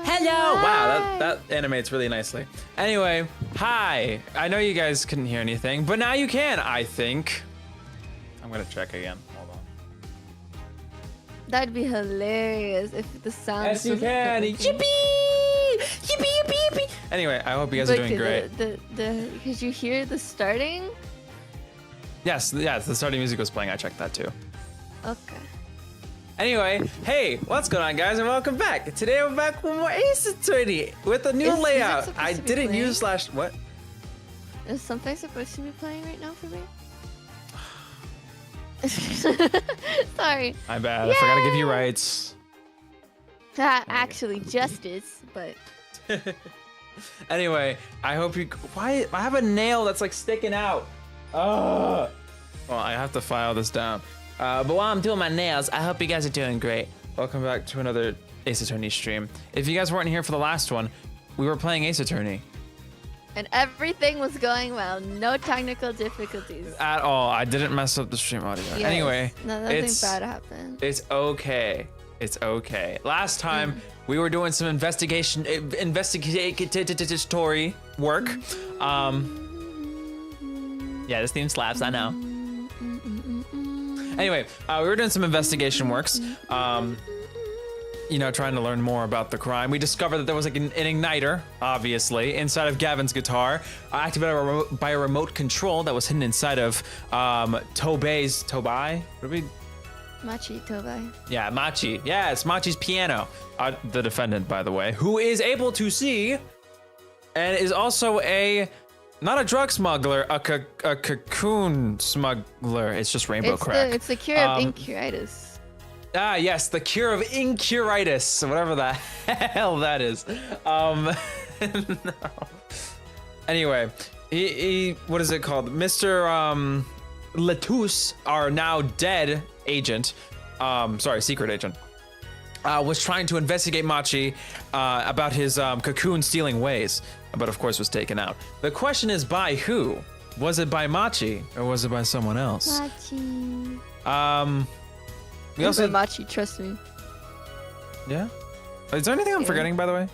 Hello! Wow, that animates really nicely. Anyway, hi. I know you guys couldn't hear anything, but now you can, I think. I'm gonna check again. Hold on. That'd be hilarious if the sound. Yes, you can. Yippee! Yippee, yippee, yippee. Anyway, I hope you guys are doing great. Could you hear the starting? Yes, the starting music was playing. I checked that too. Okay. Anyway, hey, what's going on, guys, and welcome back. Today we're back with more Ace Attorney with a new layout. I didn't use what? Is something supposed to be playing right now for me? Sorry. My bad. I forgot to give you rights. Actually, justice, but. Anyway, I hope you. Why? I have a nail that's like sticking out. Ugh. Well, I have to file this down. But while I'm doing my nails, I hope you guys are doing great. Welcome back to another Ace Attorney stream. If you guys weren't here for the last one, we were playing Ace Attorney. And everything was going well. No technical difficulties. At all. I didn't mess up the stream audio. Yes. Anyway, nothing bad happened. It's okay. It's okay. Last time we were doing some investigatory work. Yeah, this theme slaps, I know. Anyway, we were doing some investigation works. You know, trying to learn more about the crime. We discovered that there was like an igniter, obviously, inside of Gavin's guitar, activated by a remote control that was hidden inside of Tobai? Machi Tobai. Yeah, Machi. Yeah, it's Machi's piano. The defendant, by the way, who is able to see and is also not a drug smuggler, a cocoon smuggler. It's just rainbow crack. It's the cure of incuritis. Ah, yes, the cure of incuritis, whatever the hell that is. No. Anyway, he what is it called? Mr. Letus, our now dead agent, secret agent, was trying to investigate Machi about his cocoon stealing ways, but of course was taken out. The question is by who? Was it by Machi or was it by someone else? Machi. We also Machi, trust me. Yeah. Is there anything I'm forgetting, by the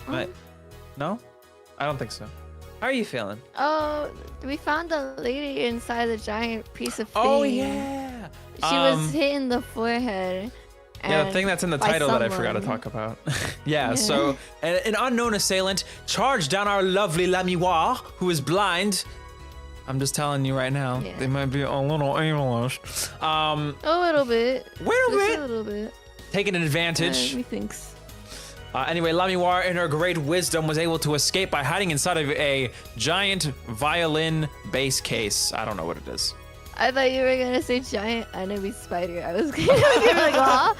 way? No? I don't think so. How are you feeling? Oh, we found the lady inside the giant piece of thing. Oh, yeah. She was hit in the forehead. Yeah, the thing that's in the title that I forgot to talk about. Yeah, so an unknown assailant charged down our lovely Lamiwa, who is blind. I'm just telling you right now, they might be a little ableist. A little bit. A little bit. Taking an advantage. Methinks. Anyway, Lamiwar, in her great wisdom, was able to escape by hiding inside of a giant violin bass case. I don't know what it is. I thought you were gonna say giant enemy spider. I was gonna be like, huh?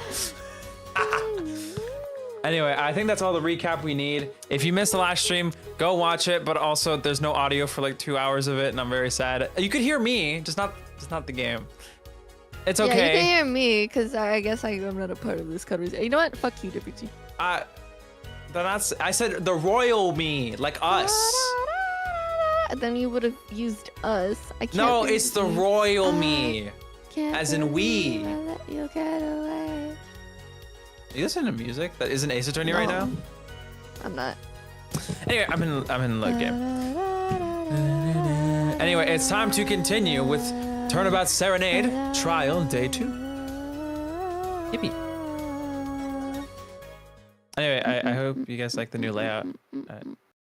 Anyway, I think that's all the recap we need. If you missed the last stream, go watch it, but also there's no audio for like 2 hours of it, and I'm very sad. You could hear me, just not the game. It's okay. Yeah, you can hear me, because I guess I'm not a part of this conversation. You know what? Fuck you, WT. I said the royal me, like us. Then you would have used us. I can't. No, it's the royal me, as in we. Let you get away. Are you listening to music that isn't Ace Attorney right now? I'm not. Anyway, I'm in the game. Anyway, it's time to continue with Turnabout Serenade, Trial Day 2. Yippee. Anyway, I hope you guys like the new layout.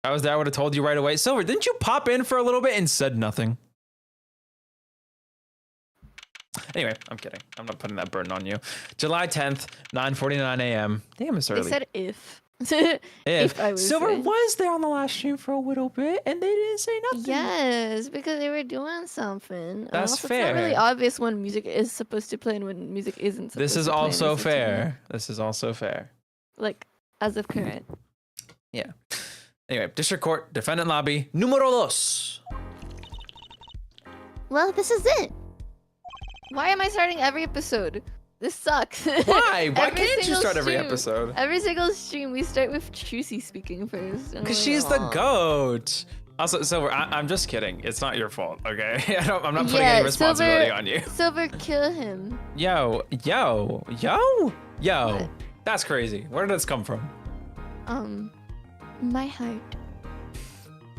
I was there, I would have told you right away. Silver, didn't you pop in for a little bit and said nothing? Anyway, I'm kidding. I'm not putting that burden on you. July 10th, 9:49 a.m. Damn, it's early. They said if. If I was Silver saying. was there on the last stream for a little bit, and they didn't say nothing. Yes, because they were doing something. That's also, fair. It's not really obvious when music is supposed to play and when music isn't supposed This is to play. also fair. This is also fair. Like, as of current. Yeah. Anyway, District Court, Defendant Lobby, numero dos. Well, this is it. Why am I starting every episode? This sucks. Why? Why can't you start every episode? Every single stream, we start with Trucy speaking first. Because she's the GOAT. Also, Silver, I'm just kidding. It's not your fault, okay? I'm not putting any responsibility on you. Silver, kill him. Yo. What? That's crazy. Where did this come from? My heart.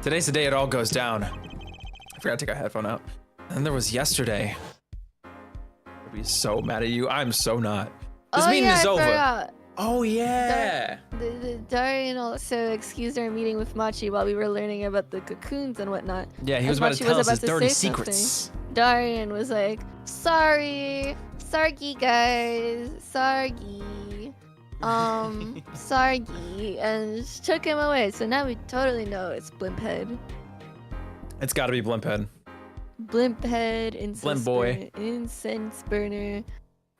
Today's the day it all goes down. I forgot to take a headphone out. And there was yesterday. I'd be so mad at you. I'm so not. This meeting is over. Forgot. Oh yeah. Darian also excused our meeting with Machi while we were learning about the cocoons and whatnot. Yeah, he was about to tell us his dirty secrets. Darian was like, sorry guys, sorry, and just took him away. So now we totally know it's Blimphead. It's got to be Blimphead. Blimphead, Blimp boy, incense burner.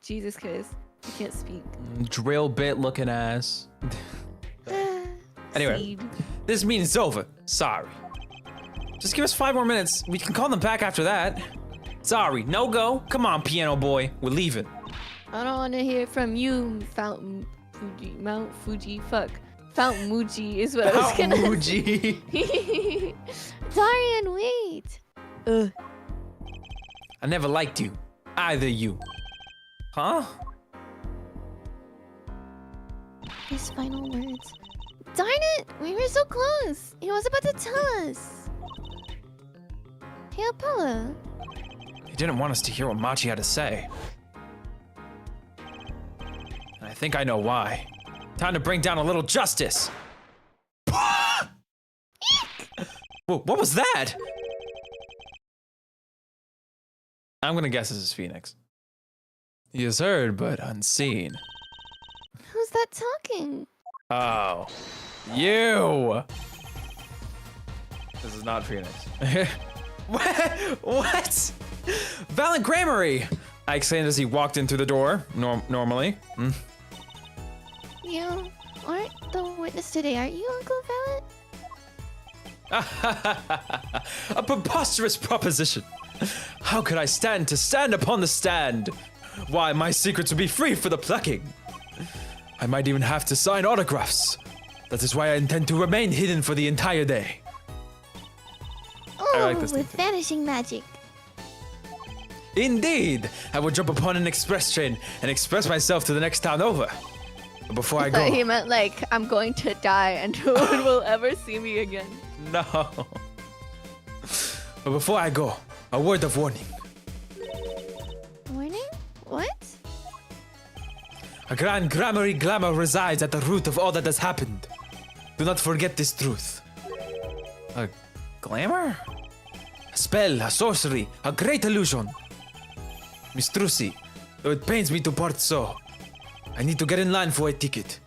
Jesus Christ, I can't speak. Drill bit looking ass. Anyway, Seed. this meeting's over. Sorry. Just give us 5 more minutes. We can call them back after that. Sorry, no go. Come on, piano boy. We're leaving. I don't want to hear from you, Mount Fuji. Fuck. Fountain Muji is what I was gonna Muji. say. Darian, wait. Ugh. I never liked you. Either you. Huh? His final words. Darn it! We were so close. He was about to tell us. Hey, Apollo. He didn't want us to hear what Machi had to say. And I think I know why. Time to bring down a little justice. Whoa, what was that? I'm gonna guess this is Phoenix. He is heard but unseen. Who's that talking? Oh, you. This is not Phoenix. What? Valen Grammary! I exclaimed as he walked in through the door, normally. You aren't the witness today, are you, Uncle Valen? A preposterous proposition. How could I stand upon the stand? Why, my secrets would be free for the plucking. I might even have to sign autographs. That is why I intend to remain hidden for the entire day. Oh, like this with vanishing magic. Indeed, I will jump upon an express train and express myself to the next town over. But before I go... He meant like, I'm going to die and no one will ever see me again. No. But before I go, a word of warning. Warning? What? A grand grammary glamour resides at the root of all that has happened. Do not forget this truth. A glamour? A spell, a sorcery, a great illusion. Miss Trucy, though it pains me to part so, I need to get in line for a ticket.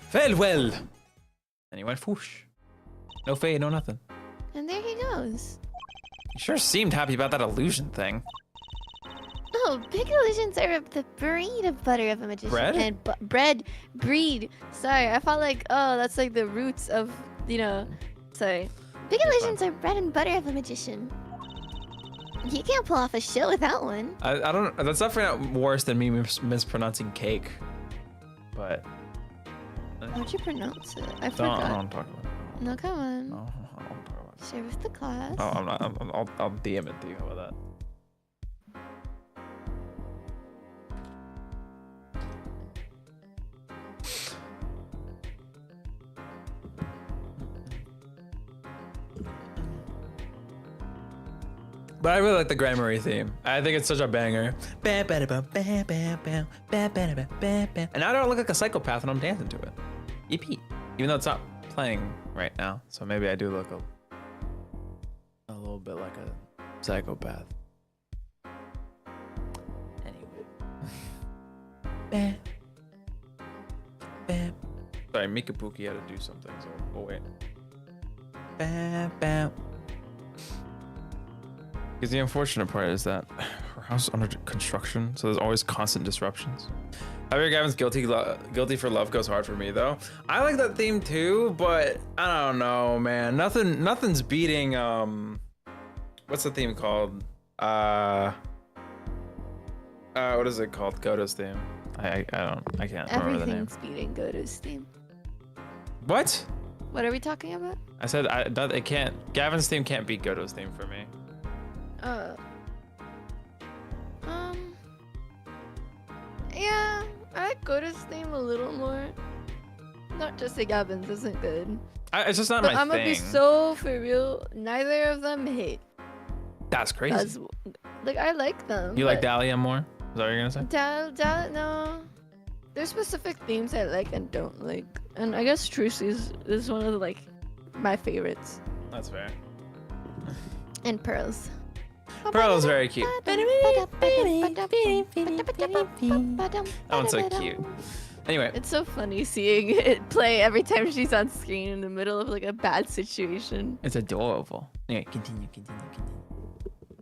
Farewell! And he went whoosh. No fade, no nothing. And there he goes. He sure seemed happy about that illusion thing. Oh, big illusions are the breed of butter of a magician. Bread? And breed. Sorry, I felt like, oh, that's like the roots of, you know, sorry. Big illusions are bread and butter of a magician. You can't pull off a show without one. I don't, that's definitely not worse than me mispronouncing cake. But. How'd you pronounce it? I I forgot. don't talk about it. No, come on. No, I don't talk about it. Share with the class. Oh, I'm not. I'll DM it to you. How about that? But I really like the Grammary theme. I think it's such a banger. And I don't look like a psychopath when I'm dancing to it. EP. Even though it's not playing right now. So maybe I do look a little bit like a psychopath. Anyway. Sorry, Mikabuki had to do something, so we'll wait. Because the unfortunate part is that her house is under construction, so there's always constant disruptions. Javier Gavin's Guilty for Love goes hard for me though. I like that theme too, but I don't know, man. Nothing's beating what's the theme called? What is it called? Goto's theme. I can't remember the name. Everything's beating Goto's theme. What? What are we talking about? I said it can't. Gavin's theme can't beat Goto's theme for me. Yeah, I like Gota's name a little more. Not just the Gavins isn't good. It's just not But my I'm gonna be thing. so for real. Neither of them hate. That's crazy. As, like I like them. You like but Dahlia more? Is that what you're gonna say? No. There's specific themes I like and don't like, and I guess Trucy's is one of the, like my favorites. That's fair. And Pearls. Pearl is very cute. That one's so cute. Anyway, It's so funny seeing it play every time she's on screen in the middle of like a bad situation. it's adorable. Anyway, continue.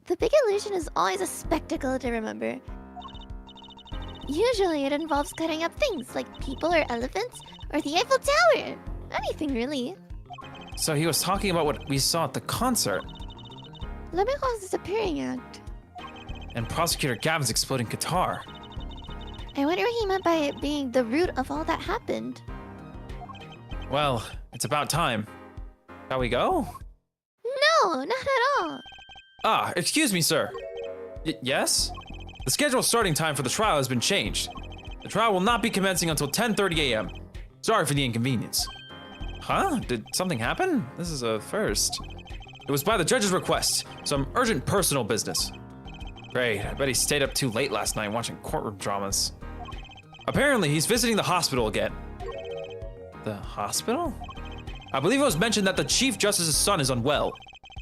The big illusion is always a spectacle to remember. Usually it involves cutting up things like people or elephants or the Eiffel Tower. Anything really. So he was talking about what we saw at the concert, Le Miroir's disappearing act. and Prosecutor Gavin's exploding guitar. I wonder what he meant by it being the root of all that happened. Well, it's about time. Shall we go? No, not at all. Ah, excuse me, sir. Yes? The scheduled starting time for the trial has been changed. The trial will not be commencing until 10:30 a.m. Sorry for the inconvenience. Huh? Did something happen? This is a first. It was by the judge's request. Some urgent personal business. Great, I bet he stayed up too late last night watching courtroom dramas. Apparently, he's visiting the hospital again. The hospital? I believe it was mentioned that the Chief Justice's son is unwell.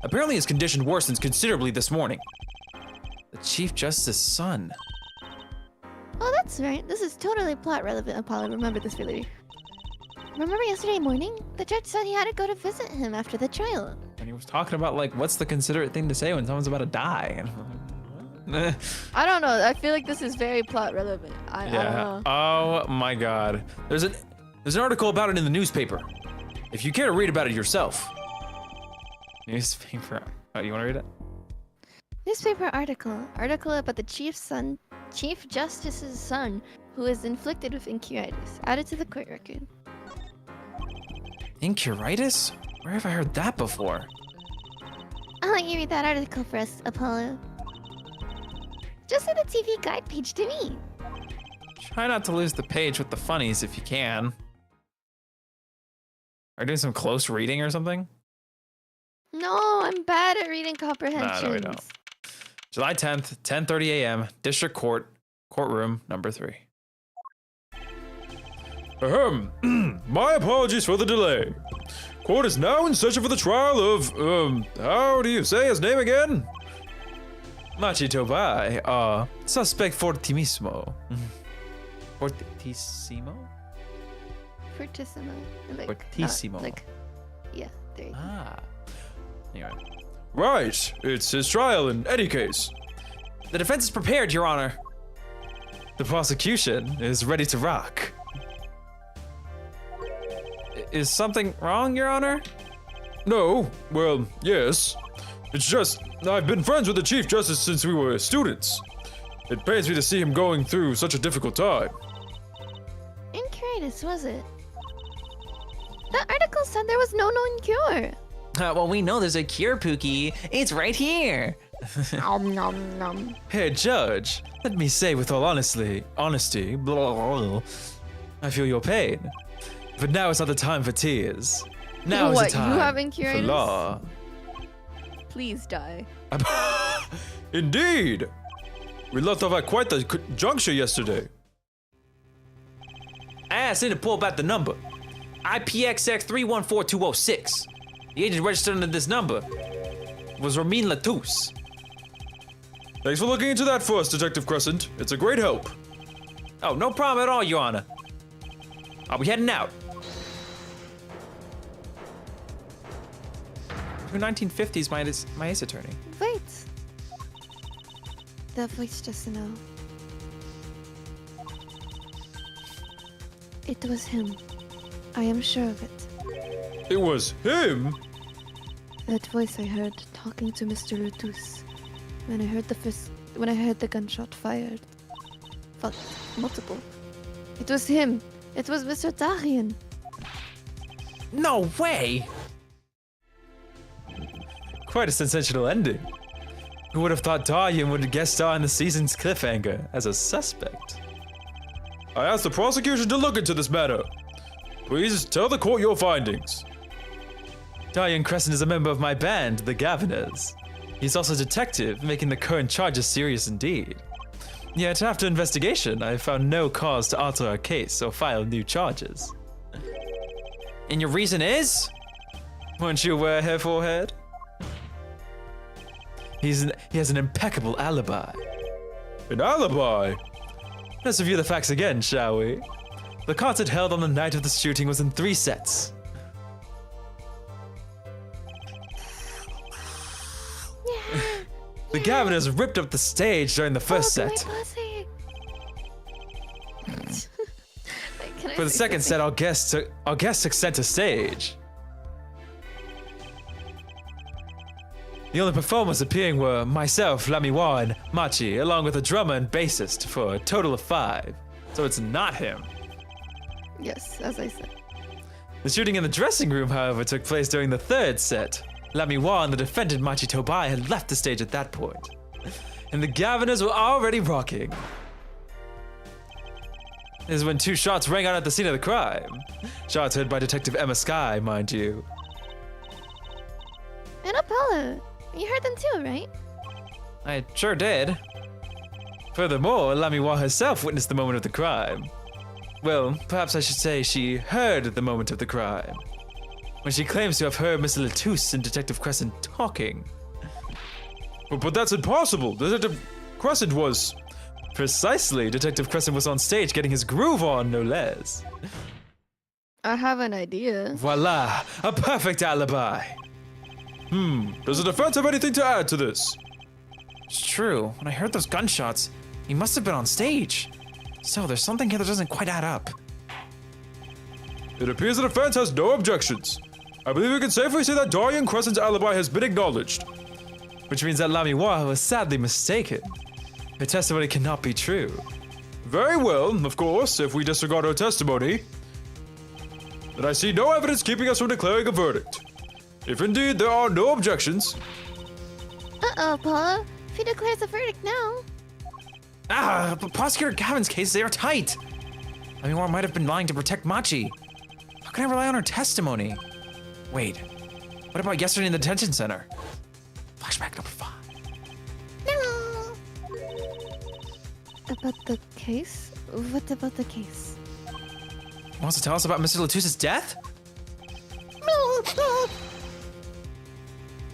Apparently his condition worsened considerably this morning. The Chief Justice's son. Oh, that's right. This is totally plot relevant, Apollo. Remember this really. Remember yesterday morning? The judge said he had to go to visit him after the trial. And he was talking about, like, what's the considerate thing to say when someone's about to die? And I'm like, I don't know. I feel like this is very plot relevant. I don't know. Oh my God. There's an article about it in the newspaper. If you care to read about it yourself. Newspaper. Oh, you want to read it? Newspaper article. Article about the Chief Justice's son, who is inflicted with incuritis. Added to the court record. Incuritis? Where have I heard that before? I'll let you read that article for us, Apollo. Just send the TV guide page to me. Try not to lose the page with the funnies if you can. Are you doing some close reading or something? No, I'm bad at reading comprehensions. No, we don't. July 10th, 10:30 a.m., District Court, Courtroom number 3. Ahem. My apologies for the delay. Court is now in session for the trial of, how do you say his name again? Machito Bai, suspect fortissimo. Fortissimo? Fortissimo. Like, Fortissimo. Yeah, there you go. Ah. Anyway. Right, it's his trial in any case. The defense is prepared, Your Honor. The prosecution is ready to rock. Is something wrong, Your Honor? No, well, yes. It's just, I've been friends with the Chief Justice since we were students. It pains me to see him going through such a difficult time. Incurious, was it? That article said there was no known cure. Well, we know there's a cure, Pookie. It's right here. Nom nom nom. Hey, Judge, let me say with all honesty, blah, blah, blah, I feel your pain. But now is not the time for tears. Now What, is the time you have for incurious? law. Please die. Indeed. We left off at quite the juncture yesterday. I asked him to pull back the number. IPXX 314206. The agent registered under this number was Ramin Latouche. Thanks for looking into that for us, Detective Crescent. It's a great help. Oh, no problem at all, Your Honor. I'll be heading out. 1950s, my Ace Attorney. Wait. That voice just now. It was him. I am sure of it. It was him? That voice I heard talking to Mr. Lutus. When I heard the gunshot fired. Fuck, multiple. It was him. It was Mr. Darian. No way! Quite a sensational ending. Who would have thought Darian would guest star in the season's cliffhanger as a suspect? I ask the prosecution to look into this matter. Please tell the court your findings. Diane Crescent is a member of my band, the Governors. He's also a detective, making the current charges serious indeed. Yet, after investigation, I found no cause to alter our case or file new charges. And your reason is? Weren't you aware, Hair Forehead? He has an impeccable alibi. An alibi? Let's review the facts again, shall we? The concert held on the night of the shooting was in 3 sets. The Governors ripped up the stage during the first set. For the second set, our guests took center stage. The only performers appearing were myself, Lamiwa, and Machi, along with a drummer and bassist, for a total of 5. So it's not him. Yes, as I said. The shooting in the dressing room, however, took place during the 3rd set. Lamiwa and the defendant Machi Tobai had left the stage at that point, and the Governors were already rocking. This is when 2 shots rang out at the scene of the crime. Shots heard by Detective Emma Sky, mind you. And Apollo, you heard them too, right? I sure did. Furthermore, Lamiwa herself witnessed the moment of the crime. Well, perhaps I should say she heard the moment of the crime, when she claims to have heard Mr. Latouche and Detective Crescent talking. But that's impossible. Detective Crescent was... Precisely, Detective Crescent was on stage getting his groove on, no less. I have an idea. Voila, a perfect alibi. Does the defense have anything to add to this? It's true. When I heard those gunshots, he must have been on stage. So there's something here that doesn't quite add up. It appears the defense has no objections. I believe we can safely say that Diane Crescent's alibi has been acknowledged. Which means that Lamiwa was sadly mistaken. Her testimony cannot be true. Very well, of course, if we disregard her testimony. Then I see no evidence keeping us from declaring a verdict. If indeed there are no objections. Uh-oh, Paula. If he declares a verdict now. But Prosecutor Gavin's case, they are tight. Lamiwa might have been lying to protect Machi. How can I rely on her testimony? Wait, what about yesterday in the detention center? Flashback number 5. No. About the case? What about the case? Wants to tell us about Mr. Latouche's death?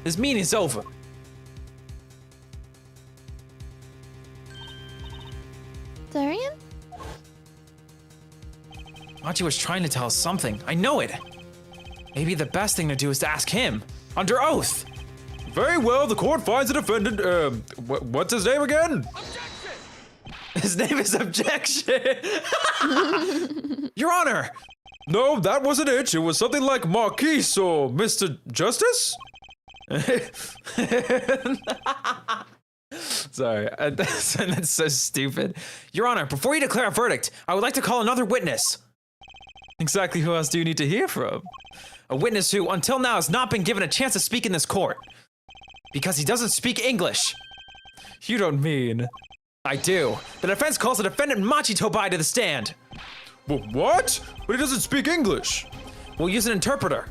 This meeting is over. Darian? Machi was trying to tell us something. I know it. Maybe the best thing to do is to ask him, under oath. Very well, the court finds the defendant, what's his name again? Objection! His name is Objection. Your Honor. No, that wasn't it. It was something like Marquise or Mr. Justice? Sorry, that's so stupid. Your Honor, before you declare a verdict, I would like to call another witness. Exactly who else do you need to hear from? A witness who, until now, has not been given a chance to speak in this court. Because he doesn't speak English. You don't mean... I do. The defense calls the defendant Machi Tobai to the stand. What? But he doesn't speak English. We'll use an interpreter.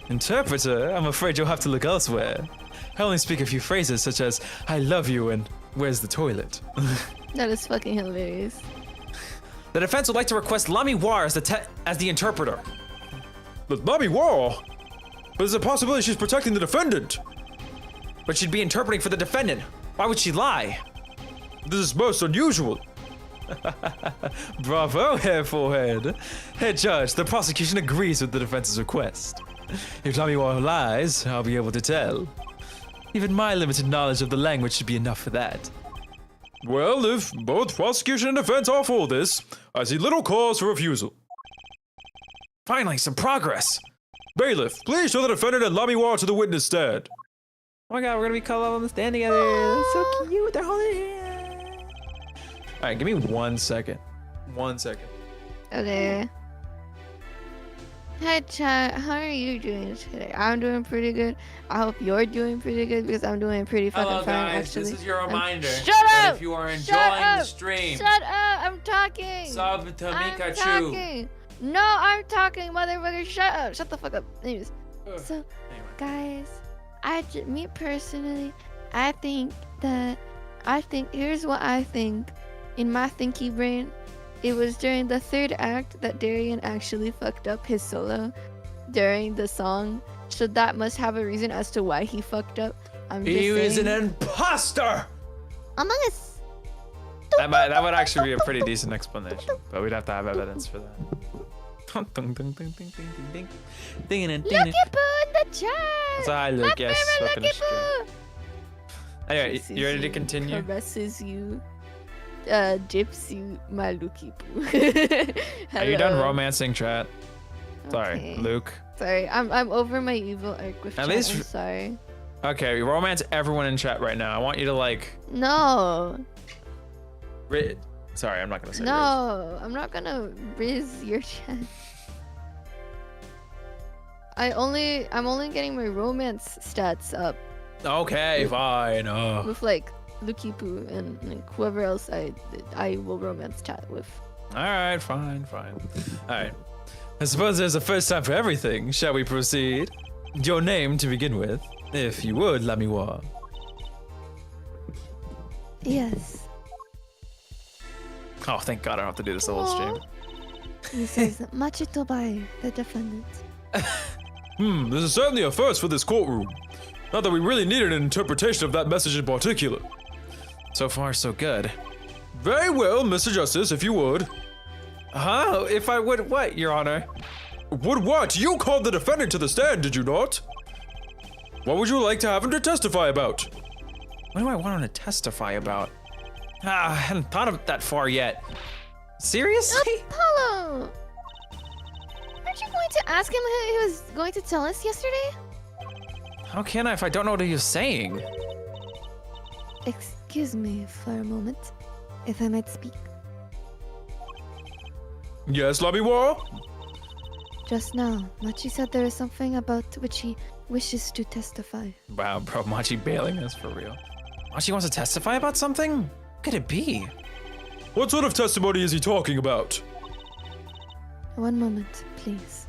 Interpreter? I'm afraid you'll have to look elsewhere. I only speak a few phrases such as, I love you and where's the toilet? That is fucking hilarious. The defense would like to request Lamiwa as the interpreter. But Lamiwa? But there's a possibility she's protecting the defendant. But she'd be interpreting for the defendant. Why would she lie? This is most unusual. Bravo, Hair Forehead. Head Judge, the prosecution agrees with the defense's request. If Lamiwa lies, I'll be able to tell. Even my limited knowledge of the language should be enough for that. Well, if both prosecution and defense are for this, I see little cause for refusal. Finally, some progress. Bailiff, please show the defendant and Lamiwa to the witness stand. Oh my god, we're gonna be called up on the stand together. That's so cute, they're holding hands. Alright, give me 1 second. 1 second. Okay. Hi chat, how are you doing today? I'm doing pretty good. I hope you're doing pretty good because I'm doing pretty fucking Hello fine guys, actually. this is your reminder. Shut that up! If you are Shut enjoying the up! stream, Shut up! I'm talking! sub to I'm Mikachu. talking! No, I'm talking, motherfucker! Shut up! Shut the fuck up. Anyways, so Anyway. guys, me personally, I think here's what I think in my thinky brain. It was during the third act that Darian actually fucked up his solo during the song. So that must have a reason as to why he fucked up. I'm just He was saying. an imposter! Among Us. That would actually be a pretty decent explanation, but we'd have to have evidence for that. Lucky Poo in the chat! So hi, My Luke. Yes, favorite welcome Lucky to stream. Poo! Anyway, Kisses you ready to continue? Caresses you. Dips you, my Lucky Poo. Are you done Hello. romancing chat? Sorry, Okay. Luke. Sorry, I'm over my evil arc with At chat. least- I'm sorry. Okay, romance everyone in chat right now. I want you to like. No. Sorry, I'm not gonna say. No, I'm not gonna riz your chat. I'm only getting my romance stats up Riz. Okay, fine. Oh. with like Lucky Poo and like whoever else I will romance chat with. All right, fine. All right. I suppose there's a first time for everything. Shall we proceed? Your name to begin with, if you would, Lamiwa. Yes. Oh, thank God I don't have to do this the whole stream. He says Machitobai, the defendant. This is certainly a first for this courtroom. Not that we really needed an interpretation of that message in particular. So far, so good. Very well, Mr. Justice, if you would. Huh? If I would what, Your Honor? Would what? You called the defendant to the stand, did you not? What would you like to have him to testify about? What do I want him to testify about? I hadn't thought of it that far yet. Seriously? Apollo! Aren't you going to ask him who he was going to tell us yesterday? How can I if I don't know what he was saying? Excuse me for a moment, if I might speak. Yes, Lamiwa? Just now, Machi said there is something about which he wishes to testify. Wow, bro, Machi bailing us for real. Machi wants to testify about something? What could it be? What sort of testimony is he talking about? One moment, please.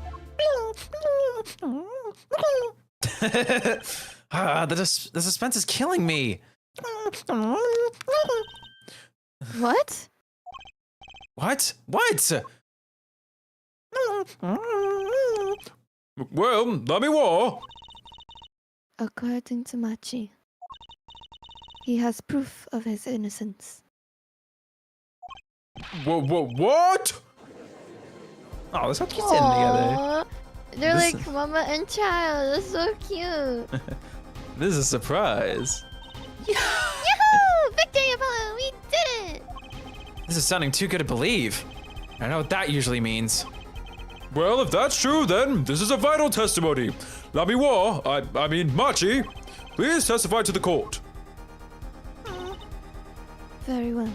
The suspense is killing me. What? What? What? Well, Lamiwa? According to Machi, he has proof of his innocence. What? Oh, let's keep sitting together. Aww, they're This- like mama and child. That's so cute. This is a surprise. Yahoo! Victory, Apollo! We did it! This is sounding too good to believe. I know what that usually means. Well, if that's true, then this is a vital testimony. Lamiwa, I mean Machi, please testify to the court. Very well.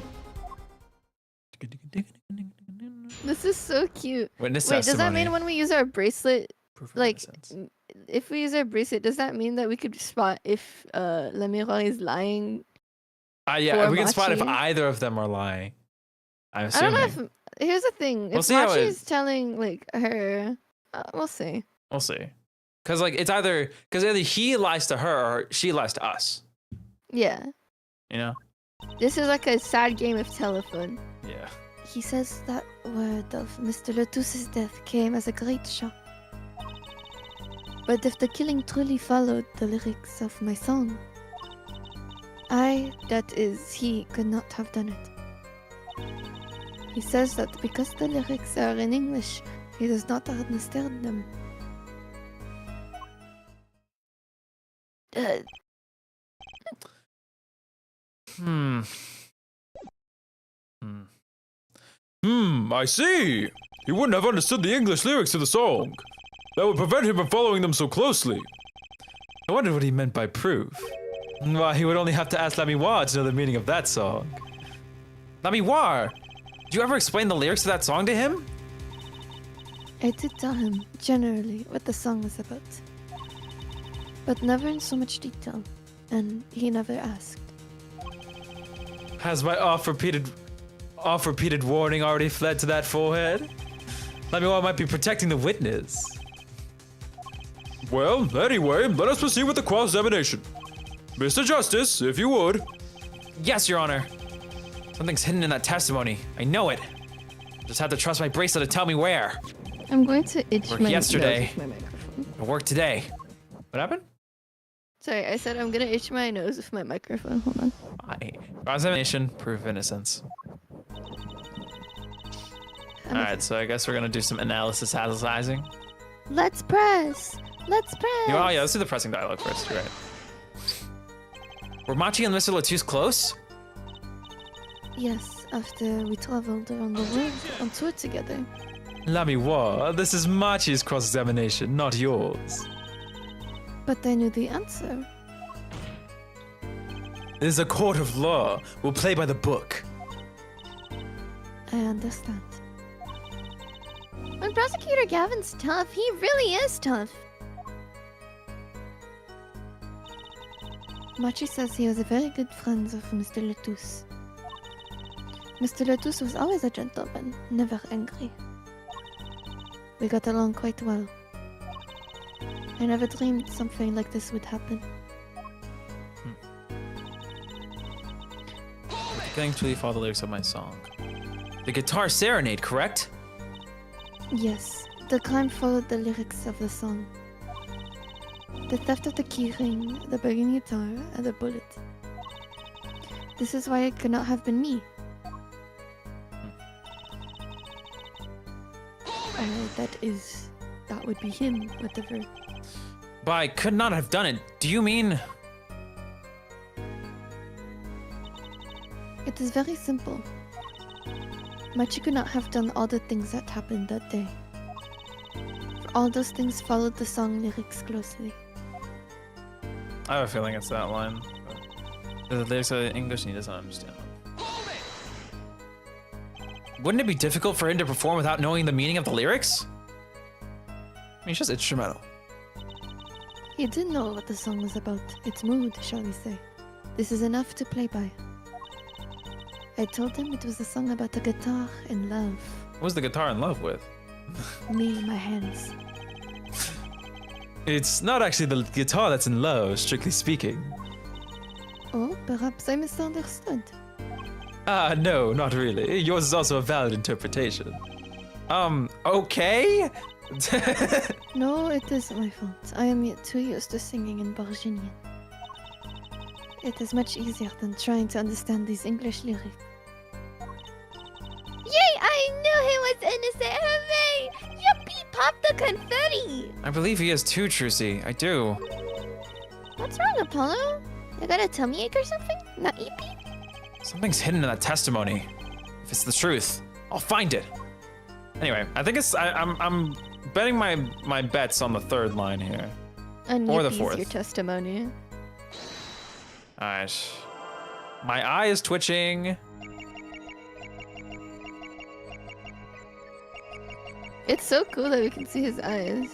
This is so cute. Witness Wait, does that testimony. mean when we use our bracelet, Proof of like, innocence. if we use our bracelet, does that mean that we could spot if Lemiroy is lying? Yeah, for we can spot if Machi? either of them are lying. I'm I don't assuming. know if. Here's the thing. We'll If see how Machi it- is telling like her, we'll see. We'll see. Cause like it's either he lies to her or she lies to us. Yeah, You know? this is like a sad game of telephone. Yeah. He says that word of Mr. Lotus's death came as a great shock. But if the killing truly followed the lyrics of my song, that is, he could not have done it. He says that because the lyrics are in English, he does not understand them. I see. He wouldn't have understood the English lyrics to the song. That would prevent him from following them so closely. I wondered what he meant by proof. Well, he would only have to ask Lamiwa to know the meaning of that song. Lamiwa, did you ever explain the lyrics to that song to him? I did tell him, generally, what the song was about. But never in so much detail, and he never asked. Has my oft-repeated warning already fled to that forehead? Let me know I might be protecting the witness. Well, anyway, let us proceed with the cross-examination. Mr. Justice, if you would. Yes, Your Honor. Something's hidden in that testimony. I know it. Just have to trust my bracelet to tell me where. I'm going to itch Worked my yesterday. nose with my microphone. I worked today. What happened? Sorry, I said I'm gonna itch my nose with my microphone. Hold on. Cross-examination, proof of innocence. Alright, so I guess we're gonna do some analyzing. Let's press! Let's press! Oh yeah, let's do the pressing dialogue first, you're right. Were Machi and Mr. Latouche close? Yes, after we traveled around the world on tour together. Lamiwa, this is Machi's cross-examination, not yours. But I knew the answer. This is a court of law. We'll play by the book. I understand. When Prosecutor Gavin's tough, he really is tough. Machi says he was a very good friend of Mr. Latouche. Mr. Latouche was always a gentleman, never angry. We got along quite well. I never dreamed something like this would happen. Getting to follow the lyrics of my song. The guitar serenade, correct? Yes, the crime followed the lyrics of the song. The theft of the keyring, the burning guitar, and the bullet. This is why it could not have been me. That would be him, whatever. But I could not have done it. Do you mean? It is very simple. Machi could not have done all the things that happened that day. For all those things followed the song lyrics closely. I have a feeling it's that line. The lyrics are in English and he doesn't understand them. Wouldn't it be difficult for him to perform without knowing the meaning of the lyrics? I mean, it's just instrumental. He did know what the song was about, its mood, shall we say. This is enough to play by. I told him it was a song about a guitar and love. What was the guitar in love with? Me, my hands. It's not actually the guitar that's in love, strictly speaking. Oh, perhaps I misunderstood. No, not really. Yours is also a valid interpretation. Okay? No, it isn't my fault. I am yet too used to singing in Barginian. It is much easier than trying to understand these English lyrics. Yay! I knew he was innocent! Hooray! Yuppie! Pop the confetti! I believe he is too, Trucy. I do. What's wrong, Apollo? You got a tummy ache or something? Not yippee? Something's hidden in that testimony. If it's the truth, I'll find it. Anyway, I think it's I'm betting my bets on the third line here. And or the yippie's fourth. your testimony. Alright. My eye is twitching. It's so cool that we can see his eyes.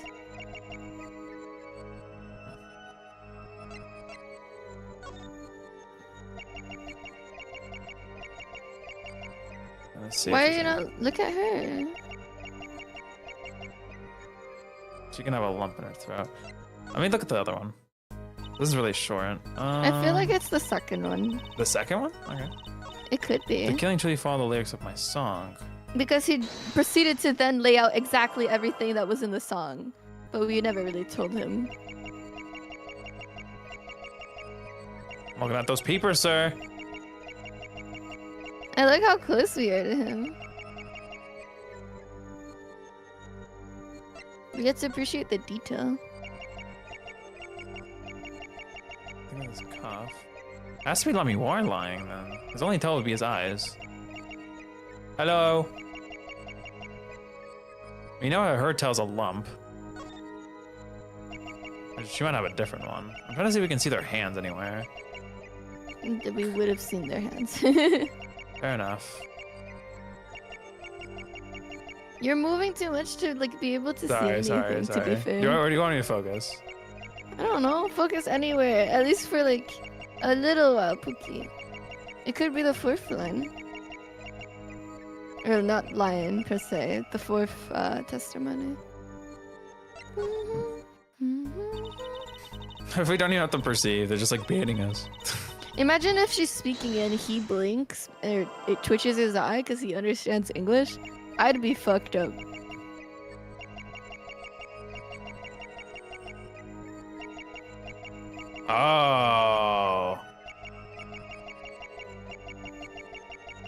Let's see. Why if are we you can- not look at her? She can have a lump in her throat. I mean, look at the other one. This is really short. I feel like it's the second one. The second one? Okay. It could be. The killing truly follow the lyrics of my song. Because he proceeded to then lay out exactly everything that was in the song. But we never really told him. I'm looking at those peepers, sir. I like how close we are to him. We get to appreciate the detail. Look at this cough. Has to be Lemmy War lying then. His only tell would be his eyes. Hello. You know how her tell's a lump. She might have a different one. I'm trying to see if we can see their hands anywhere. We would have seen their hands. Fair enough. You're moving too much to like be able to see anything. To be fair. Where do you want me to focus? I don't know. Focus anywhere. At least for like a little while, Pookie. It could be the fourth line. Or not lion per se. The fourth testimony. If we don't even have to perceive, they're just like baiting us. Imagine if she's speaking and he blinks or it twitches his eye because he understands English. I'd be fucked up. Oh.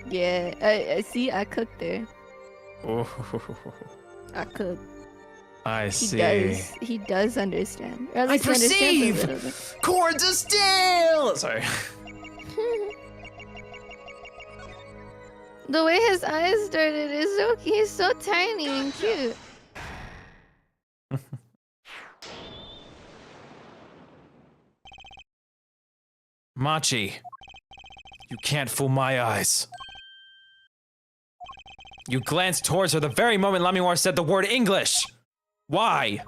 Yeah, I see. I cooked there. Ooh. I cooked. I see. He does understand. Or at I least he understands a perceive! little bit. Chords of steel! Sorry. The way his eyes started is so he's so tiny and cute. Machi, you can't fool my eyes. You glanced towards her the very moment Lamiwar said the word English. Why?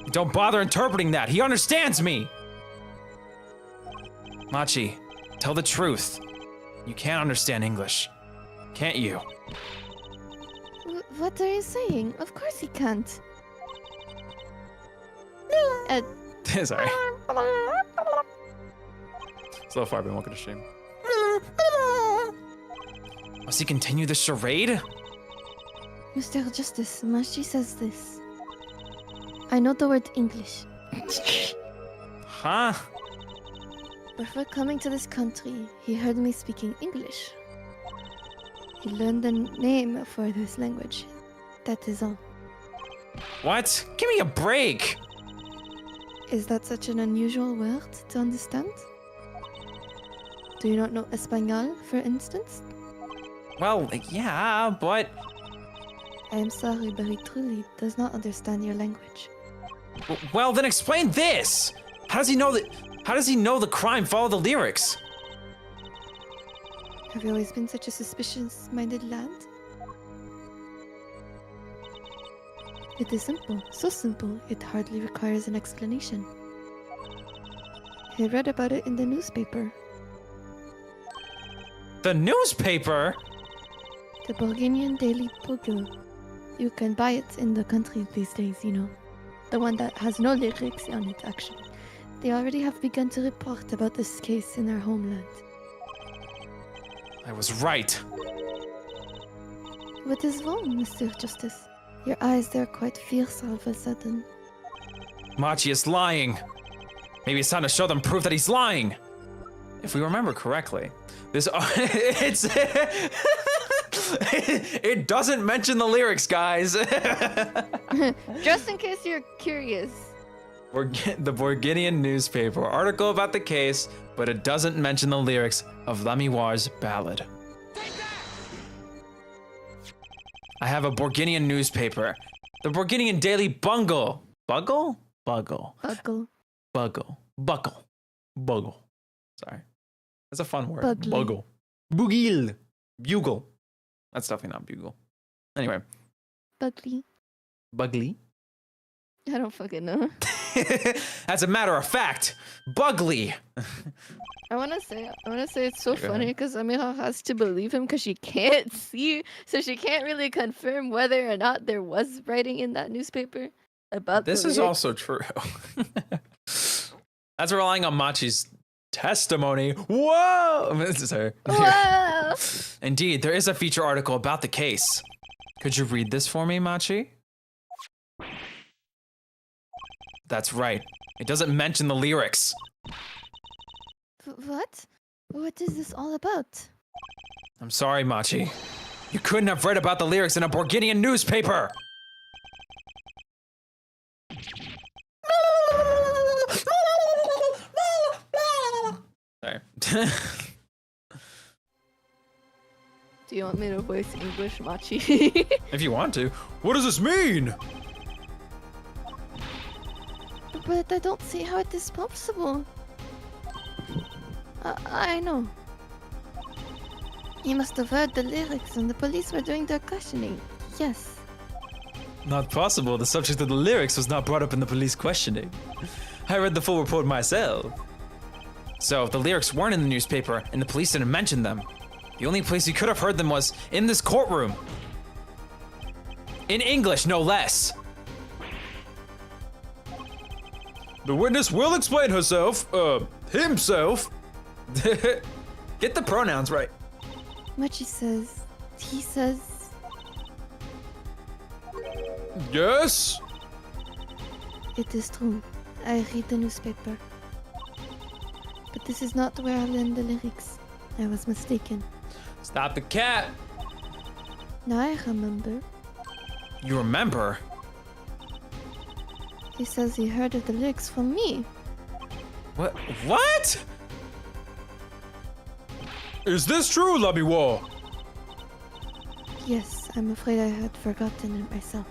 Don't bother interpreting that. He understands me. Machi, tell the truth. You can't understand English, can't you? What are you saying? Of course he can't. Sorry. So far, I've been walking to shame. Must he continue the charade? Mr. Justice, Machi says this. I know the word English. Huh? Before coming to this country, he heard me speaking English. He learned the name for this language. That is all. What? Give me a break! Is that such an unusual word to understand? Do you not know Espanol, for instance? Well, yeah, but... I am sorry, but he truly does not understand your language. Well, then explain this! How does he know that... How does he know the crime follow the lyrics? Have you always been such a suspicious-minded lad? It is simple, so simple, it hardly requires an explanation. I read about it in the newspaper. The newspaper? The Bulgarian Daily Pugil. You can buy it in the country these days, you know. The one that has no lyrics on it, actually. They already have begun to report about this case in their homeland. I was right. What is wrong, Mr. Justice? Your eyes, they're quite fierce all of a sudden. Machi is lying. Maybe it's time to show them proof that he's lying. If we remember correctly, this it doesn't mention the lyrics, guys. Just in case you're curious. The Borginian newspaper article about the case, but it doesn't mention the lyrics of Lamiwar's ballad. I have a Borginian newspaper. The Borginian Daily Bungle. Buggle? Buggle. Buckle. Buggle. Buckle. Buggle. Sorry. That's a fun word. Bugly. Buggle. Bugil. Bugle. That's definitely not bugle. Anyway. Bugly. Bugly? I don't fucking know. As a matter of fact, Bugly. I wanna say it's so funny because Amira has to believe him because she can't see, so she can't really confirm whether or not there was writing in that newspaper about This the is lyrics. also true. That's relying on Machi's testimony. Whoa! Sorry. Wow! Indeed, there is a feature article about the case. Could you read this for me, Machi? That's right. It doesn't mention the lyrics. What? What is this all about? I'm sorry, Machi. You couldn't have read about the lyrics in a Borginian newspaper. Sorry. Do you want me to voice English, Machi? If you want to. What does this mean? But I don't see how it is possible. I know. He must have heard the lyrics and the police were doing their questioning. Yes. Not possible. The subject of the lyrics was not brought up in the police questioning. I read the full report myself. So, if the lyrics weren't in the newspaper and the police didn't mention them, the only place you could have heard them was in this courtroom. In English, no less. The witness will explain himself. Get the pronouns right. What he says. He says. Yes? It is true. I read the newspaper. But this is not where I learned the lyrics. I was mistaken. Stop the cat. Now I remember. You remember? He says he heard of the lyrics from me. What? What? Is this true, Lamiwa? Yes, I'm afraid I had forgotten it myself.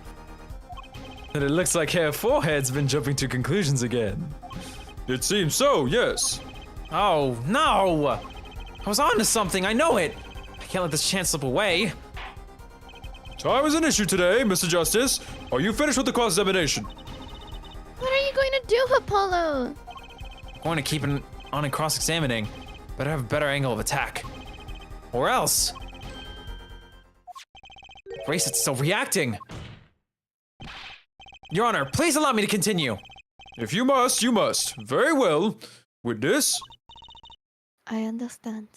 And it looks like Hair Forehead's been jumping to conclusions again. It seems so, yes. Oh, no! I was on to something, I know it! I can't let this chance slip away. Time is an issue today, Mr. Justice. Are you finished with the cross-examination? What are you going to do, Apollo? I'm going to keep on and cross-examining, but I have a better angle of attack. Or else... Grace, it's still reacting! Your Honor, please allow me to continue! If you must, you must. Very well. Witness? I understand.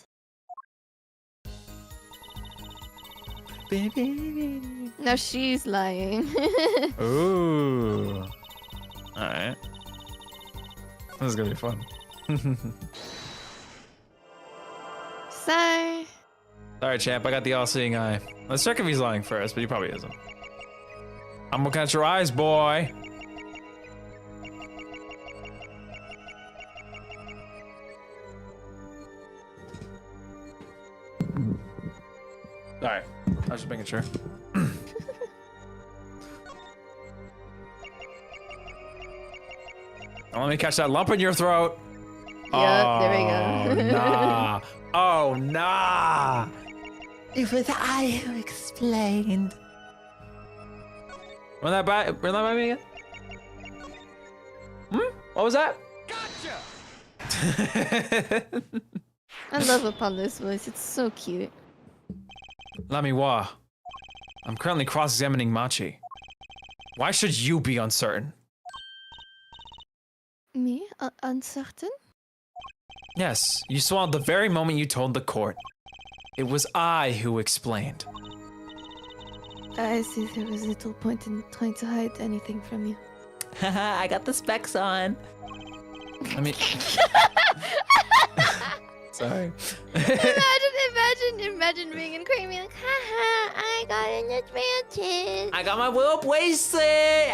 Now she's lying. Ooh. Alright. This is gonna be fun. So, Sorry, champ, I got the all-seeing eye. Let's check if he's lying first, but he probably isn't. I'm gonna catch your eyes, boy. Alright, I was just making sure. Now let me catch that lump in your throat. yeah, there we go. Nah. Oh, nah. It was I who explained. Run that by me again? What was that? Gotcha! I love Apollo's voice. It's so cute. Lamiwa, I'm currently cross-examining Machi. Why should you be uncertain? Me? Uncertain? Yes, you swallowed the very moment you told the court. It was I who explained. I see there was little point in trying to hide anything from you. Haha, I got the specs on. I mean... Sorry. Imagine being in Korea being like, haha, I got an advantage. I got my whip wasted!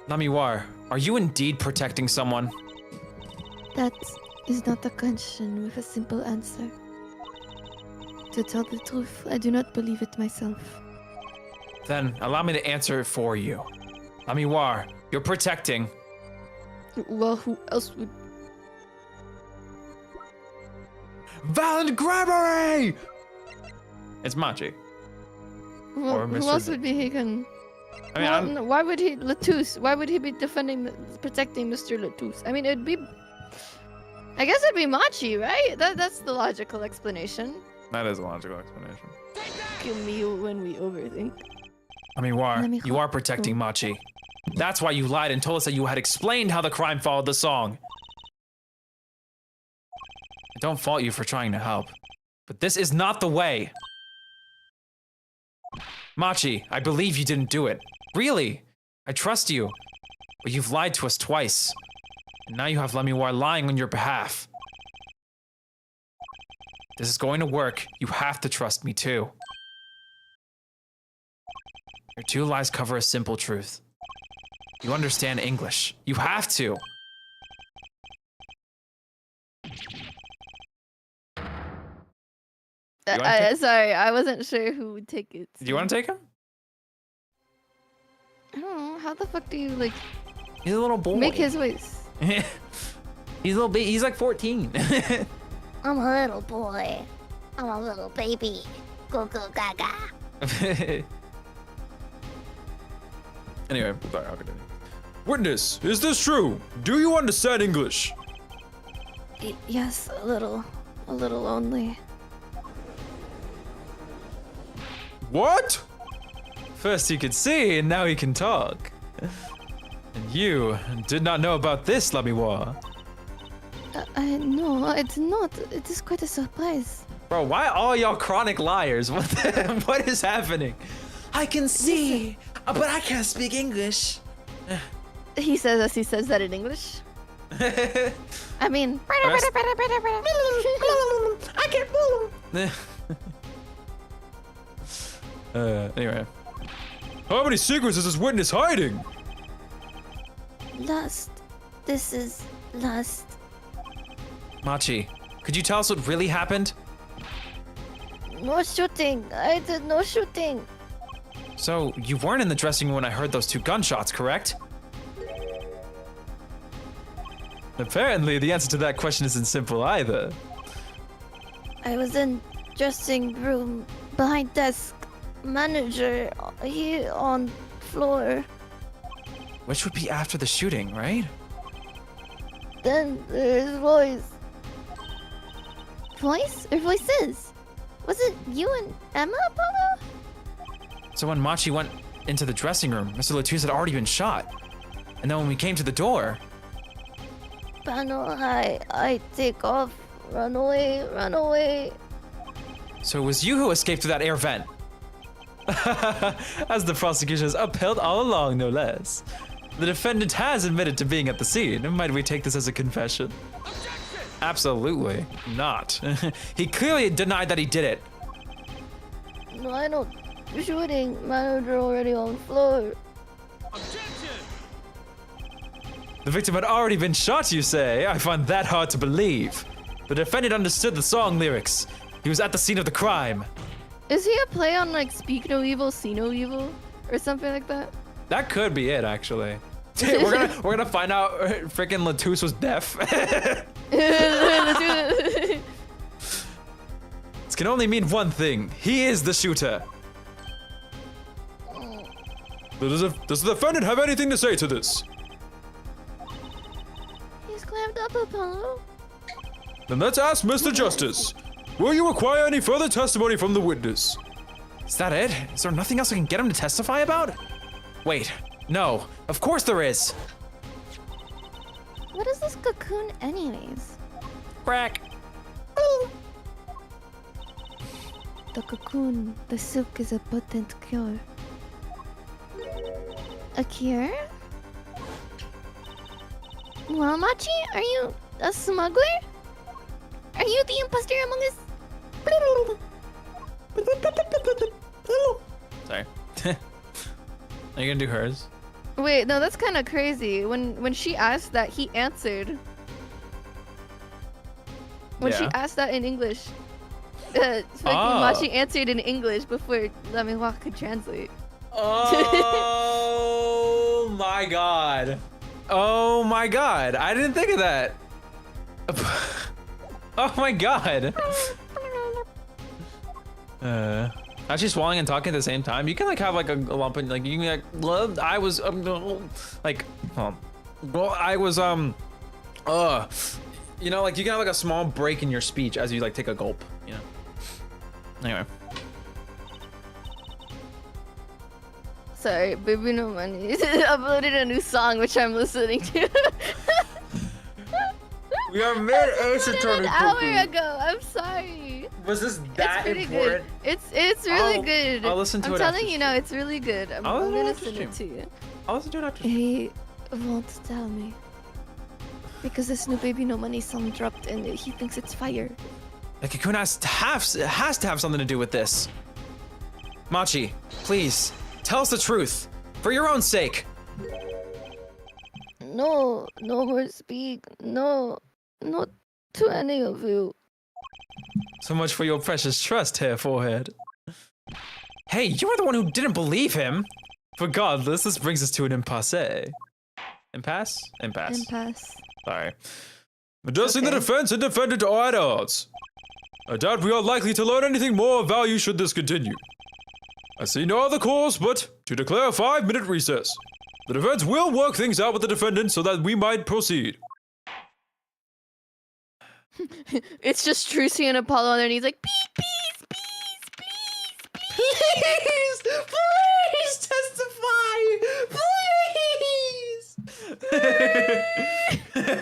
Lamiwar, are you indeed protecting someone? That is not a question with a simple answer. To tell the truth, I do not believe it myself. Then allow me to answer it for you. Lamiwar, you're protecting. Well, who else would? Valid Grammary! It's Machi. Well, Or who Mr. else would be Hagen? I mean, Well, no, why would he Latus? Why would he be protecting Mr. Latus? I mean, it'd be. I guess it'd be Machi, right? That's the logical explanation. that is a logical explanation. Kill me when we overthink. Lamiwar, you are protecting Machi. That's why you lied and told us that you had explained how the crime followed the song. I don't fault you for trying to help, but this is not the way. Machi, I believe you didn't do it. Really, I trust you, but you've lied to us twice. And now you have Lamiwar lying on your behalf. This is going to work. You have to trust me too. Your two lies cover a simple truth. You understand English. You have to. Sorry, I wasn't sure who would take it. Do you want to take him? I don't know. How the fuck do you like He's a little boy. make his voice? He's a little bit. He's like 14. I'm a little boy. I'm a little baby. Go go gaga. Anyway, sorry, I'll continue. Witness, is this true? Do you understand English? Yes, a little only. What? First he could see, and now he can talk. And you did not know about this, Lamiwa. No, I did not. It is quite a surprise. Bro, why all y'all chronic liars? What is happening? I can see, but I can't speak English. He says as he says that in English. I mean, I can't anyway. How many secrets is this witness hiding? lust. This is lust. Machi, could you tell us what really happened? No shooting. I did no shooting. So, you weren't in the dressing room when I heard those 2 gunshots, correct? Apparently, the answer to that question isn't simple either. I was in dressing room, behind desk, manager, he on floor. Which would be after the shooting, right? Then there's voice. Voice or voices? Was it you and Emma, Apollo? So when Machi went into the dressing room, Mr. Latus had already been shot. And then when we came to the door... Panel high, I take off, run away, run away. So it was you who escaped through that air vent. As the prosecution has upheld all along, no less. The defendant has admitted to being at the scene. Might we take this as a confession? Objection! Absolutely not. He clearly denied that he did it. No, I don't. Shooting, manager already on floor. The victim had already been shot, you say? I find that hard to believe. The defendant understood the song lyrics. He was at the scene of the crime. Is he a play on like speak no evil, see no evil? Or something like that? That could be it, actually. we're gonna find out freaking Latus was deaf. This can only mean one thing. He is the shooter. Does the defendant have anything to say to this? He's clammed up, Apollo. Then let's ask Mr. Justice. Will you require any further testimony from the witness? Is that it? Is there nothing else I can get him to testify about? Wait, no. Of course there is. What is this cocoon anyways? Crack. The cocoon, the silk is a potent cure. A cure? Well, Machi, are you a smuggler? Are you the imposter among us? Sorry. Are you gonna do hers? Wait, no, that's kind of crazy. When she asked that, he answered. When she Yeah. asked that in English, Machi answered in English before Lamiwa could translate. Oh my god. Oh my god. I didn't think of that. Oh my god. Actually swallowing and talking at the same time. You can like have like a lump in like you can be like love I was like well I was you know like you can have like a small break in your speech as you like take a gulp, you know. Anyway. Sorry, Baby No Money uploaded a new song which I'm listening to. We are mid Ace Attorney. An hour ago. I'm sorry. Was this that it's pretty important? Good. It's really good. I'll listen to I'm it telling after you now, it's really good. I'm gonna send it to you. I'll listen to it after. He won't tell me because this new Baby No Money song dropped and he thinks it's fire. The cocoon has to have something to do with this. Machi, please tell us the truth for your own sake. No more speak. No, not to any of you. So much for your precious trust, Hair Forehead. Hey, you were the one who didn't believe him. Regardless, this brings us to an impasse. Impasse? Impasse. Impasse. Sorry. Addressing the Okay. defense and defendant are at odds. I doubt we are likely to learn anything more of value should this continue. I see no other course but to declare a 5-minute recess. The defense will work things out with the defendant so that we might proceed. It's just Trucy and Apollo on there, and he's like, please, Please testify!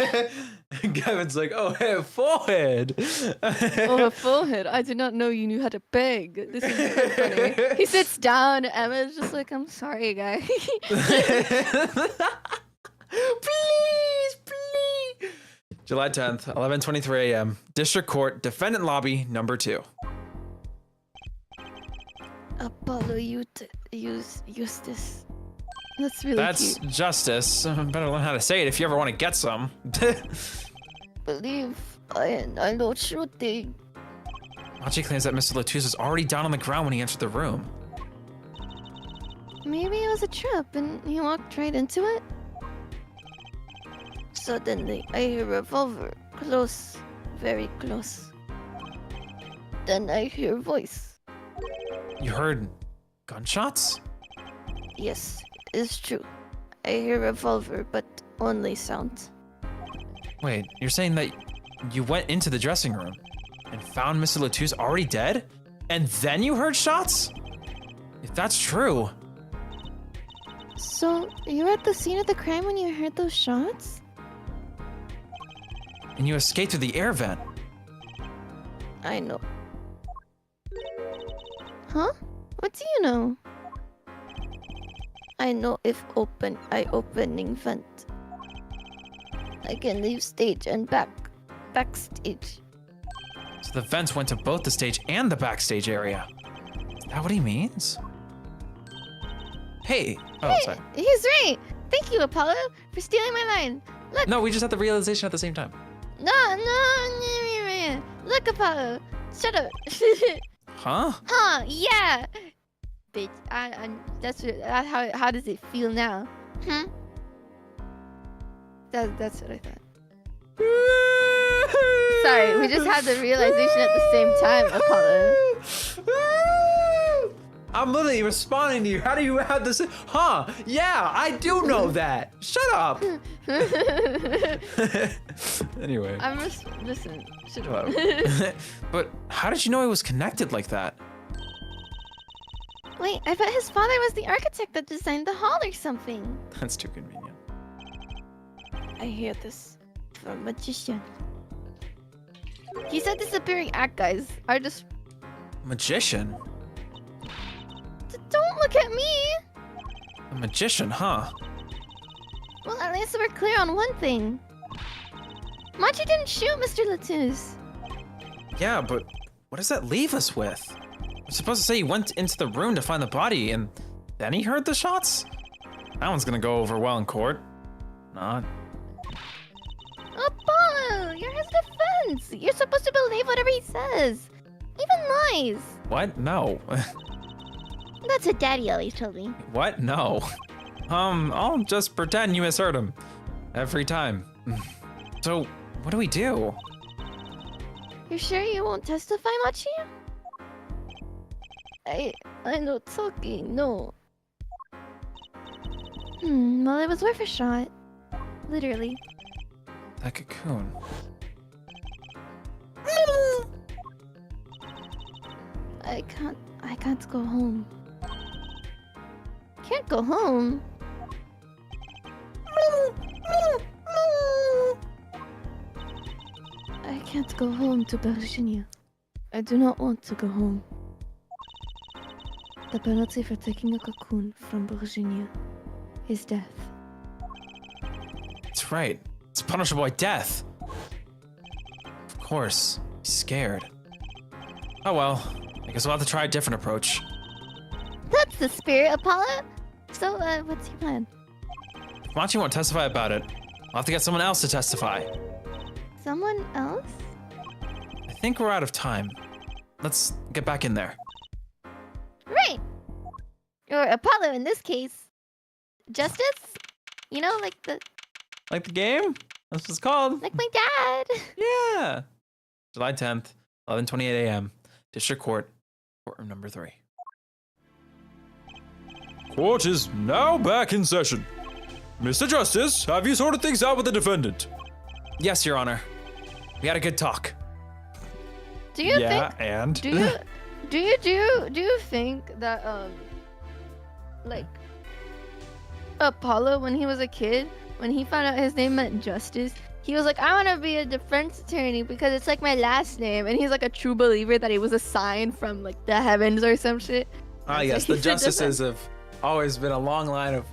Please! Gavin's like, oh, hey, forehead. oh, a forehead. I did not know you knew how to beg. This is very funny. He sits down. Emma's just like, I'm sorry, guy. Please. July 10th, 11:23 a.m. District Court, Defendant Lobby, number 2. Apollo, Eustace. That's really That's cute. justice. Better learn how to say it if you ever want to get some. Believe I know shooting. Machi claims that Mr. Latouche was already down on the ground when he entered the room. Maybe it was a trap and he walked right into it. Suddenly, I hear a revolver. Close. Very close. Then I hear a voice. You heard gunshots? Yes, it's true. I hear a revolver, but only sound. Wait, you're saying that you went into the dressing room and found Mr. Latouche already dead? And then you heard shots? If that's true, So, you were at the scene of the crime when you heard those shots? and you escaped through the air vent. I know. Huh? What do you know? I know if opening vent. I can leave stage and backstage. So the vents went to both the stage and the backstage area. Is that what he means? Hey! Oh, sorry. He's right! Thank you, Apollo, for stealing my line. Look, No, we just had the realization at the same time. no. Look, Apollo. Shut up. Huh? Huh? Yeah. Bitch. How does it feel now? Hmm. That's what I thought. Sorry, we just had the realization at the same time, Apollo. I'm literally responding to you. How do you have this? Huh? Yeah, I do know that. Shut up. Anyway. Listen. Shut Hello. up. But how did you know it was connected like that? Wait, I bet his father was the architect that designed the hall or something. That's too convenient. I hear this from magician. He said disappearing act guys are just. Magician? Don't look at me. A magician, huh? Well, at least we're clear on one thing. Machi didn't shoot Mr. Latouche. Yeah, but what does that leave us with? I'm supposed to say he went into the room to find the body and then he heard the shots? That one's gonna go over well in court. Not. Apollo, you're his defense. You're supposed to believe whatever he says, even lies. What? No. That's what Daddy always told me. What? No. I'll just pretend you misheard him. Every time. So, what do we do? You're sure you won't testify, Machi? I know talking, no. Well, it was worth a shot. Literally. That cocoon. I can't go home. Can't go home? I can't go home to Virginia. I do not want to go home. The penalty for taking a cocoon from Virginia is death. That's right. It's punishable by death. Of course. He's scared. Oh well. I guess we'll have to try a different approach. That's the spirit, Apollo. So, what's your plan? If Machi won't testify about it, I'll have to get someone else to testify. Someone else? I think we're out of time. Let's get back in there. Right! Or Apollo in this case. Justice? You know, like the... Like the game? That's what it's called. Like my dad. Yeah. July 10th, 11:28 a.m. District Court, courtroom number 3. Court is now back in session. Mr. Justice, have you sorted things out with the defendant? Yes, Your Honor. We had a good talk. Do you Yeah, think? and Do you think that like Apollo, when he was a kid, when he found out his name meant justice, he was like, I want to be a defense attorney because it's like my last name, and he's like a true believer that he was a sign from like the heavens or some shit. ah, And so yes, the he's a justices have always been a long line of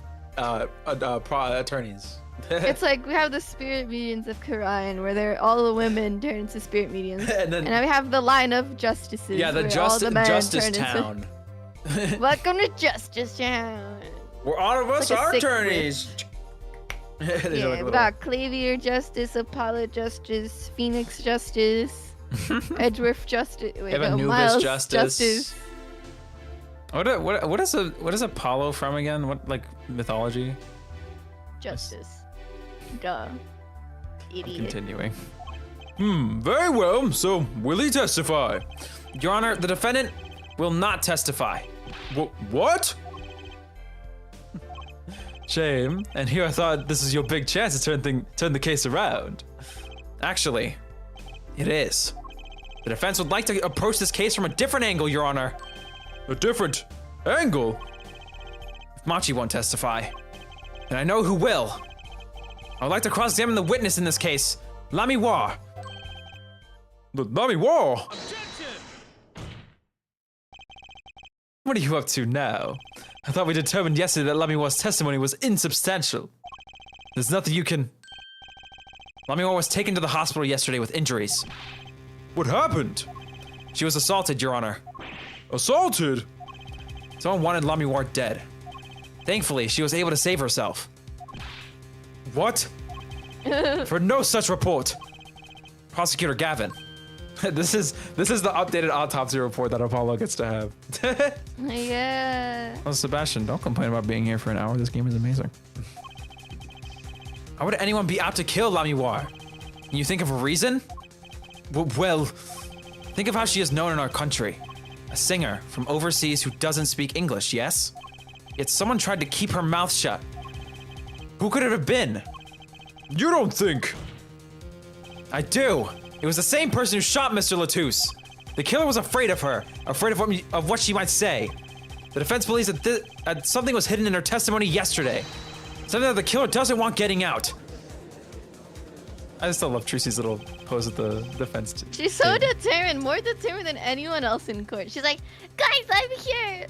attorneys. It's like we have the spirit mediums of Quran, where they're all the women turn into spirit mediums, and then and then we have the line of justices. yeah, the where all the men Justice turn into- Town. Welcome to Justice Town. We're all of us like a are sick attorneys. They do like Yeah, a we little- got Clavier Justice, Apollo Justice, Phoenix Justice, Edgeworth Justice, wait, no, Anubis Miles Justice. What is Apollo from again? What, like, mythology? Justice. Duh. Idiot. Continuing. Very well, so will he testify? Your Honor, the defendant will not testify. What? Shame. And here I thought this is your big chance to turn the case around. Actually, it is. The defense would like to approach this case from a different angle, Your Honor. A different angle? If Machi won't testify, then I know who will. I would like to cross-examine the witness in this case, Lamy War. The Nami War? What are you up to now? I thought we determined yesterday that Lamy War's testimony was insubstantial. There's nothing you can... Lamy War was taken to the hospital yesterday with injuries. What happened? She was assaulted, Your Honor. Assaulted? Someone wanted Lamy War dead. Thankfully, she was able to save herself. What? For no such report. Prosecutor Gavin. This is the updated autopsy report that Apollo gets to have. Yeah. Well, Sebastian, don't complain about being here for an hour. This game is amazing. How would anyone be out to kill Lamy War? Can you think of a reason? Well, think of how she is known in our country. A singer from overseas who doesn't speak English, yes? Yet someone tried to keep her mouth shut. Who could it have been? You don't think? I do. It was the same person who shot Mr. Latouche. The killer was afraid of her, afraid of what she might say. The defense believes that something was hidden in her testimony yesterday. Something that the killer doesn't want getting out. I just still love Trucy's little pose at the defense. She's so determined, more determined than anyone else in court. She's like, guys, I'm here.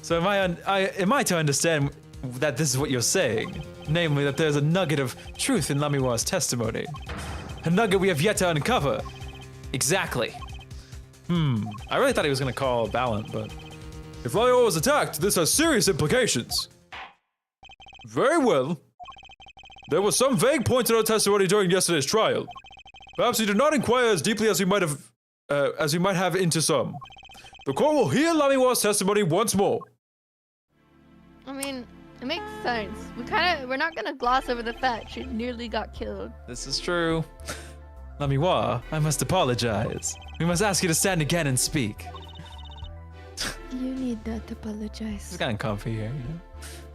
So am I to understand that this is what you're saying? Namely, that there's a nugget of truth in Lamy War's testimony. A nugget we have yet to uncover. Exactly. I really thought he was gonna call Ballant, but... If Lamy War was attacked, this has serious implications. Very well. There was some vague points in her testimony during yesterday's trial. Perhaps we did not inquire as deeply as we might have into some. The court will hear Lamy War's testimony once more. I mean, it makes sense. We're not gonna gloss over the fact she nearly got killed. This is true. Lamy War, I must apologize. We must ask you to stand again and speak. You need not apologize. It's kind of comfy here, you know?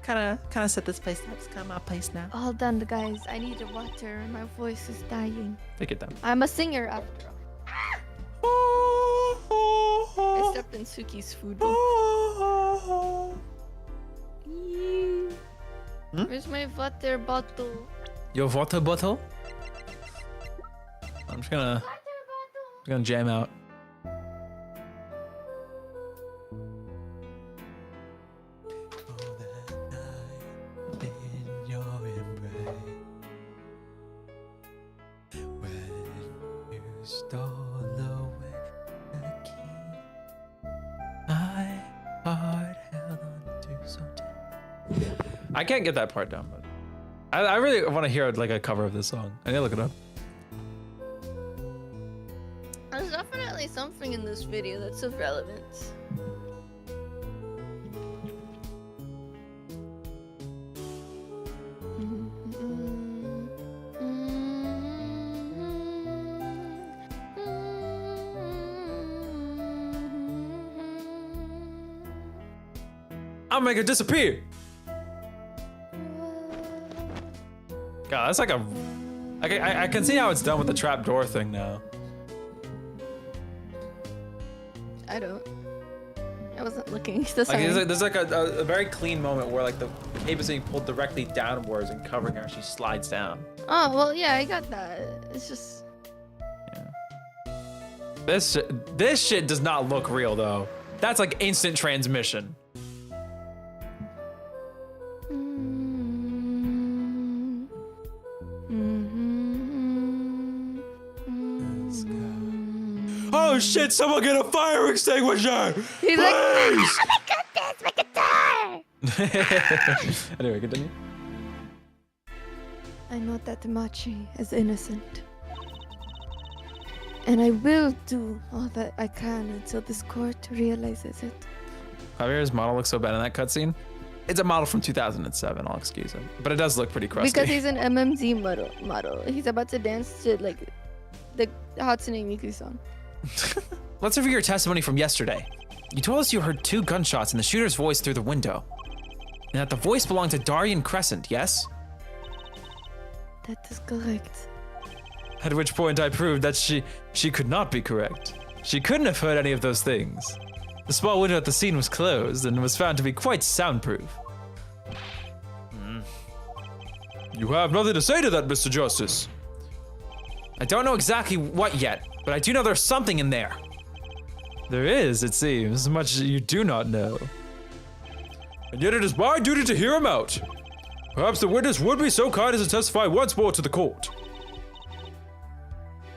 Kind of set this place up. It's kind of my place now. All done, guys. I need water. My voice is dying. Take it down. I'm a singer after all. I stepped in Suki's food bowl. Where's my water bottle? Your water bottle? I'm just gonna jam out. I can't get that part down, but I really want to hear like a cover of this song. I need to look it up. There's definitely something in this video that's of relevance. I'll make her disappear. God, that's like a... I can see how it's done with the trapdoor thing now. I don't. I wasn't looking. So Like, sorry. there's like a very clean moment where like the cape is being pulled directly downwards and covering her. She slides down. Oh well, yeah, I got that. It's just. This shit does not look real though. That's like instant transmission. Oh shit, someone get a fire extinguisher! He's like, Please! oh my goodness, my guitar! Anyway, continue. I know that Machi is innocent. And I will do all that I can until this court realizes it. Javier's model looks so bad in that cutscene. It's a model from 2007, I'll excuse him. But it does look pretty crusty. Because he's an MMZ model. He's about to dance to like the Hatsune Miku song. Let's review your testimony from yesterday. You told us you heard 2 gunshots and the shooter's voice through the window. And that the voice belonged to Darien Crescent, yes? That is correct. At which point I proved that she could not be correct. She couldn't have heard any of those things. The small window at the scene was closed and was found to be quite soundproof. You have nothing to say to that, Mr. Justice. I don't know exactly what yet, but I do know there's something in there. There is, it seems, much you do not know. And yet it is my duty to hear him out. Perhaps the witness would be so kind as to testify once more to the court.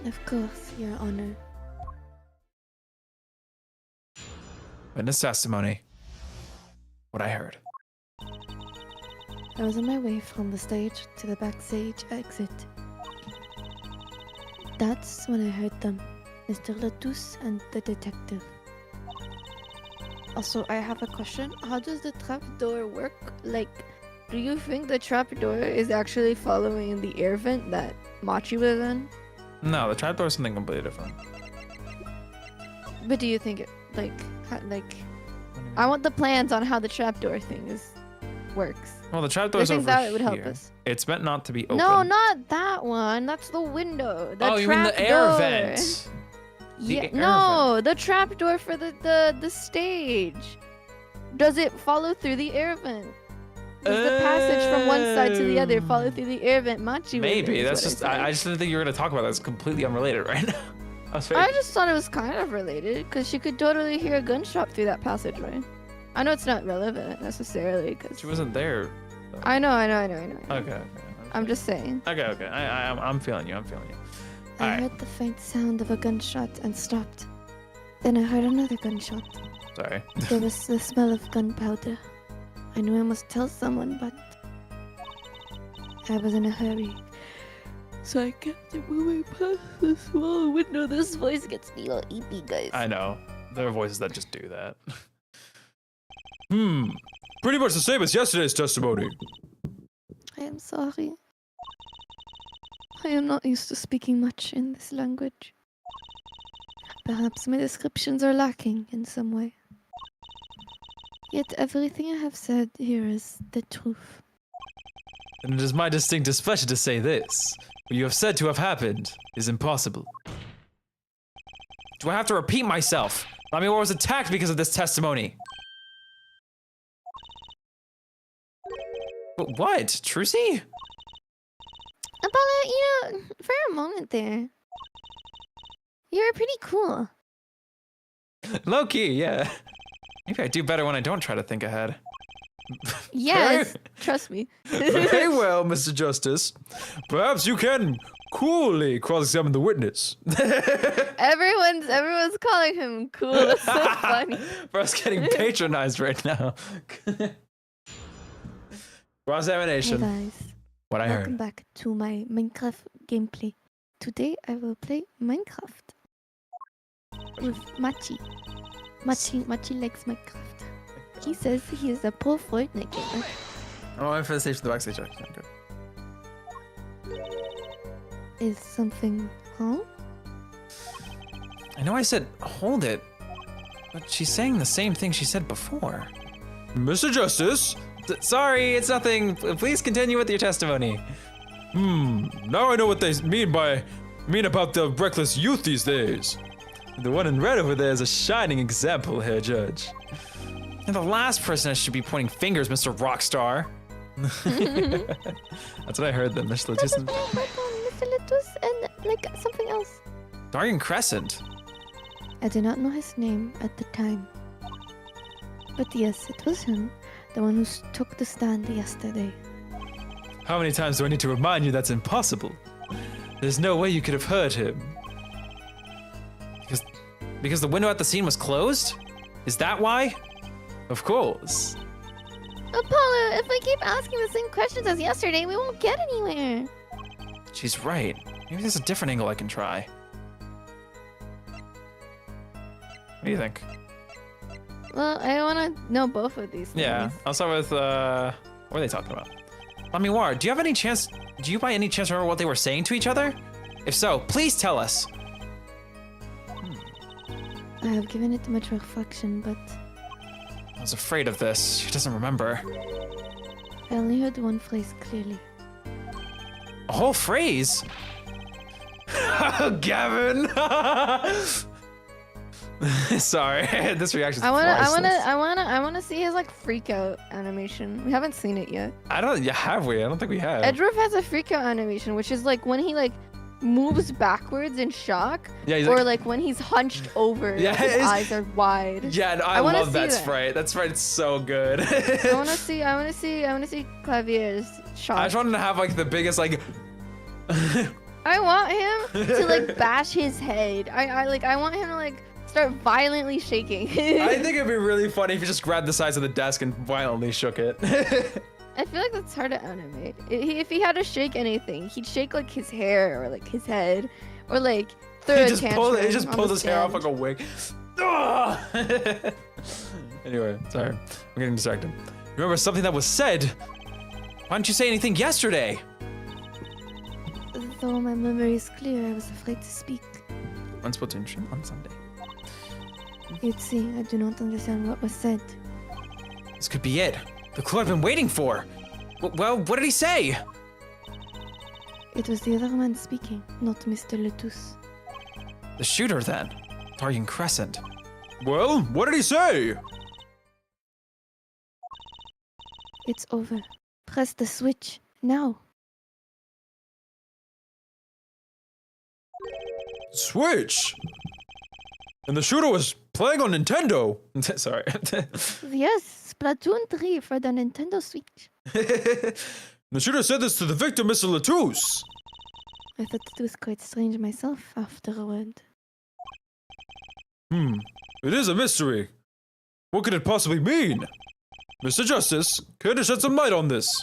Of course, Your Honor. Witness testimony. What I heard. I was on my way from the stage to the backstage exit. That's when I heard them, Mr. Latouche and the detective. Also, I have a question. How does the trapdoor work? Like, do you think the trapdoor is actually following the air vent that Machi was in? No, the trapdoor is something completely different. But do you think it, like, I want the plans on how the trapdoor thing works. Well, the trapdoor's I think over that would help here. us. It's meant not to be open. No, not that one. That's the window. The oh, you mean the air trapdoor. vent? The Yeah, air no, the trapdoor for the stage. Does it follow through the air vent? Does the passage from one side to the other follow through the air vent Machi? Maybe. is That's what just. said. I just didn't think you were gonna talk about that. It's completely unrelated right now. I just thought it was kind of related because she could totally hear a gunshot through that passageway. I know it's not relevant necessarily because She wasn't there. I know. Okay. I'm just saying. Okay. I'm feeling you. I'm feeling you. I Alright. heard the faint sound of a gunshot and stopped. Then I heard another gunshot. Sorry. There was the smell of gunpowder. I knew I must tell someone, but I was in a hurry. So I kept moving past the small window. This voice gets me all eepy, guys. I know. There are voices that just do that. Pretty much the same as yesterday's testimony. I am sorry. I am not used to speaking much in this language. Perhaps my descriptions are lacking in some way. Yet everything I have said here is the truth. And it is my distinct displeasure to say this. What you have said to have happened is impossible. Do I have to repeat myself? I mean, I was attacked because of this testimony. But what? Trucy? Apollo, for a moment there, you were pretty cool. Low key, yeah. Maybe I do better when I don't try to think ahead. Yes, trust me. Very well, Mr. Justice. Perhaps you can coolly cross-examine the witness. Everyone's calling him cool. That's so funny. For us getting patronized right now. Cross-examination. Hey guys, What I welcome heard. back to my Minecraft gameplay. Today I will play Minecraft with Machi. Machi likes Minecraft. He says he is a pro Fortnite gamer. Oh, I'm for the stage for the backstage. Okay, good. Is something wrong? I know I said hold it, but she's saying the same thing she said before. Mr. Justice? Sorry, it's nothing. Please continue with your testimony. Now I know what they mean about the reckless youth these days. The one in red over there is a shining example here, Judge. You're the last person that should be pointing fingers, Mr. Rockstar. That's what I heard then, Mr. Letus. Mr. Letus and like something else. Darien Crescent. I did not know his name at the time. But yes, it was him. The one who took the stand yesterday. How many times do I need to remind you that's impossible? There's no way you could have heard him. Because the window at the scene was closed? Is that why? Of course. Apollo, if we keep asking the same questions as yesterday, we won't get anywhere. She's right. Maybe there's a different angle I can try. What do you think? Well, I want to know both of these things. Yeah, I'll start with, what are they talking about? Lamiwar, do you by any chance remember what they were saying to each other? If so, please tell us. I have given it much reflection, but I was afraid of this. She doesn't remember. I only heard one phrase clearly. A whole phrase? Gavin! Sorry, this reaction. I wanna see his like freak out animation. We haven't seen it yet. Have we? I don't think we have. Edruff has a freak out animation, which is like when he like moves backwards in shock, Yeah, he's or like when he's hunched over. Yeah, his eyes are wide. Yeah, I wanna love see that that. sprite. That sprite's so good. I wanna see Clavier's shot. I just wanted to have like the biggest like. I want him to like bash his head. I want him to like start violently shaking. I think it'd be really funny if you just grabbed the sides of the desk and violently shook it. I feel like that's hard to animate. If he had to shake anything, he'd shake like his hair or like his head, or like throw a tantrum. He just on pulled the his hair off stand. like a wig. Ugh! Anyway, sorry, I'm getting distracted. Remember something that was said? Why didn't you say anything yesterday? Though my memory is clear, I was afraid to speak. On Splatoon stream on Sunday. You'd see, I do not understand what was said. This could be it. The clue I've been waiting for. Well, what did he say? It was the other man speaking, not Mr. Letus. The shooter, then. Darien Crescent. Well, what did he say? It's over. Press the switch, now. Switch. And the shooter was playing on Nintendo. Sorry. Yes, Splatoon 3 for the Nintendo Switch. The shooter said this to the victim, Mr. Letus. I thought it was quite strange myself afterward. It is a mystery. What could it possibly mean? Mr. Justice, care to shed some light on this?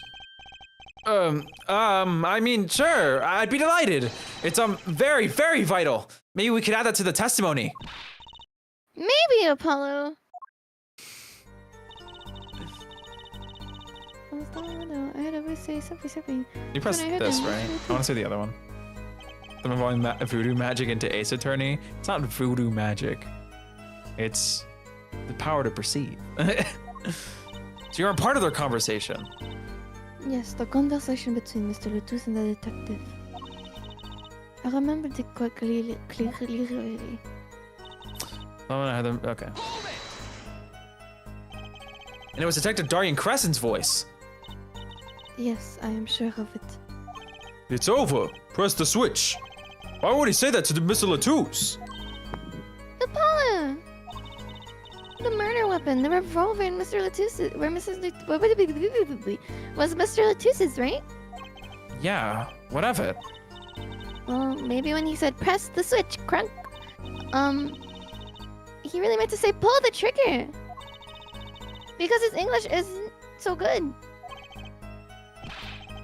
I mean, sure, I'd be delighted. It's, very, very vital. Maybe we could add that to the testimony. Maybe, Apollo. I had to say something. You press When I heard this, them, right? I want to say the other one. I'm involving voodoo magic into Ace Attorney. It's not voodoo magic. It's the power to perceive. So you're a part of their conversation. Yes, the conversation between Mr. Letus and the detective. I remembered it quite clearly. Oh, I had them. Okay. And it was Detective Darien Crescent's voice. Yes, I am sure of it. It's over. Press the switch. Why would he say that to Mr. Letus? Apollo! The murder weapon, the revolver in Mr. Letus's, was Mr. Letus's, right? Yeah, what of it? Well, maybe when he said press the switch, crunk, he really meant to say pull the trigger. Because his English isn't so good.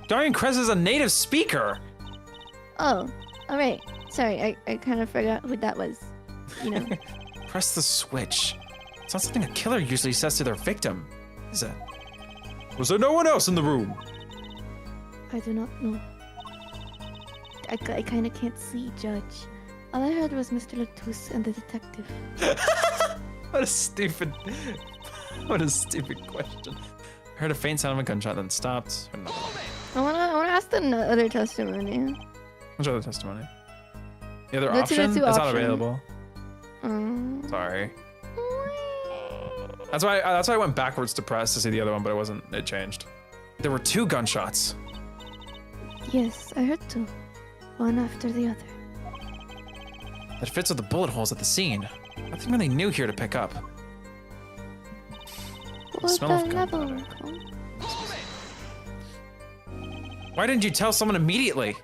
Darien Crescent is a native speaker. Oh, alright. Sorry, I kind of forgot who that was. You know. Press the switch. It's not something a killer usually says to their victim, is it? Was there no one else in the room? I do not know. I kind of can't see, Judge. All I heard was Mr. Letus and the detective. What a stupid... What a stupid question. I heard a faint sound of a gunshot, then stopped. I wanna ask the other testimony. Which other testimony? The other The option? two It's not option. available. Sorry. That's why I went backwards to press to see the other one, but it wasn't. It changed. There were 2 gunshots. Yes, I heard 2. One after the other. That fits with the bullet holes at the scene. Nothing really new here to pick up. What smell of the level? gunpowder. Why didn't you tell someone immediately?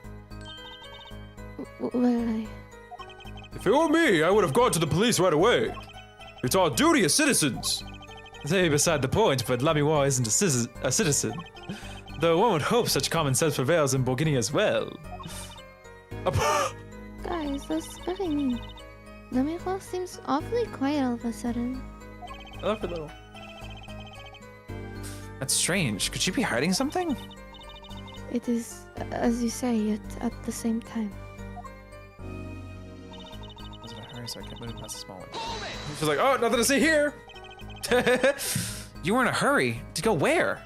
Well, If it were me, I would have gone to the police right away. It's our duty as citizens. Say beside the point, but Lamiwa isn't a citizen. Though one would hope such common sense prevails in Borgini as well. guys, that's very mean. Namiko seems awfully quiet all of a sudden. I love her little. That's strange. Could she be hiding something? It is, as you say, yet at the same time. I was in a hurry, so I kept moving past the small one. She's like, oh, nothing to see here. You were in a hurry. To go where?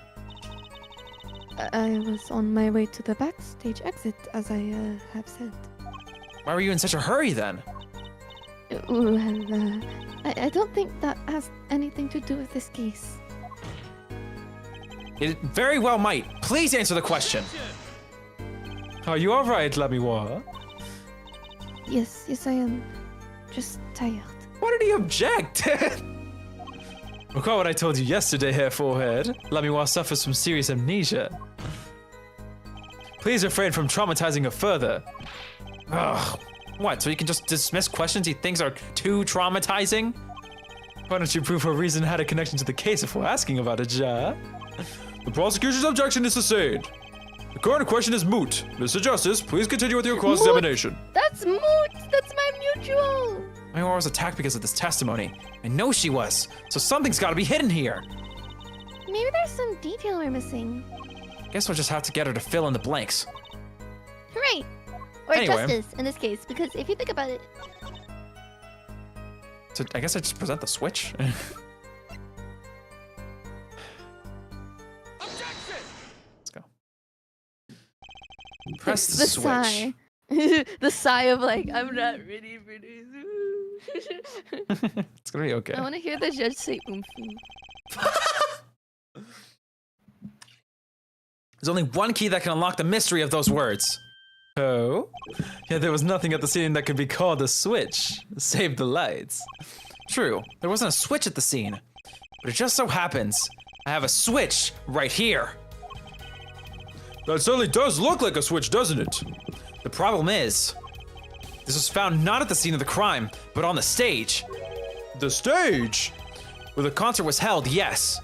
I was on my way to the backstage exit, as I have said. Why were you in such a hurry then? Well, I don't think that has anything to do with this case. It very well might. Please answer the question. Are you all right, Lamiwa? Yes, I am just tired. Why did he object? Recall what I told you yesterday, Hair Forehead. Lamiwa suffers from serious amnesia. Please refrain from traumatizing her further. Ugh. What, so you can just dismiss questions he thinks are too traumatizing? Why don't you prove her reason had a connection to the case if we're asking about it, Ja? The prosecution's objection is sustained. The current question is moot. Mr. Justice, please continue with your cross-examination. That's moot! That's my mutual! Lamiwa was attacked because of this testimony. I know she was, so something's gotta be hidden here. Maybe there's some detail we're missing. Guess we'll just have to get her to fill in the blanks. Right. Or Anyway. justice, in this case, because if you think about it... So I guess I just present the switch. Let's go. Press the switch. sigh. The sigh of like, I'm not ready for this. It's gonna be okay. I want to hear the judge say oomph. There's only one key that can unlock the mystery of those words. Oh? Yeah, there was nothing at the scene that could be called a switch. Save the lights. True, there wasn't a switch at the scene. But it just so happens, I have a switch right here. That certainly does look like a switch, doesn't it? The problem is, this was found not at the scene of the crime, but on the stage. The stage? Where the concert was held, yes.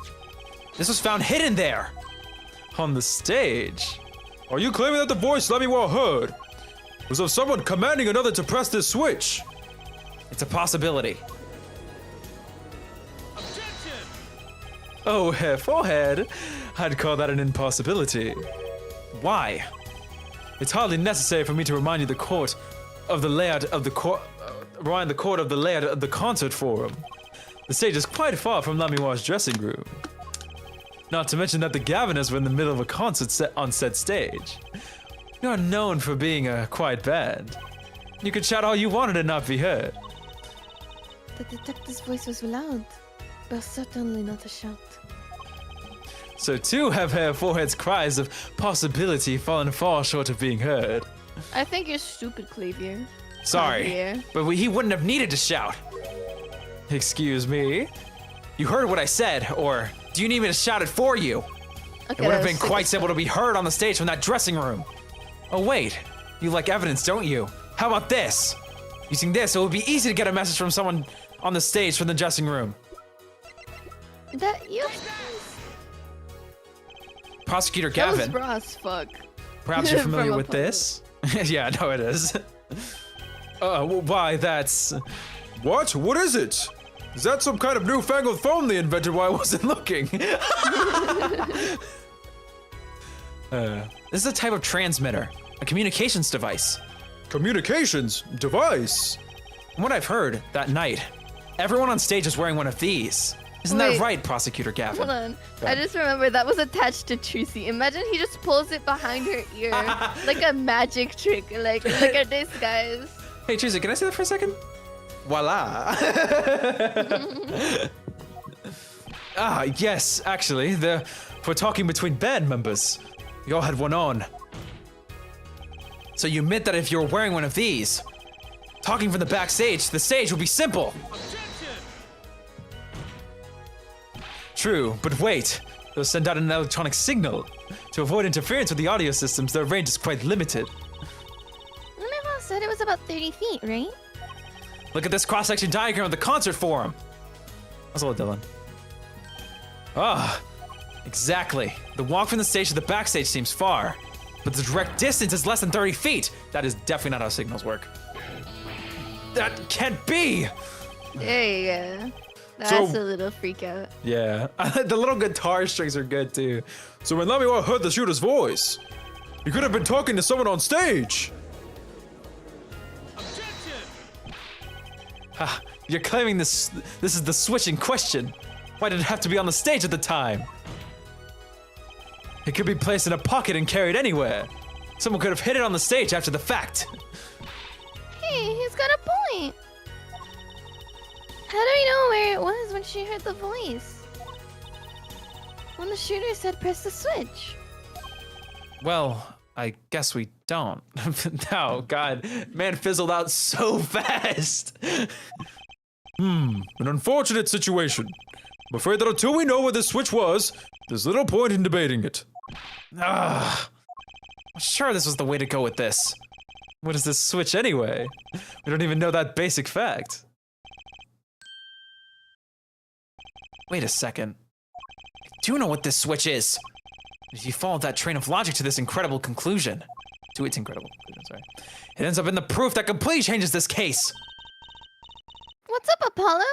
This was found hidden there. On the stage. Are you claiming that the voice Lamiwa heard was of someone commanding another to press this switch? It's a possibility. Oh, Hair Forehead, I'd call that an impossibility. Why? It's hardly necessary for me to remind you the court of the layout of the layout of the concert forum. The stage is quite far from Lamiwa's dressing room. Not to mention that the Gaviners were in the middle of a concert set on said stage. You're known for being a quiet band. You could shout all you wanted and not be heard. The detective's voice was loud, but certainly not a shout. So too have Hair Forehead's cries of possibility fallen far short of being heard. I think you're stupid, Clavier. Sorry, Javier. but he wouldn't have needed to shout. Excuse me? You heard what I said, or do you need me to shout it for you? It would have been quite simple to be heard on the stage from that dressing room. Oh wait, you like evidence, don't you? How about this? Using this, it would be easy to get a message from someone on the stage from the dressing room. That you. Prosecutor That was Gavin, raw as fuck. perhaps you're familiar From with a this? Yeah, no, it is. Why, that's... What? What is it? Is that some kind of newfangled phone they invented while I wasn't looking? This is a type of transmitter, a communications device. Communications device. From what I've heard, that night, everyone on stage is wearing one of these. Isn't Wait. that right, Prosecutor Gavin? Hold on. Go I ahead. just remembered that was attached to Trucy. Imagine he just pulls it behind her ear like a magic trick. Like, look at this, guys. Hey, Trucy, can I say that for a second? Voila. Yes, actually, we're talking between band members. You all had one on. So you admit that if you were wearing one of these, talking from the backstage, the stage would be simple. True, but wait. They'll send out an electronic signal. To avoid interference with the audio systems, their range is quite limited. Lamehua said it was about 30 feet, right? Look at this cross-section diagram of the concert forum. That's all, Dylan. Exactly. The walk from the stage to the backstage seems far, but the direct distance is less than 30 feet. That is definitely not how signals work. That can't be! There you go. That's So- a little freak out. Yeah. The little guitar strings are good too. So when Lamiwa heard the shooter's voice, he could have been talking to someone on stage. You're claiming this is the switch in question. Why did it have to be on the stage at the time? It could be placed in a pocket and carried anywhere. Someone could have hid it on the stage after the fact. Hey, he's got a point. How do we know where it was when she heard the voice? When the shooter said press the switch. Well, I guess we don't. No, God, man fizzled out so fast. An unfortunate situation. I'm afraid that until we know where this switch was, there's little point in debating it. I'm sure this was the way to go with this. What is this switch anyway? We don't even know that basic fact. Wait a second. I do know what this switch is. If you follow that train of logic to this incredible conclusion, to its incredible conclusion, sorry, it ends up in the proof that completely changes this case. What's up, Apollo?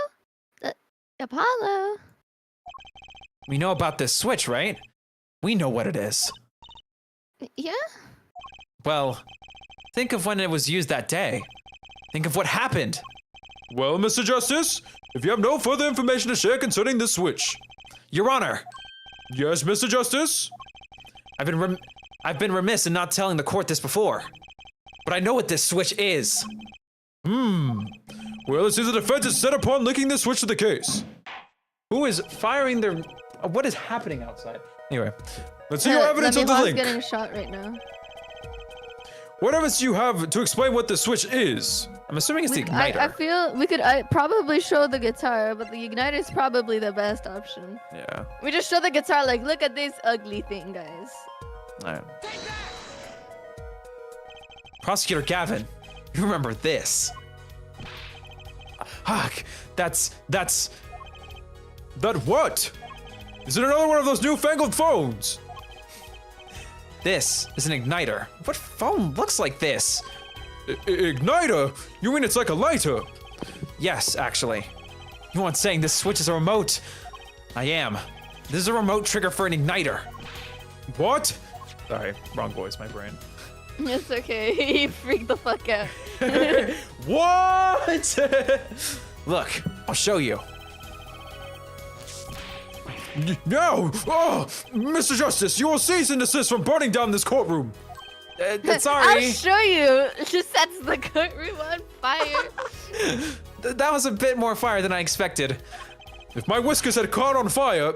Apollo? We know about this switch, right? We know what it is. Yeah? Well, think of when it was used that day. Think of what happened. Well, Mr. Justice, if you have no further information to share concerning this switch. Your Honor, Yes, Mr. Justice? I've been remiss in not telling the court this before. But I know what this switch is. Well, it seems the defense is set upon linking this switch to the case. Who is firing their... What is happening outside? Anyway, Let's see your evidence of the Lamihua's link. getting shot right now. What evidence do you have to explain what this switch is? I'm assuming it's the I igniter. feel we could probably show the guitar, but the igniter is probably the best option. Yeah. We just show the guitar like, look at this ugly thing, guys. Alright. Prosecutor Gavin, you remember this. Fuck, that's... That what? Is it another one of those newfangled phones? This is an igniter. What phone looks like this? Igniter? You mean it's like a lighter? Yes, actually. You aren't saying this switch is a remote. I am. This is a remote trigger for an igniter. What? Sorry, wrong voice, my brain. It's okay. He freaked the fuck out. What? Look, I'll show you. No! Oh! Mr. Justice, you will cease and desist from burning down this courtroom! I'll Sorry. show you. She sets the courtroom on fire. That was a bit more fire than I expected. If my whiskers had caught on fire...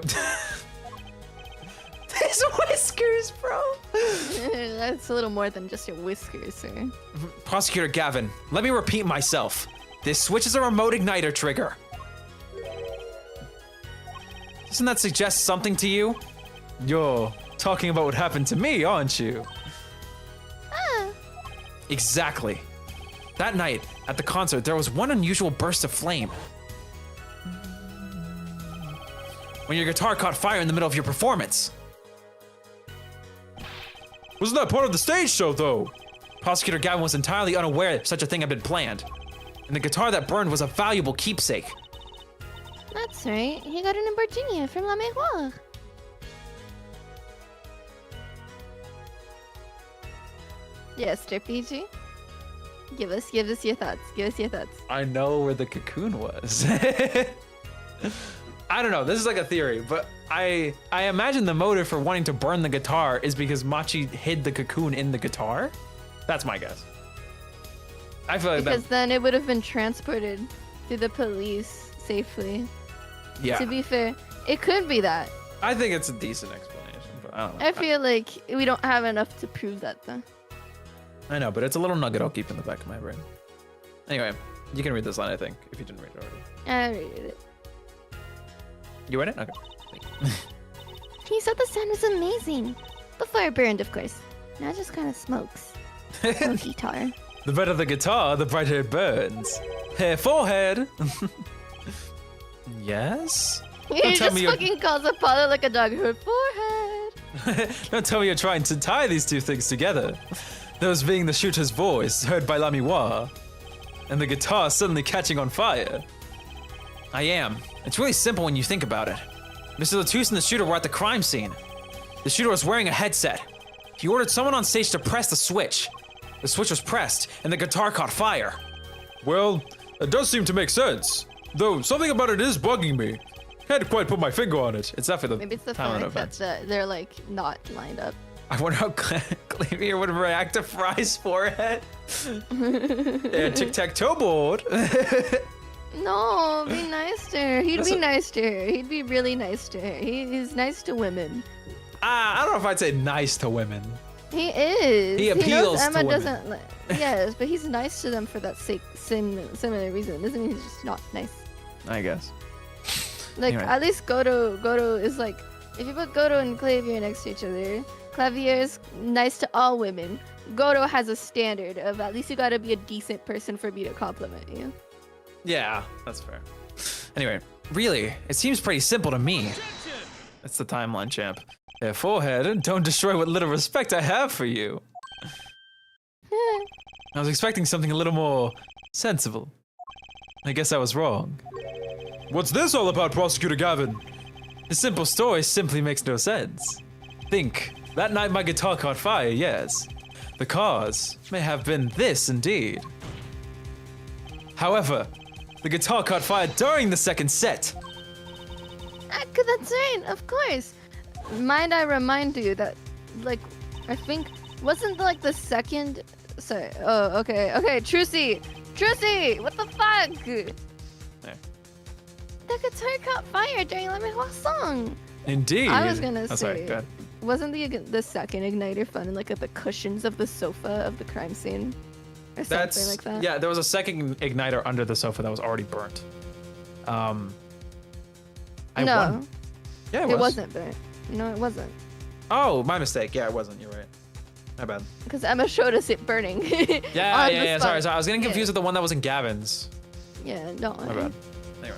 His whiskers, bro. That's a little more than just your whiskers, sir. Prosecutor Gavin, let me repeat myself. This switch is a remote igniter trigger. Doesn't that suggest something to you? You're talking about what happened to me, aren't you? Ah, Exactly. That night, at the concert, there was one unusual burst of flame. When your guitar caught fire in the middle of your performance. Wasn't that part of the stage show, though? Prosecutor Gavin was entirely unaware such a thing had been planned. And the guitar that burned was a valuable keepsake. that's right. He got it in Virginia from Lamehua. Yes, PG. Give us your thoughts. Give us your thoughts. I know where the cocoon was. I don't know. This is like a theory, but I imagine the motive for wanting to burn the guitar is because Machi hid the cocoon in the guitar. That's my guess. I feel like Because then it would have been transported to the police safely. yeah. To be fair, it could be that. I think it's a decent explanation, but I don't know. I feel like we don't have enough to prove that though. I know, but it's a little nugget I'll keep in the back of my brain. Anyway, you can read this line, I think, if you didn't read it already. I read it. You read it? Okay. He said the sound was amazing. Before it burned, of course. Now it just kind of smokes. No guitar. The better the guitar, the brighter it burns. Hair, forehead. Yes? He tell just me you're- fucking calls Apollo like a dog. Her forehead. Don't tell me you're trying to tie these two things together. Those being the shooter's voice, heard by Lamiwa, and the guitar suddenly catching on fire. I am. It's really simple when you think about it. Mr. Latouche and the shooter were at the crime scene. The shooter was wearing a headset. He ordered someone on stage to press the switch. The switch was pressed, and the guitar caught fire. Well, it does seem to make sense. Though something about it is bugging me. Can't quite put my finger on it. It's definitely Maybe it's the time fact event. that they're like not lined up. I wonder how Clavier would react to Fry's forehead. Yeah, tic-tac-toe board. No, be nice to her. He'd That's be a- nice to her. He'd be really nice to her. He's nice to women. I don't know if I'd say nice to women. He is. He knows appeals to Emma women. doesn't like. Yes, but he's nice to them for that similar reason. Doesn't mean he's just not nice. I guess. Like Anyway. at least Goto is like, if you put Goto and Clavier next to each other, Clavier is nice to all women. Goto has a standard of at least you gotta be a decent person for me to compliment you. Yeah, that's fair. Anyway, really, it seems pretty simple to me. It's the timeline champ. Their forehead, don't destroy what little respect I have for you. I was expecting something a little more sensible. I guess I was wrong. What's this all about, Prosecutor Gavin? The simple story simply makes no sense. Think, that night my guitar caught fire, yes. The cause may have been this indeed. However, the guitar caught fire during the second set. That's right, of course. Mind I remind you that, like, I think, wasn't like the second. Sorry. Oh, okay. Trucy, what the fuck? There. The guitar caught fire during Let Me Walk song. Indeed. I was gonna Oh, sorry, say, go ahead. wasn't the second igniter found in like at the cushions of the sofa of the crime scene, or something That's like that? yeah. There was a second igniter under the sofa that was already burnt. I no, won. Yeah, it was. it wasn't burnt. No, it wasn't. Oh, my mistake. Yeah, it wasn't. You're right. My bad. Because Emma showed us it burning. Yeah, on yeah, the yeah. spot. Sorry. I was getting Yeah. confused with the one that was in Gavin's. Yeah, no. My bad. Anyway.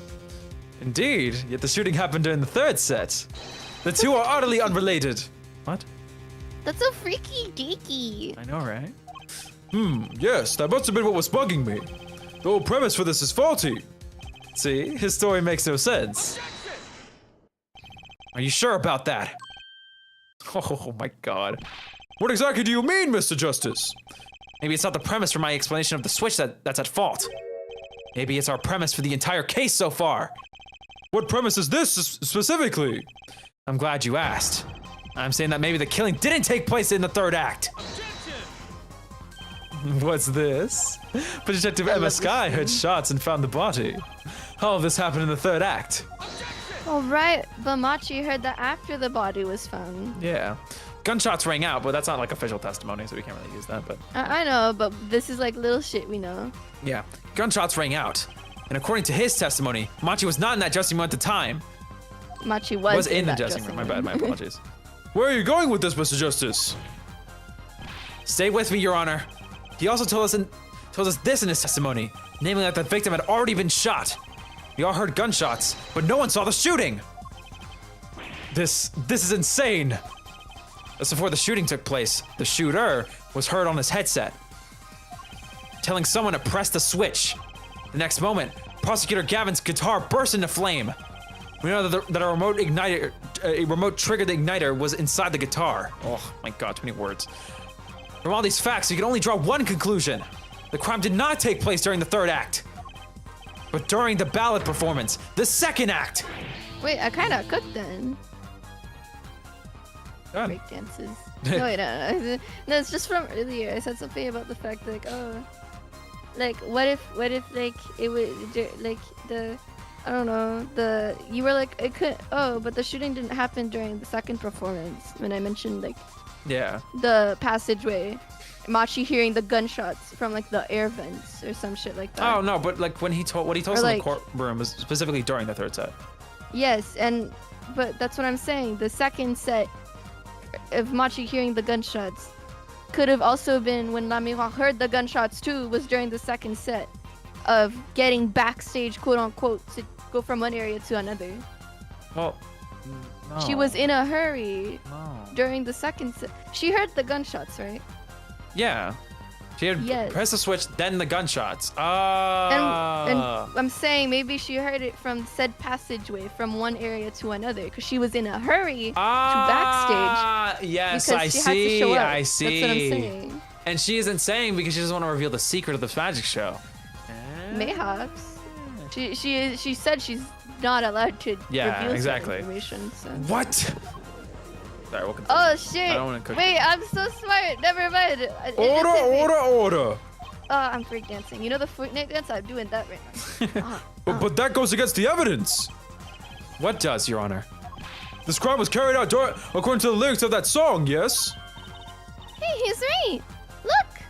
Indeed. Yet the shooting happened during the third set. The two are utterly unrelated. What? That's so freaky deaky. I know, right? Yes, that must have been what was bugging me. The whole premise for this is faulty. See, his story makes no sense. Are you sure about that? Oh my god. What exactly do you mean, Mr. Justice? Maybe it's not the premise for my explanation of the switch that's at fault. Maybe it's our premise for the entire case so far. What premise is this specifically? I'm glad you asked. I'm saying that maybe the killing didn't take place in the third act. What's this? But Detective Emma love Sky this heard shots and found the body. All of this happened in the third act. All right, but Machi heard that after the body was found. Yeah. Gunshots rang out, but that's not like official testimony, so we can't really use that, but I know, but this is like little shit we know. yeah. Gunshots rang out. And according to his testimony, Machi was not in that dressing room at the time. Machi was In the that dressing room. My bad, my apologies. Where are you going with this, Mr. Justice? Stay with me, Your Honor. He also told us this in his testimony, namely that the victim had already been shot. We all heard gunshots, but no one saw the shooting. This is insane. Just before the shooting took place, the shooter was heard on his headset, telling someone to press the switch. The next moment, Prosecutor Gavin's guitar burst into flame. We know that a remote triggered igniter was inside the guitar. Oh my god, too many words. From all these facts, you can only draw one conclusion. The crime did not take place during the third act, but during the ballad performance, the second act. Wait, I kind of cooked then. Go ahead. Break dances. No, wait, no. No, it's just from earlier. I said something about the fact like, oh, like what if like it would like the, I don't know, you were like it could, oh, but the shooting didn't happen during the second performance when I mentioned like Yeah. the passageway. Machi hearing the gunshots from like the air vents or some shit like that. Oh no, but like when he told what he told Or, us in the like- courtroom was specifically during the third set. Yes, but that's what I'm saying. The second set of Machi hearing the gunshots could have also been when Lamihua heard the gunshots too, was during the second set of getting backstage, quote unquote, to go from one area to another. Well, no. She was in a hurry No. during the second set. She heard the gunshots, right? Yeah. She had Yes. pressed the switch, then the gunshots. And I'm saying maybe she heard it from said passageway from one area to another because she was in a hurry to backstage. Yes, Because I she see. had to show up. I see. That's what I'm saying. And she isn't saying because she doesn't want to reveal the secret of the magic show. Mayhaps. She said she's not allowed to Yeah, reveal exactly. certain information. So. What? Sorry, we'll continue. Oh shit! I don't wanna cook Wait, it. I'm so smart. Never mind. It just Order, hit me. order. Oh, I'm breakdancing. You know the Fortnite dance? I'm doing that right now. But that goes against the evidence. What does, Your Honor? This crime was carried out according to the lyrics of that song, yes? Hey, he's right. Look.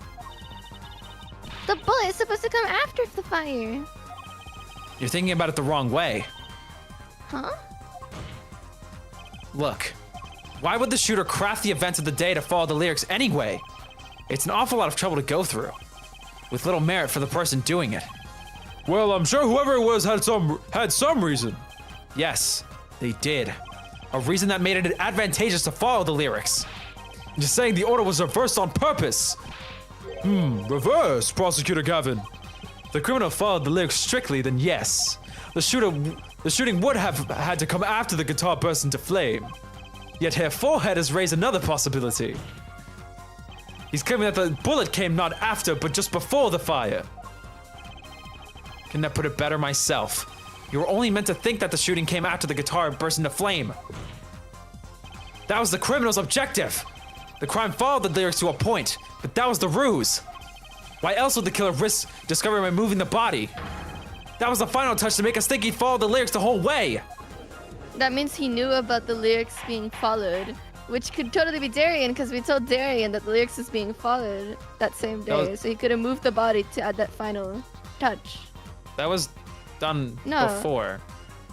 The bullet is supposed to come after the fire. You're thinking about it the wrong way. Huh? Look, why would the shooter craft the events of the day to follow the lyrics anyway? It's an awful lot of trouble to go through, with little merit for the person doing it. Well, I'm sure whoever it was had some reason. Yes, they did. A reason that made it advantageous to follow the lyrics. You're saying the order was reversed on purpose. Reverse, Prosecutor Gavin. If the criminal followed the lyrics strictly, then yes. The shooting would have had to come after the guitar burst into flame. Yet Herr Forehead has raised another possibility. He's claiming that the bullet came not after, but just before the fire. Couldn't I put it better myself? You were only meant to think that the shooting came after the guitar burst into flame. That was the criminal's objective. The crime followed the lyrics to a point, but that was the ruse. Why else would the killer risk discovering by moving the body? That was the final touch to make us think he followed the lyrics the whole way. That means he knew about the lyrics being followed, which could totally be Darian because we told Darian that the lyrics was being followed that same day. So he could have moved the body to add that final touch. That was done No. before.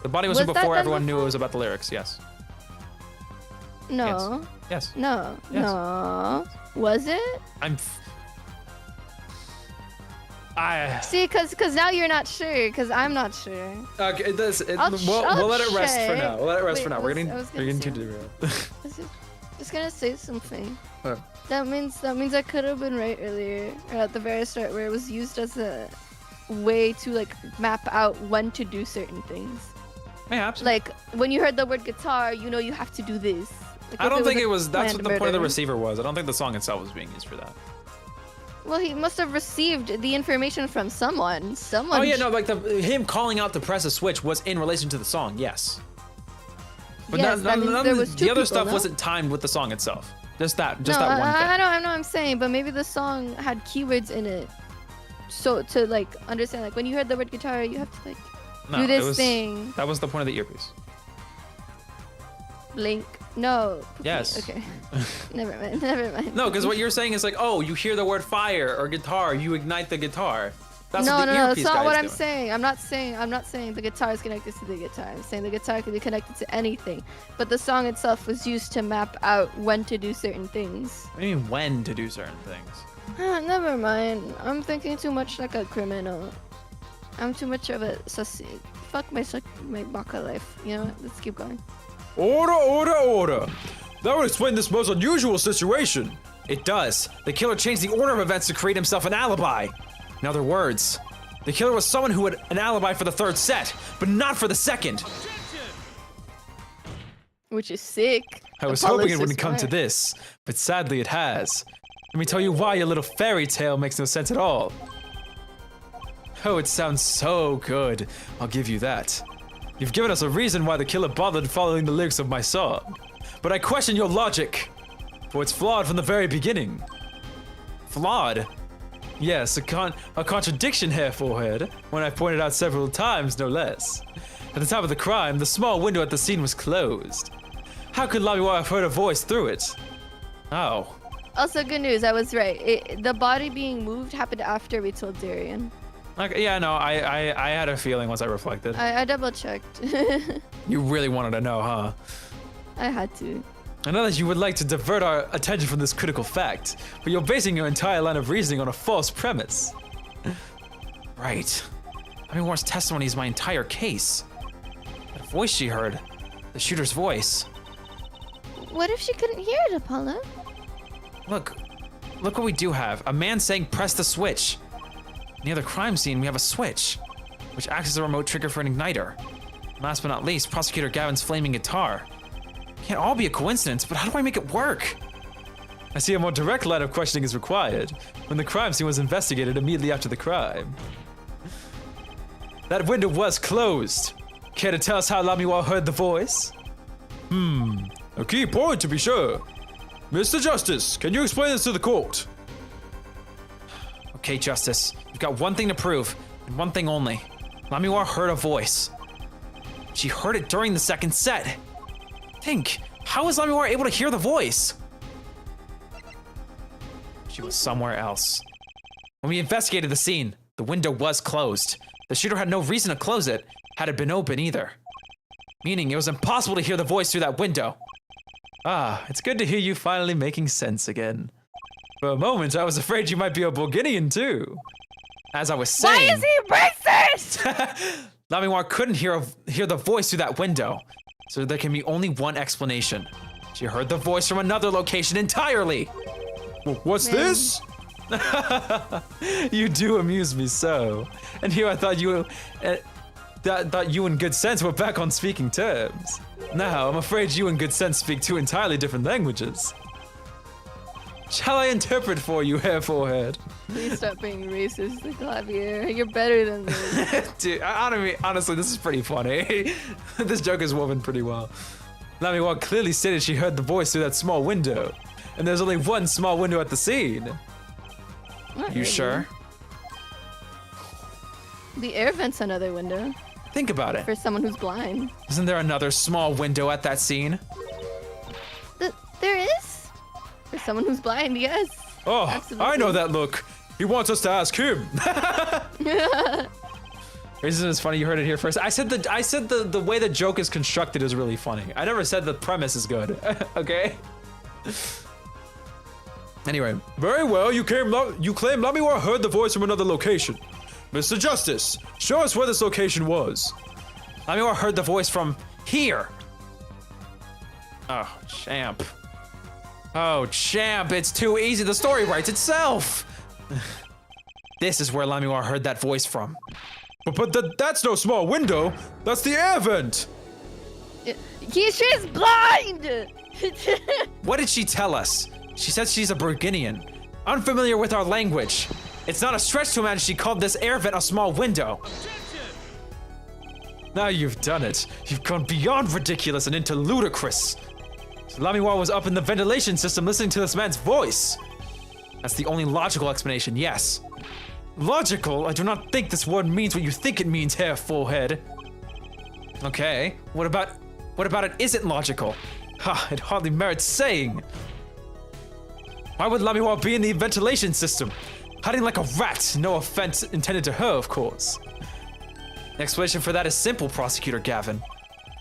The body was, Was done that before done everyone knew it before? was about the lyrics, yes. No. Yes. No. Yes. No. Was it? See, cause now you're not sure, cause I'm not sure. Okay, I'll we'll let it rest for check. now. We'll let it rest Wait, for now. I We're was getting gonna too say- derailed. I was just gonna say something. What? That means I could have been right earlier, or at the very start, where it was used as a way to like map out when to do certain things. Mayhaps. Like when you heard the word guitar, you know you have to do this. Like, I if don't think a it was. That's what planned the point of the murder. receiver was. I don't think the song itself was being used for that. Well, he must have received the information from someone. Someone. Oh yeah, no, like him calling out to press a switch was in relation to the song. Yes. But Yes, that means there was two the other people, stuff no? wasn't timed with the song itself. Just that No, one thing. I know I'm saying, but maybe the song had keywords in it. So to like understand, like when you heard the word guitar, you have to like No, do it this was- thing. That was the point of the earpiece. Blink. No. Yes. Okay. Never mind. Never mind. No, because what you're saying is like, oh, you hear the word fire or guitar, you ignite the guitar. That's no, what the no, earpiece it's not guy what is I'm doing. saying. I'm not saying the guitar is connected to the guitar. I'm saying the guitar could be connected to anything. But the song itself was used to map out when to do certain things. I mean, when to do certain things. Never mind. I'm thinking too much like a criminal. I'm too much of a sussy. Fuck my baka life. You know what? Let's keep going. Order. That would explain this most unusual situation. It does. The killer changed the order of events to create himself an alibi. In other words, the killer was someone who had an alibi for the third set, but not for the second. Which is sick. I was Apollo's hoping it so wouldn't come to smart. this, but sadly it has. Let me tell you why your little fairy tale makes no sense at all. Oh, it sounds so good. I'll give you that. You've given us a reason why the killer bothered following the lyrics of my song. But I question your logic, for it's flawed from the very beginning. Flawed? Yes, a contradiction here, forehead, when I've pointed out several times, no less. At the time of the crime, the small window at the scene was closed. How could Lamiwa have heard a voice through it? Oh. Also, good news. I was right. The body being moved happened after we told Darian. Okay, yeah, no, I had a feeling once I reflected. I double checked. You really wanted to know, huh? I had to. I know that you would like to divert our attention from this critical fact, but you're basing your entire line of reasoning on a false premise. Right. Lamiwar's testimony is my entire case. That voice she heard, the shooter's voice. What if she couldn't hear it, Apollo? Look what we do have. A man saying press the switch. Near the crime scene, we have a switch, which acts as a remote trigger for an igniter. Last but not least, Prosecutor Gavin's flaming guitar. Can't all be a coincidence, but how do I make it work? I see a more direct line of questioning is required when the crime scene was investigated immediately after the crime. That window was closed. Care to tell us how Lamiwa heard the voice? A key point to be sure. Mr. Justice, can you explain this to the court? Okay, Justice, you've got one thing to prove, and one thing only. Lamiwa heard a voice. She heard it during the second set. Think, how was Lamiwa able to hear the voice? She was somewhere else. When we investigated the scene, the window was closed. The shooter had no reason to close it, had it been open either. Meaning it was impossible to hear the voice through that window. Ah, it's good to hear you finally making sense again. For a moment, I was afraid you might be a Bulgarian too. As I was saying... Why is he racist? Lamiwa couldn't hear the voice through that window. So there can be only one explanation. She heard the voice from another location entirely. What's this? You do amuse me so. And here I thought you and Good Sense were back on speaking terms. Now, I'm afraid you and Good Sense speak two entirely different languages. Shall I interpret for you, Hair Forehead? Please stop being racist, Javier. You're better than this. Dude, honestly, this is pretty funny. This joke is woven pretty well. Lamiwa clearly stated she heard the voice through that small window. And there's only one small window at the scene. You sure? The air vent's another window. Think about it. For someone who's blind. Isn't there another small window at that scene? There is? For someone who's blind, yes. Oh, Absolutely. I know that look. He wants us to ask him. Isn't it funny you heard it here first? I said the way the joke is constructed is really funny. I never said the premise is good. Okay? Anyway. Very well, you claim Lamiwa heard the voice from another location. Mr. Justice, show us where this location was. Lamiwa heard the voice from here. Oh, champ. Oh, champ, it's too easy. The story writes itself. This is where Lamiwa heard that voice from. But that's no small window. That's the air vent. She's blind! What did she tell us? She said she's a Burgundian, unfamiliar with our language. It's not a stretch to imagine she called this air vent a small window. Now you've done it. You've gone beyond ridiculous and into ludicrous. So Lamiwa was up in the ventilation system listening to this man's voice. That's the only logical explanation, yes. Logical? I do not think this word means what you think it means, Hair Forehead. Okay, what about it isn't logical? Ha, it hardly merits saying. Why would Lamiwa be in the ventilation system? Hiding like a rat, no offense intended to her, of course. The explanation for that is simple, Prosecutor Gavin.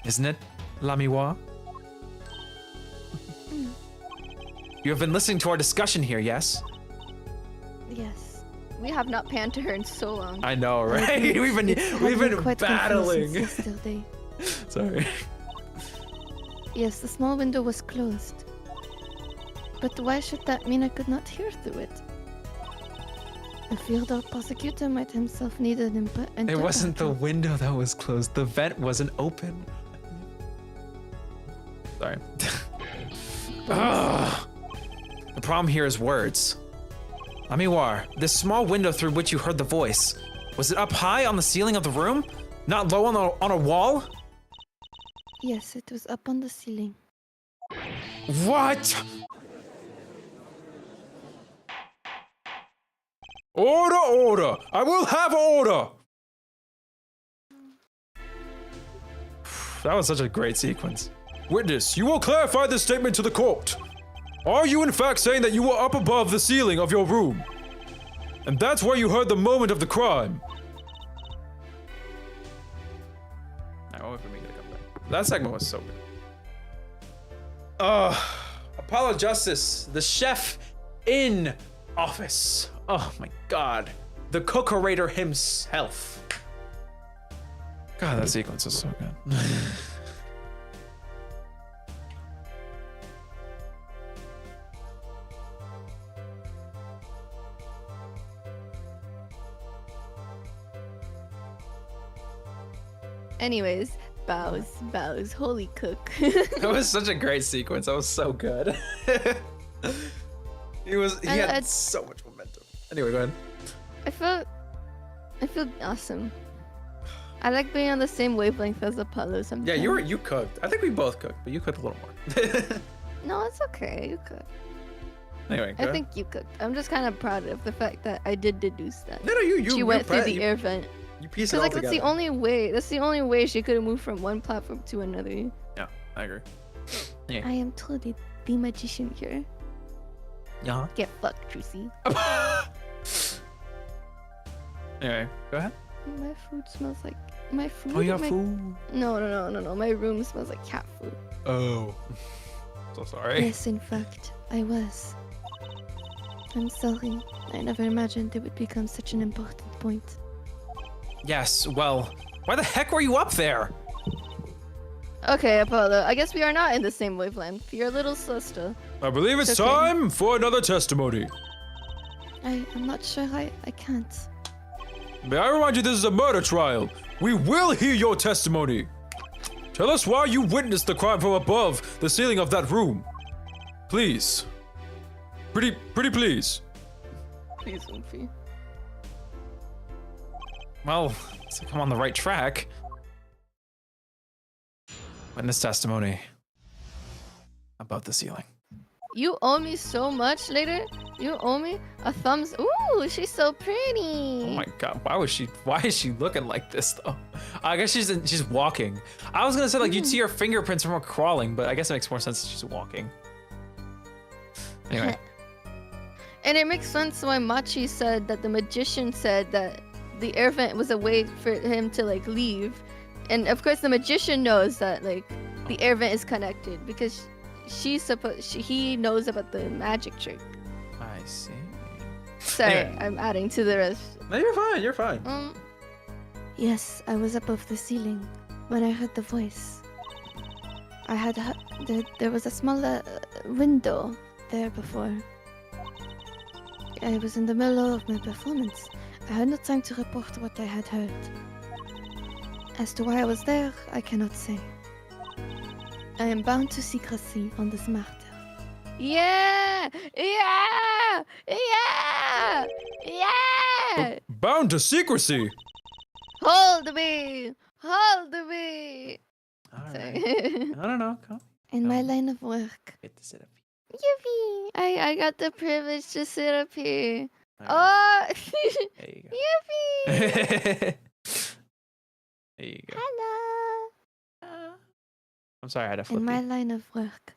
Isn't it, Lamiwa? You have been listening to our discussion here, yes? Yes. We have not panned to her in so long. I know, right? we've been Quite battling. confused since yesterday. Sorry. Yes, the small window was closed. But why should that mean I could not hear through it? I feared our prosecutor might himself need an input. It wasn't the window that was closed. The vent wasn't open. Sorry. Ugh. The problem here is words. Lamiwar, this small window through which you heard the voice, was it up high on the ceiling of the room? Not low on a wall? Yes, it was up on the ceiling. What? Order, order! I will have order! That was such a great sequence. Witness, you will clarify this statement to the court. Are you in fact saying that you were up above the ceiling of your room? And that's where you heard the moment of the crime? Alright, wait for me to come back. That segment was so good. Apollo Justice, the chef in office. Oh my god. The cookerator himself. God, that sequence is so good. Anyways, bows, holy cook. That was such a great sequence. That was so good. He had so much momentum. Anyway, go ahead. I feel awesome. I like being on the same wavelength as Apollo sometimes. Yeah, you cooked. I think we both cooked, but you cooked a little more. No, it's okay. You cooked. Anyway, go I ahead. think you cooked. I'm just kind of proud of the fact that I did deduce that. No, you She went through the air vent. You pieced it Because all like together. that's the only way. That's the only way she could have moved from one platform to another. Yeah, I agree. I am totally the magician here. Yeah. Get fucked, Juicy. Anyway, go ahead. My food smells like my food. Oh, you got my... food. No. My room smells like cat food. Oh. So sorry. Yes, in fact, I was. I'm sorry. I never imagined it would become such an important point. Yes, well, why the heck were you up there? Okay, Apollo. I guess we are not in the same wavelength. You're a little slow still. I believe it's okay. time for another testimony. I'm not sure I can't. May I remind you this is a murder trial. We will hear your testimony. Tell us why you witnessed the crime from above the ceiling of that room. Please. Pretty please. Please, Winfrey. Well, looks like I'm on the right track. Witness testimony about the ceiling. You owe me so much later. You owe me a thumbs. Ooh, she's so pretty. Oh my god, why is she looking like this though? I guess she's walking. I was gonna say like you'd see her fingerprints from her crawling, but I guess it makes more sense that she's walking. Anyway. And it makes sense why Machi said that the magician said that the air vent was a way for him to like leave. And of course the magician knows that like the air vent is connected because he knows about the magic trick. I see. Sorry, Anyway. I'm adding to the rest. No, you're fine. Yes, I was above the ceiling when I heard the voice. I had there was a small window there before. I was in the middle of my performance. I had no time to report what I had heard. As to why I was there, I cannot say. I am bound to secrecy on this matter. Yeah! Bound to secrecy. Hold me! Alright. No. Come. In my line of work. Get to sit up. Yippee! I got the privilege to sit up here. Alright. Oh! There you Yippee! go. There you go. Hello! I'm sorry, I had to flip In my you. line of work,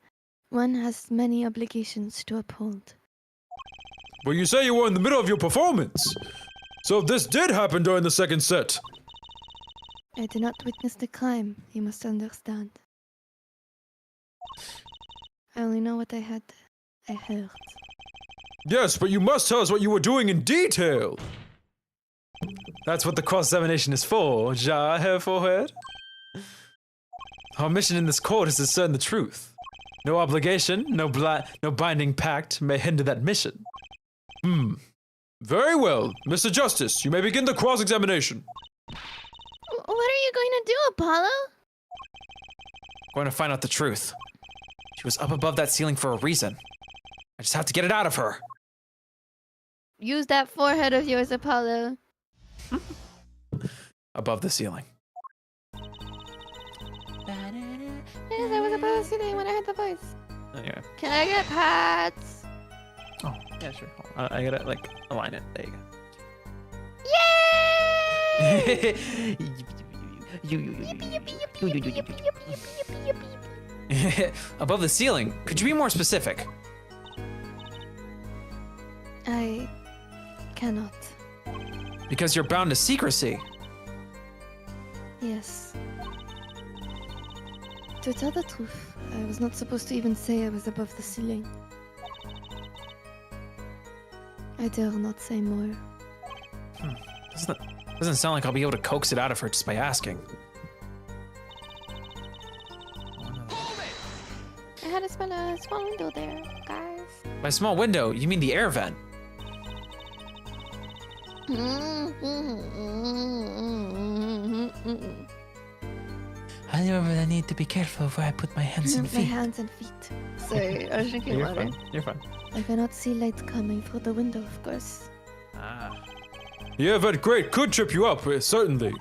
one has many obligations to uphold. Well, you say you were in the middle of your performance. So this did happen during the second set. I did not witness the crime, you must understand. I only know what I heard. Yes, but you must tell us what you were doing in detail. That's what the cross-examination is for, Herr Forehead. Our mission in this court is to discern the truth. No obligation, no binding pact may hinder that mission. Very well. Mr. Justice, you may begin the cross-examination. What are you going to do, Apollo? Going to find out the truth. She was up above that ceiling for a reason. I just have to get it out of her. Use that forehead of yours, Apollo. Above the ceiling. Yes, I was above the ceiling when I heard the voice. Anyway. Can I get pats? Oh, yeah, sure. Hold on. I gotta, like, align it. There you go. Above the ceiling. Could you be more specific? I cannot. Because you're bound to secrecy. Yes. To tell the truth, I was not supposed to even say I was above the ceiling. I dare not say more. Doesn't sound like I'll be able to coax it out of her just by asking. I had a small window there, guys. By small window, you mean the air vent. I remember I need to be careful of where I put my hands and My feet. hands and feet. Sorry, I was drinking You're water. fine. You're fine. I cannot see light coming through the window, of course. Ah. Yeah, that great could trip you up, certainly.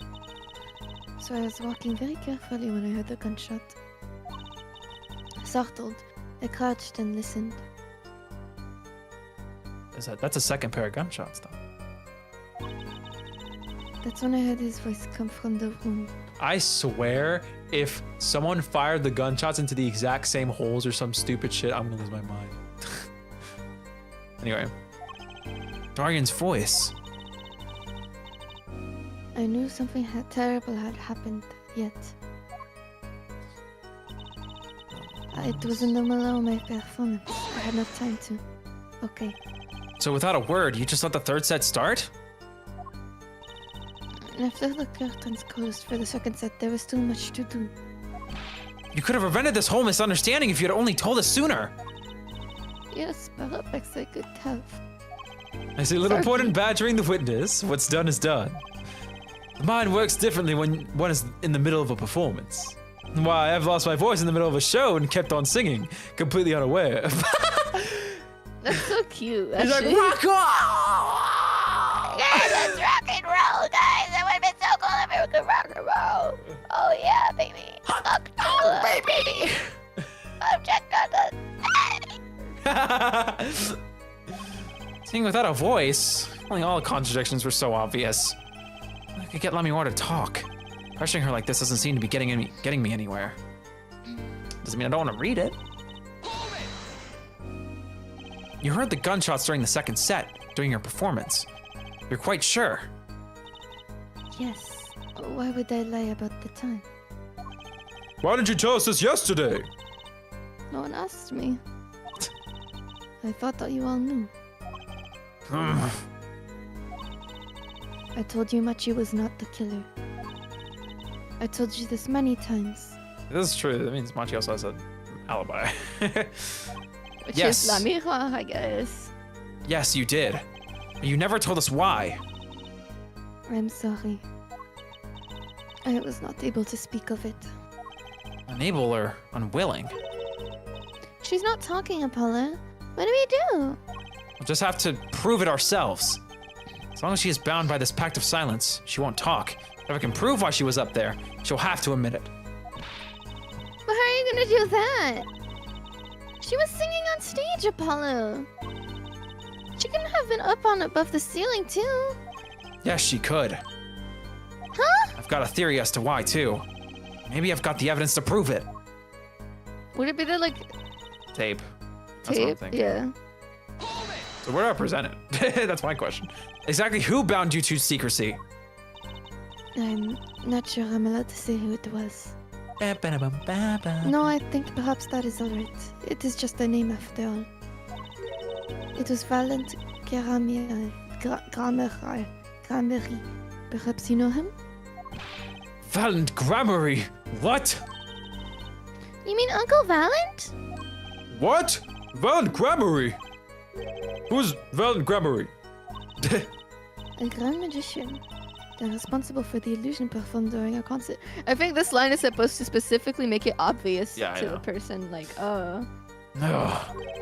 So I was walking very carefully when I heard the gunshot. Startled, I crouched and listened. That's a second pair of gunshots, though. That's when I heard his voice come from the room. I swear, if someone fired the gunshots into the exact same holes or some stupid shit, I'm gonna lose my mind. Anyway. Darian's voice. I knew something terrible had happened, yet. It was in the middle of my performance. I had no time to. Okay. So without a word, you just let the third set start? After the curtains closed for the second set, there was too much to do. You could have prevented this whole misunderstanding if you had only told us sooner. Yes, perhaps I could have. I see little point in Sorry. badgering the witness. What's done is done. The mind works differently when one is in the middle of a performance. Why, I've lost my voice in the middle of a show and kept on singing, completely unaware. That's so cute. He's like, actually. rock on! Yeah, that's rock and roll, guys. That would have been so cool if we could rock and roll. Oh yeah, baby. Rock and roll, baby. I'm just gonna. Singing without a voice. Only all the contradictions were so obvious. I could get Lamior to talk. Pressuring her like this doesn't seem to be getting me anywhere. Doesn't mean I don't want to read it. You heard the gunshots during the second set, during your performance. You're quite sure. Yes. Why would I lie about the time? Why didn't you tell us this yesterday? No one asked me. I thought that you all knew. Ugh. I told you Machi was not the killer. I told you this many times. This is true. That means Machi also has an alibi. Which Yes. is La Miroir, I guess. Yes, you did. But you never told us why. I'm sorry. I was not able to speak of it. Unable or unwilling. She's not talking, Apollo. What do we do? We'll just have to prove it ourselves. As long as she is bound by this pact of silence, she won't talk. If I can prove why she was up there, she'll have to admit it. But how are you gonna do that? She was singing on stage, Apollo. She couldn't have been up on above the ceiling, too. Yes, she could. Huh? I've got a theory as to why, too. Maybe I've got the evidence to prove it. Would it be the, like, Tape. That's what I'm tape? thinking. Yeah. So where do I present it? That's my question. Exactly who bound you to secrecy? I'm not sure I'm allowed to say who it was. No, I think perhaps that is alright. It is just a name after all. It was Valent Gramery. Perhaps you know him? Valent Grammary. What? You mean Uncle Valent? What? Valent Grammary? Who's Valent Grammary? A grand magician. They're responsible for the illusion performed during a concert. I think this line is supposed to specifically make it obvious Yeah, I to know. the person, like, Ugh.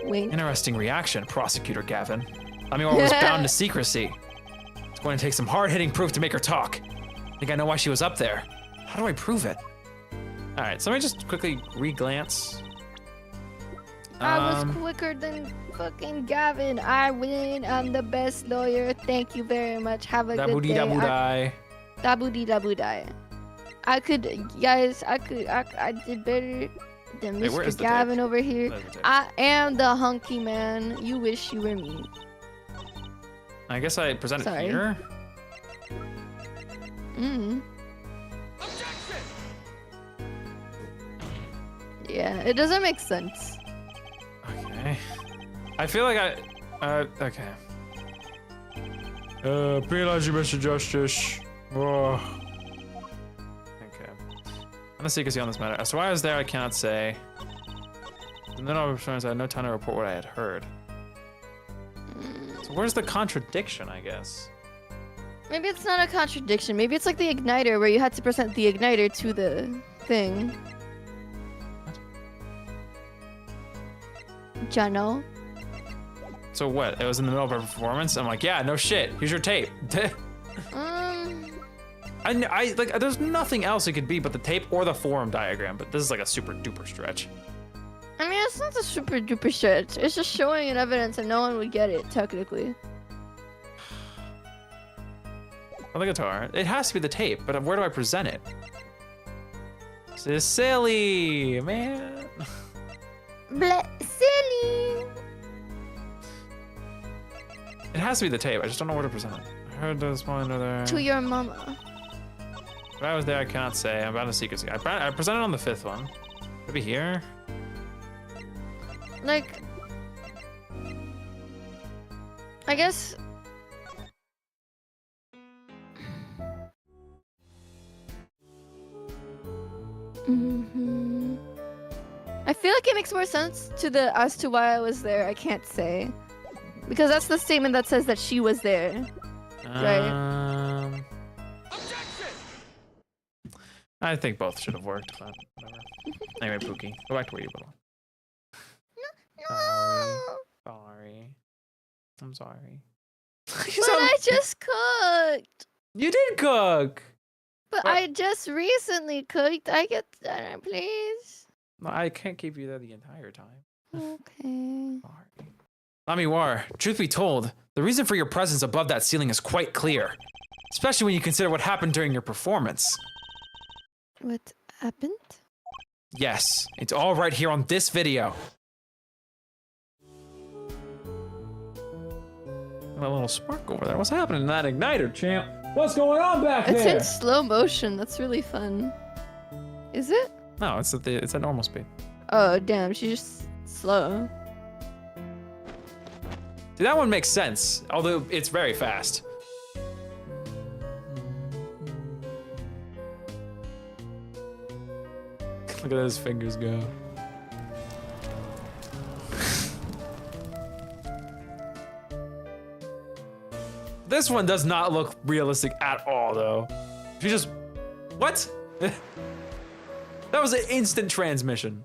wink. Interesting reaction, Prosecutor Gavin. Lamior was bound to secrecy. It's going to take some hard-hitting proof to make her talk. I think I know why she was up there. How do I prove it? All right, so let me just quickly re-glance. I was quicker than fucking Gavin. I win. I'm the best lawyer. Thank you very much. Have a good day. Daboo-dee-daboo-die. Daboo-dee-daboo-die. I did better than Hey, where is Mr. the Gavin tape? over here. Where's the tape? I am the hunky man. You wish you were me. I guess I present it Sorry. here. Yeah, it doesn't make sense. Okay. I feel like okay. Penalize you, Mr. Justice. Oh. Okay. I'm the secrecy on this matter. As to why I was there, I cannot say. And then all of a sudden, I had no time to report what I had heard. So where's the contradiction, I guess? Maybe it's not a contradiction. Maybe it's like the igniter where you had to present the igniter to the thing. Jano. So what? It was in the middle of a performance? I'm like, yeah, no shit. Here's your tape. I like, there's nothing else it could be but the tape or the forum diagram, but this is like a super duper stretch. I mean, it's not a super duper shit. It's just showing an evidence and no one would get it, technically. On the guitar. It has to be the tape, but where do I present it? This is silly, man. Silly. It has to be the tape. I just don't know where to present it. I heard this one or there. To your mama. If I was there, I cannot say. I'm about a secrecy. I presented on the 5th one. Maybe here? Like, I guess. I feel like it makes more sense to the as to why I was there. I can't say, because that's the statement that says that she was there. Right. I think both should have worked, but whatever. Anyway, Pookie, go back to where you belong. No. Sorry. I'm sorry. But I just cooked. You did cook. But I just recently cooked. I get that, please. No, I can't keep you there the entire time. Okay. Sorry. Lamiwar, truth be told, the reason for your presence above that ceiling is quite clear. Especially when you consider what happened during your performance. What happened? Yes, it's all right here on this video. A little spark over there. What's happening in that igniter, champ? What's going on back It's there? in slow motion. That's really fun. Is it? No, it's at normal speed. Oh, damn. She's just slow. See, that one makes sense, although it's very fast. Look at those fingers go. This one does not look realistic at all, though. She just... What? That was an instant transmission.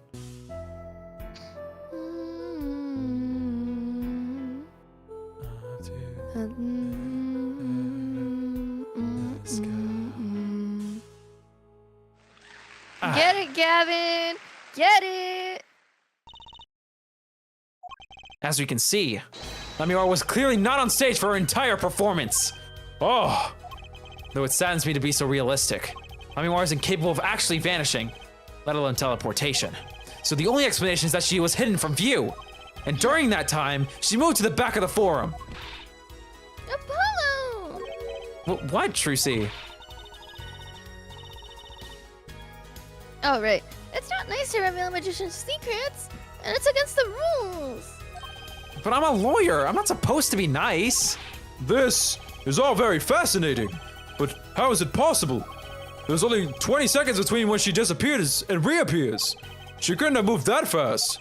Get it, Gavin! Get it! As we can see, Lamiwar was clearly not on stage for her entire performance. Oh, though it saddens me to be so realistic. Lamiwar is incapable of actually vanishing, let alone teleportation. So the only explanation is that she was hidden from view. And during that time, she moved to the back of the forum. Apollo! What, Trucy? Oh, right. It's not nice to reveal a magician's secrets, and it's against the rules. But I'm a lawyer. I'm not supposed to be nice. This is all very fascinating, but how is it possible? There's only 20 seconds between when she disappears and reappears. She couldn't have moved that fast.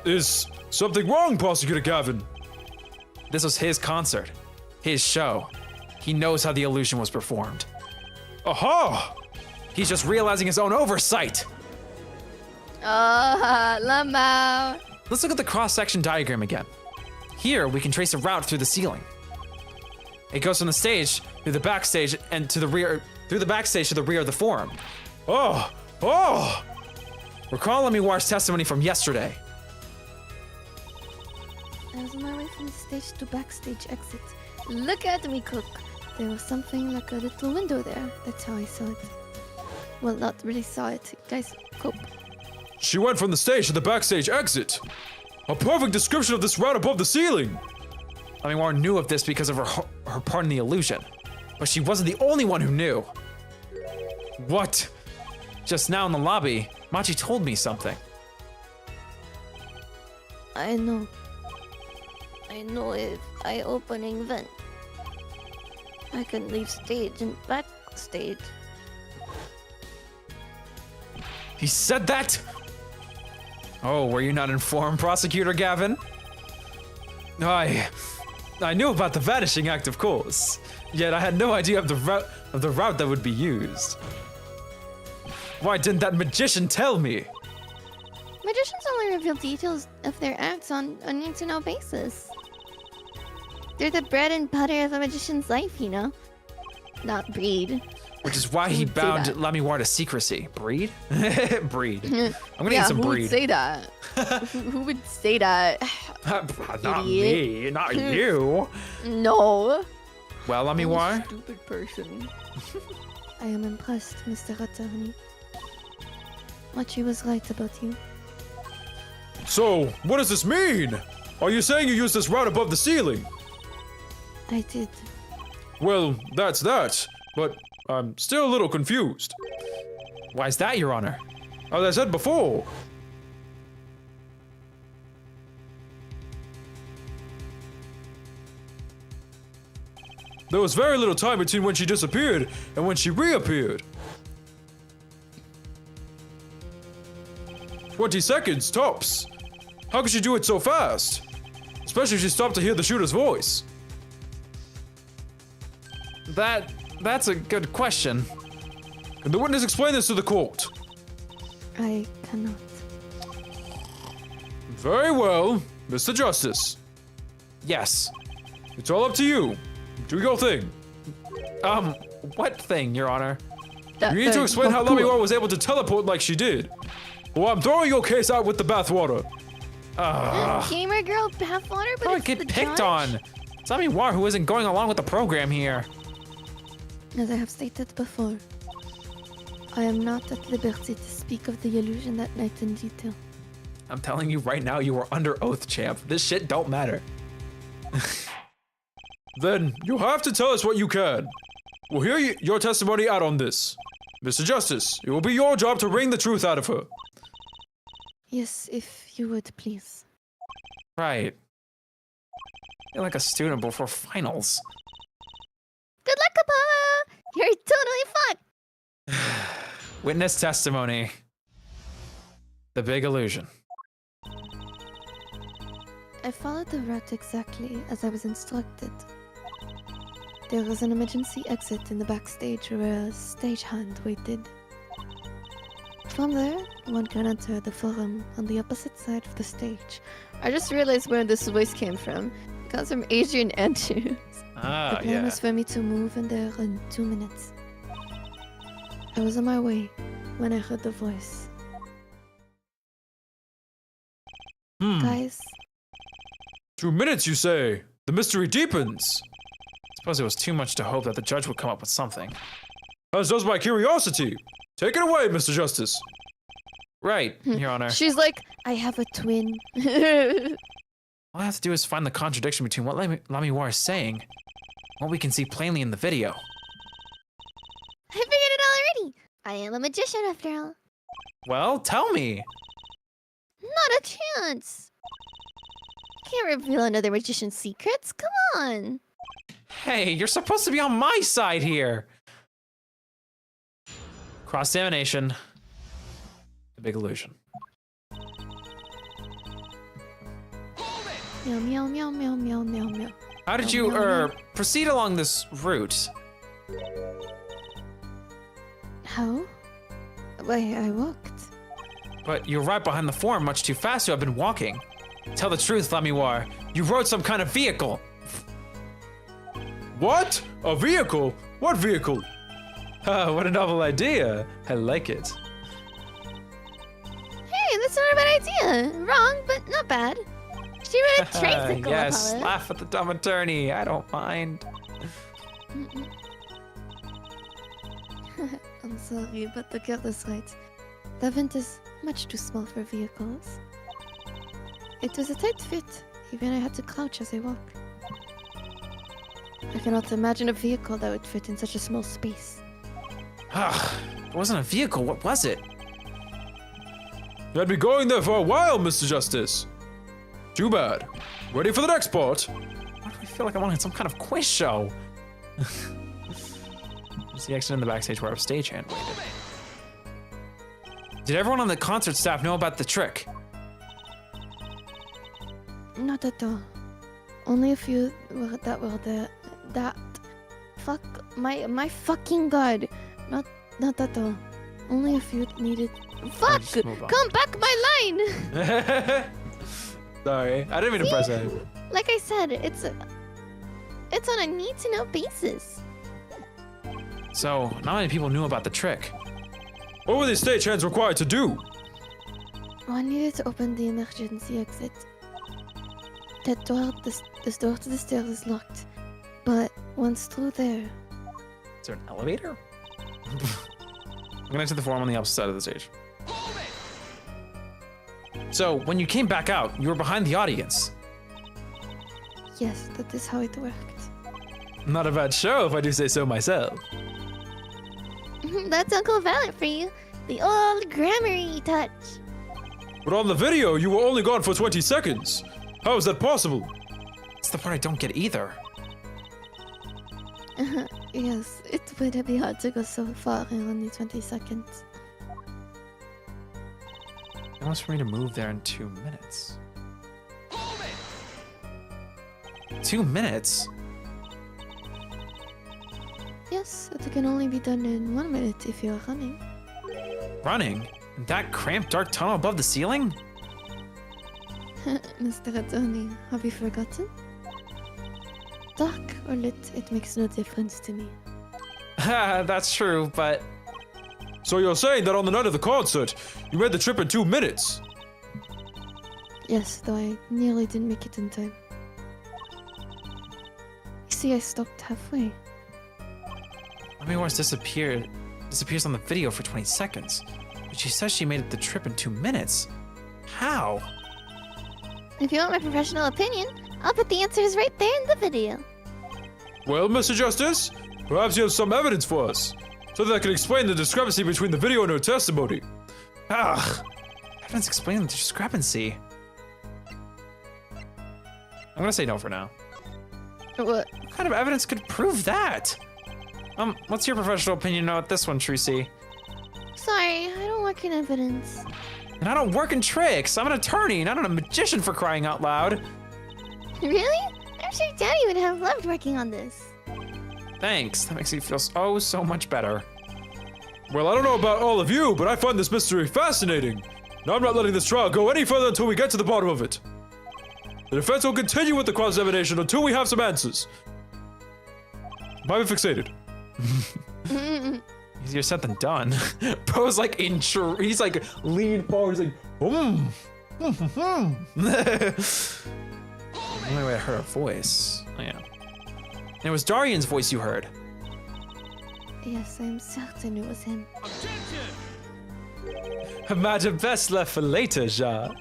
Is something wrong, Prosecutor Gavin? This was his concert, his show. He knows how the illusion was performed. Aha! He's just realizing his own oversight. Lamau. Let's look at the cross-section diagram again. Here, we can trace a route through the ceiling. It goes from the stage through the backstage and to the rear, through the backstage to the rear of the forum. Oh! Recall Lamiwar's testimony from yesterday. I was on my way from the stage to backstage exit. Look at me cook. There was something like a little window there. That's how I saw it. Well, not really saw it. Guys, cope. She went from the stage to the backstage exit. A perfect description of this route above the ceiling. Lamiwar knew of this because of her part in the illusion. But she wasn't the only one who knew. What? Just now in the lobby, Machi told me something. I know. I know if I opening vent, I can leave stage and backstage. He said that? Oh, were you not informed, Prosecutor Gavin? I knew about the vanishing act, of course. Yet I had no idea of the route that would be used. Why didn't that magician tell me? Magicians only reveal details of their acts on a need-to-know basis. They're the bread and butter of a magician's life, you know? Not breed. Which is why he Who'd say bound that? Lamiwar to secrecy. Breed? Breed. I'm gonna eat some who breed. would say that? who would say that? Not Idiot. me, not you. No. Well, Lamiwar, Stupid person. I am impressed, Mr. Attorney. Machi was right about you. So, what does this mean? Are you saying you used this route above the ceiling? I did. Well, that's that. But I'm still a little confused. why is that, Your Honor? As I said before, there was very little time between when she disappeared and when she reappeared. 20 seconds, tops. How could she do it so fast? Especially if she stopped to hear the shooter's voice. That's a good question. Can the witness explain this to the court? I cannot. Very well, Mr. Justice. Yes. It's all up to you. Do your thing. What thing, Your Honor? That You need to thing. explain how Oh, cool. Lamiwar was able to teleport like she did. Well, I'm throwing your case out with the bathwater. Gamer girl bathwater, but Don't it's get the picked judge? on. It's Lamiwar who isn't going along with the program here. As I have stated before, I am not at liberty to speak of the illusion that night in detail. I'm telling you right now, you are under oath, champ. This shit don't matter. Then you have to tell us what you can. We'll hear your testimony out on this. Mr. Justice, it will be your job to wring the truth out of her. Yes, if you would, please. Right. You're like a student before finals. Good luck, Papa! You're totally fucked! Witness testimony. The big illusion. I followed the route exactly as I was instructed. There was an emergency exit in the backstage where a stagehand waited. From there, one can enter the forum on the opposite side of the stage. I just realized where this voice came from. It comes from Adrian Andrews. The Ah, plan yeah. was for me to move in there in 2 minutes. I was on my way when I heard the voice. Guys, 2 minutes, you say? The mystery deepens. Suppose it was too much to hope that the judge would come up with something. As does my curiosity. Take it away, Mr. Justice. Right, Your Honor. she's like, I have a twin. All I have to do is find the contradiction between what Lamiwar is saying and what we can see plainly in the video. I figured it out already. I am a magician after all. Well, tell me. Not a chance. Can't reveal another magician's secrets. Come on. Hey, you're supposed to be on my side here. Cross-examination. The big illusion. Meow meow meow meow meow meow meow. How did you, proceed along this route? How? Why, I walked. But you're right behind the form much too fast to have been walking. Tell the truth, Lamiwar. You rode some kind of vehicle. What? A vehicle? What vehicle? Ah, what a novel idea. I like it. Hey, that's not a bad idea. Wrong, but not bad. She rode a tricycle, Yes, Apollo. laugh at the dumb attorney. I don't mind. I'm sorry, but the girl is right. The vent is much too small for vehicles. It was a tight fit. Even I had to crouch as I walk. I cannot imagine a vehicle that would fit in such a small space. It wasn't a vehicle. What was it? You had me going there for a while, Mr. Justice. Too bad. Ready for the next part? Why do I feel like I'm on some kind of quiz show? There's the exit in the backstage where our stagehand waited. Did everyone on the concert staff know about the trick? Not at all. Only a few that were there. Fuck my fucking god. Not at all. Only a few needed. Fuck! just move on. Come back my line. Sorry, I didn't mean to press it. Like I said, it's on a need-to-know basis. So, not many people knew about the trick. What were these stagehands required to do? One needed to open the emergency exit. That door, this door to the stairs is locked. But once through there, Is there an elevator? I'm gonna enter the form on the opposite side of the stage. So, when you came back out, you were behind the audience. yes, that is how it worked. Not a bad show, if I do say so myself. That's Uncle Violet for you. The old grammar-y touch. But on the video, you were only gone for 20 seconds. How is that possible? That's the part I don't get either. Yes, it would be hard to go so far in only 20 seconds. It wants for me to move there in 2 minutes. 2 minutes? Yes, it can only be done in 1 minute if you're running. Running? In that cramped dark tunnel above the ceiling? Mr. Attorney, have you forgotten? Dark or lit, it makes no difference to me. That's true, but So you're saying that on the night of the concert, you made the trip in 2 minutes? Yes, though I nearly didn't make it in time. You see, I stopped halfway. Mommy Wars disappears on the video for 20 seconds. But she says she made it the trip in 2 minutes. How? If you want my professional opinion, I'll put the answers right there in the video. Well, Mr. Justice, perhaps you have some evidence for us, so that I can explain the discrepancy between the video and her testimony. Evidence explaining the discrepancy. I'm gonna say no for now. What? What kind of evidence could prove that? What's your professional opinion about this one, Trucy? Sorry, I don't work in evidence. And I don't work in tricks. I'm an attorney, not a magician, for crying out loud. Really? I'm sure Daddy would have loved working on this. Thanks. That makes me feel so much better. Well, I don't know about all of you, but I find this mystery fascinating. Now I'm not letting this trial go any further until we get to the bottom of it. The defense will continue with the cross-examination until we have some answers. Might be fixated. Easier said than done. Bro's like he's like leaned forward, he's like, The only way I heard a voice. Oh, yeah. And it was Darian's voice you heard. Yes, I'm certain it was him. Imagine best left for later, Ja.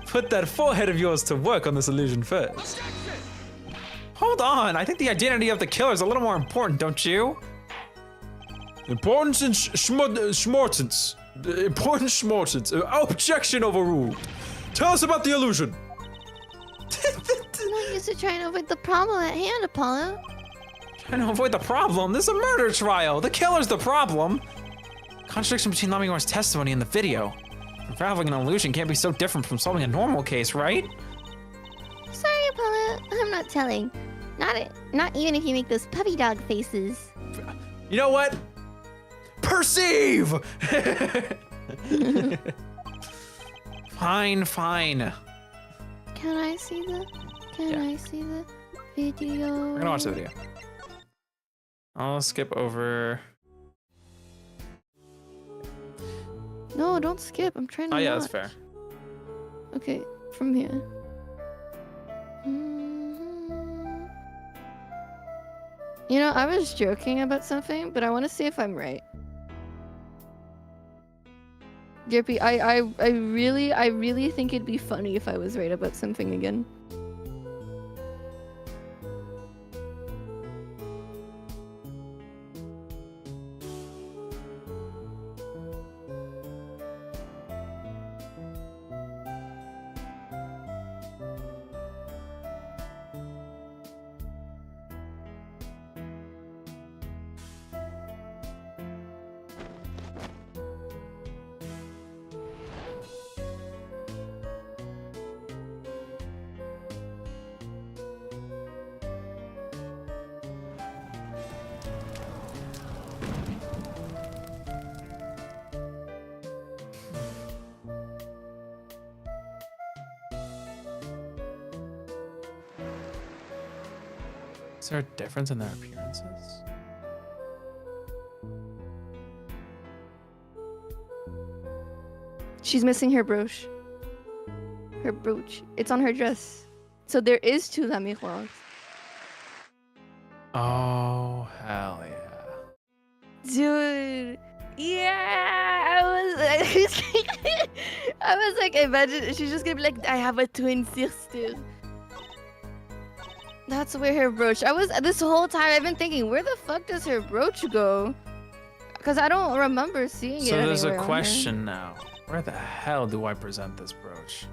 Put that forehead of yours to work on this illusion first. Hold on, I think the identity of the killer is a little more important, don't you? Importance and schmortens. Important schmortens. Objection overruled. Tell us about the illusion. I'm not used to trying to avoid the problem at hand, Apollo. Trying to avoid the problem. This is a murder trial. The killer's the problem. Contradiction between Lamior's testimony and the video. Unraveling an illusion can't be so different from solving a normal case, right? Sorry, Apollo. I'm not telling. Not even if you make those puppy dog faces. You know what? Perceive! Fine. Can I see the video? We're gonna watch the video. I'll skip over No, don't skip. I'm trying to. Oh yeah, not. that's fair. Okay, from here. Mhm. You know, I was joking about something, but I want to see if I'm right. Jippy, I really think it'd be funny if I was right about something again. Is there a difference in their appearances? She's missing her brooch. Her brooch. It's on her dress. So there is two La Miroirs. Oh, hell yeah. Dude. Yeah, I was like, imagine she's just gonna be like, I have a twin sister. That's where her brooch. This whole time I've been thinking, where the fuck does her brooch go? Because I don't remember seeing it. So there's a anywhere on her. question now. Where the hell do I present this brooch?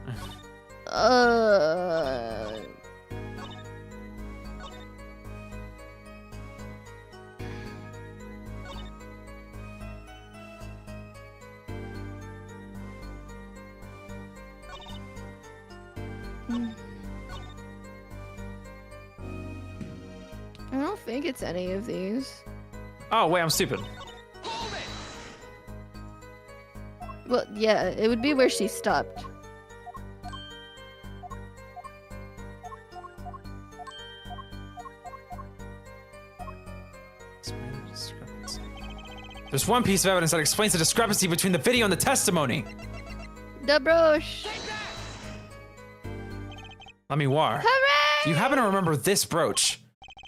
I don't think it's any of these. Oh, wait, I'm stupid. Well, yeah, it would be where she stopped. There's one piece of evidence that explains the discrepancy between the video and the testimony. The brooch. Let me war. Hooray! Do you happen to remember this brooch?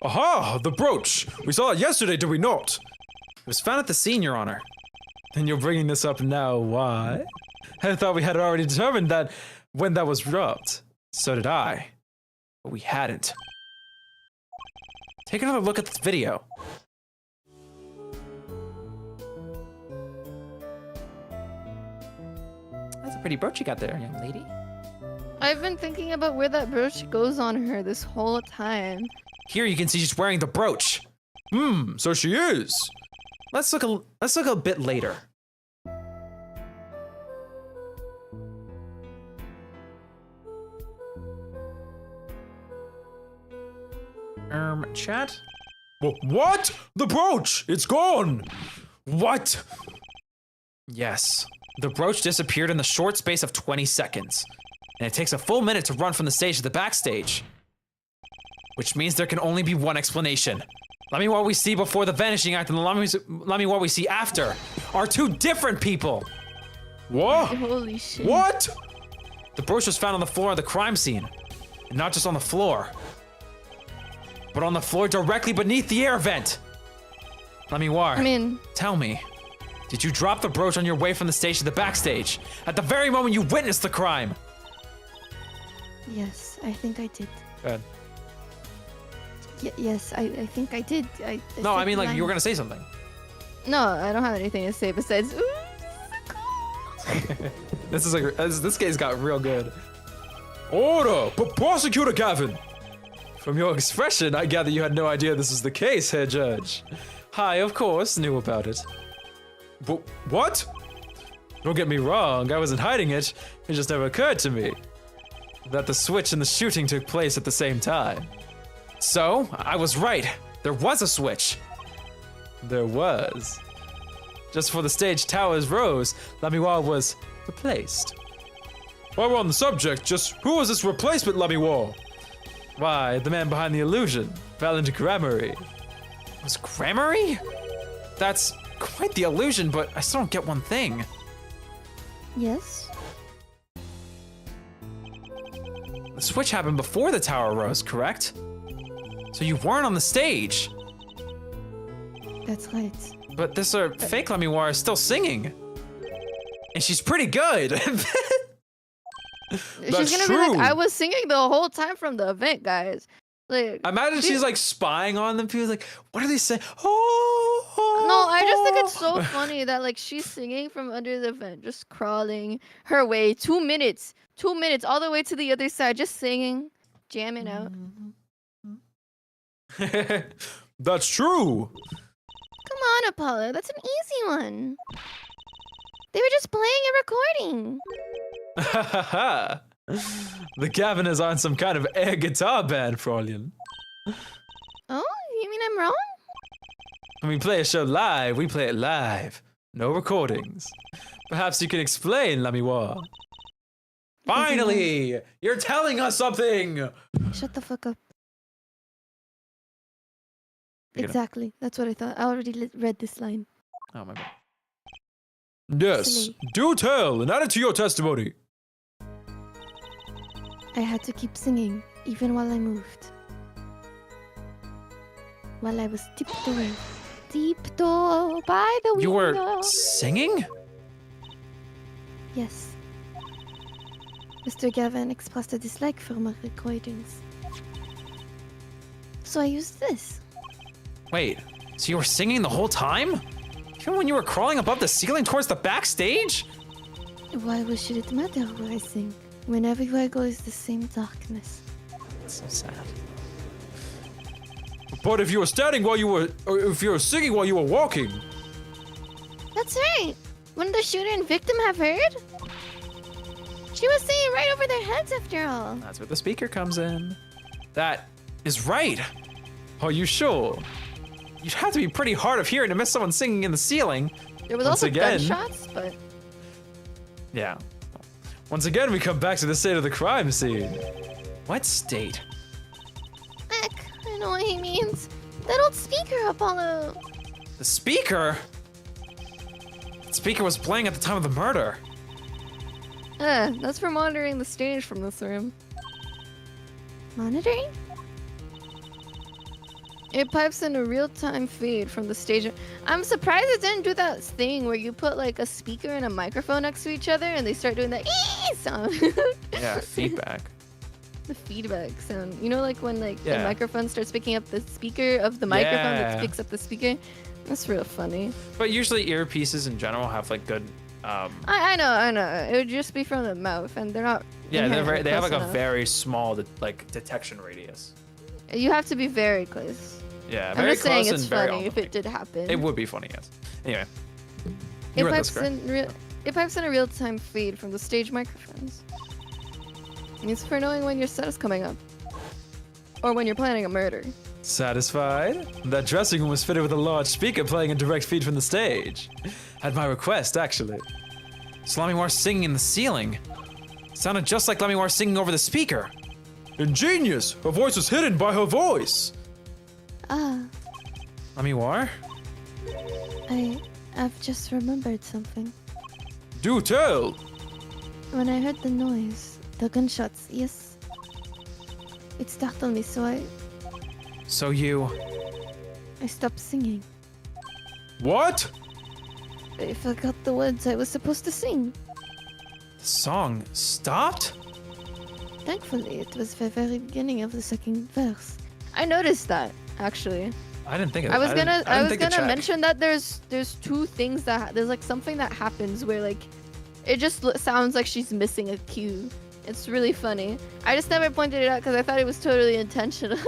Aha! The brooch! We saw it yesterday, did we not? It was found at the scene, Your Honor. And you're bringing this up now, why? I thought we had already determined that when that was robbed. So did I. But we hadn't. Take another look at this video. That's a pretty brooch you got there, young lady. I've been thinking about where that brooch goes on her this whole time. Here you can see she's wearing the brooch. So she is. Let's look a bit later. Chat? What? The brooch! It's gone! What? Yes. The brooch disappeared in the short space of 20 seconds. And it takes a full minute to run from the stage to the backstage. Which means there can only be one explanation. Let me what we see before the vanishing act and let me what we see after are two different people. What? Holy shit. What? The brooch was found on the floor of the crime scene. And not just on the floor, but on the floor directly beneath the air vent. Let me war. Tell me, did you drop the brooch on your way from the stage to the backstage at the very moment you witnessed the crime? Yes, I think I did. Good. Yes, I think I did. No, I mean like you were gonna say something. No, I don't have anything to say besides. Ooh, This is like this case got real good. Order! Prosecutor Gavin! From your expression, I gather you had no idea this was the case, Herr Judge. I, of course, knew about it. But what? Don't get me wrong, I wasn't hiding it. It just never occurred to me that the switch and the shooting took place at the same time. So, I was right. There was a switch. There was. Just before the stage towers rose, Lamiwa was replaced. While we're on the subject, just who was this replacement Lamiwa? Why, the man behind the illusion fell into gramarye. Was gramarye? That's quite the illusion, but I still don't get one thing. Yes. The switch happened before the tower rose, correct? So you weren't on the stage. That's right. But this fake Lemmiwar is still singing. And she's pretty good. She's gonna be like, I was singing the whole time from the event, guys. Like, imagine she's like spying on them. People like, what are they saying? Oh, no, I just think it's so funny that like she's singing from under the vent, just crawling her way 2 minutes, all the way to the other side, just singing, jamming out. That's true. Come on, Apollo, that's an easy one. They were just playing a recording. The cabin is on some kind of air guitar band, Fräulein. Oh, you mean I'm wrong? When we play a show live, we play it live. No recordings. Perhaps you can explain, Lemmiwar. Finally, you're telling us something. Shut the fuck up. Exactly, that's what I thought. I already read this line. Oh my god. Yes, Silly. do tell and add it to your testimony. I had to keep singing, even while I moved. While I was tiptoeing by the window. You were singing? Yes. Mr. Gavin expressed a dislike for my recordings. So I used this. Wait, so you were singing the whole time? Even when you were crawling above the ceiling towards the backstage? Why should it matter where I sing? When everywhere goes the same darkness. That's so sad. But if you were standing while you were, or if you were singing while you were walking. That's right. Wouldn't the shooter and victim have heard? She was singing right over their heads after all. That's where the speaker comes in. That is right. Are you sure? You'd have to be pretty hard of hearing to miss someone singing in the ceiling. There was Once also again- gunshots, but Yeah. Once again, we come back to the state of the crime scene. What state? heck, I know what he means. That old speaker, Apollo. The speaker? The speaker was playing at the time of the murder. That's for monitoring the stage from this room. Monitoring? It pipes in a real-time feed from the stage. I'm surprised it didn't do that thing where you put like a speaker and a microphone next to each other and they start doing that ee sound. Yeah, feedback. The feedback sound. You know, like when like the Yeah. microphone starts picking up the speaker of the microphone Yeah. that picks up the speaker. That's real funny. But usually earpieces in general have like good I know. It would just be from the mouth, and they're not. yeah, they have like close a enough. very small like detection radius. You have to be very close. Yeah, I'm very just saying close it's and very funny on if the it did happen. It would be funny, yes. Anyway. It You read this, pipes correct? it pipes in a real-time feed from the stage microphones. It's for knowing when your set is coming up, or when you're planning a murder. Satisfied? That dressing room was fitted with a large speaker playing a direct feed from the stage. At my request, actually. It's Lemmiwar singing in the ceiling. Sounded just like Lemmiwar singing over the speaker. Ingenious! Her voice was hidden by her voice! Ah, Lemmiwar? I've just remembered something. Do tell! When I heard the noise, the gunshots, yes. It startled me, so So you... I stopped singing. What? I forgot the words I was supposed to sing. The song stopped? Thankfully, it was the very beginning of the second verse. I noticed that, actually. I didn't think of I was gonna think to check. mention that there's two things that there's like something that happens where like it just sounds like she's missing a cue. It's really funny. I just never pointed it out because I thought it was totally intentional.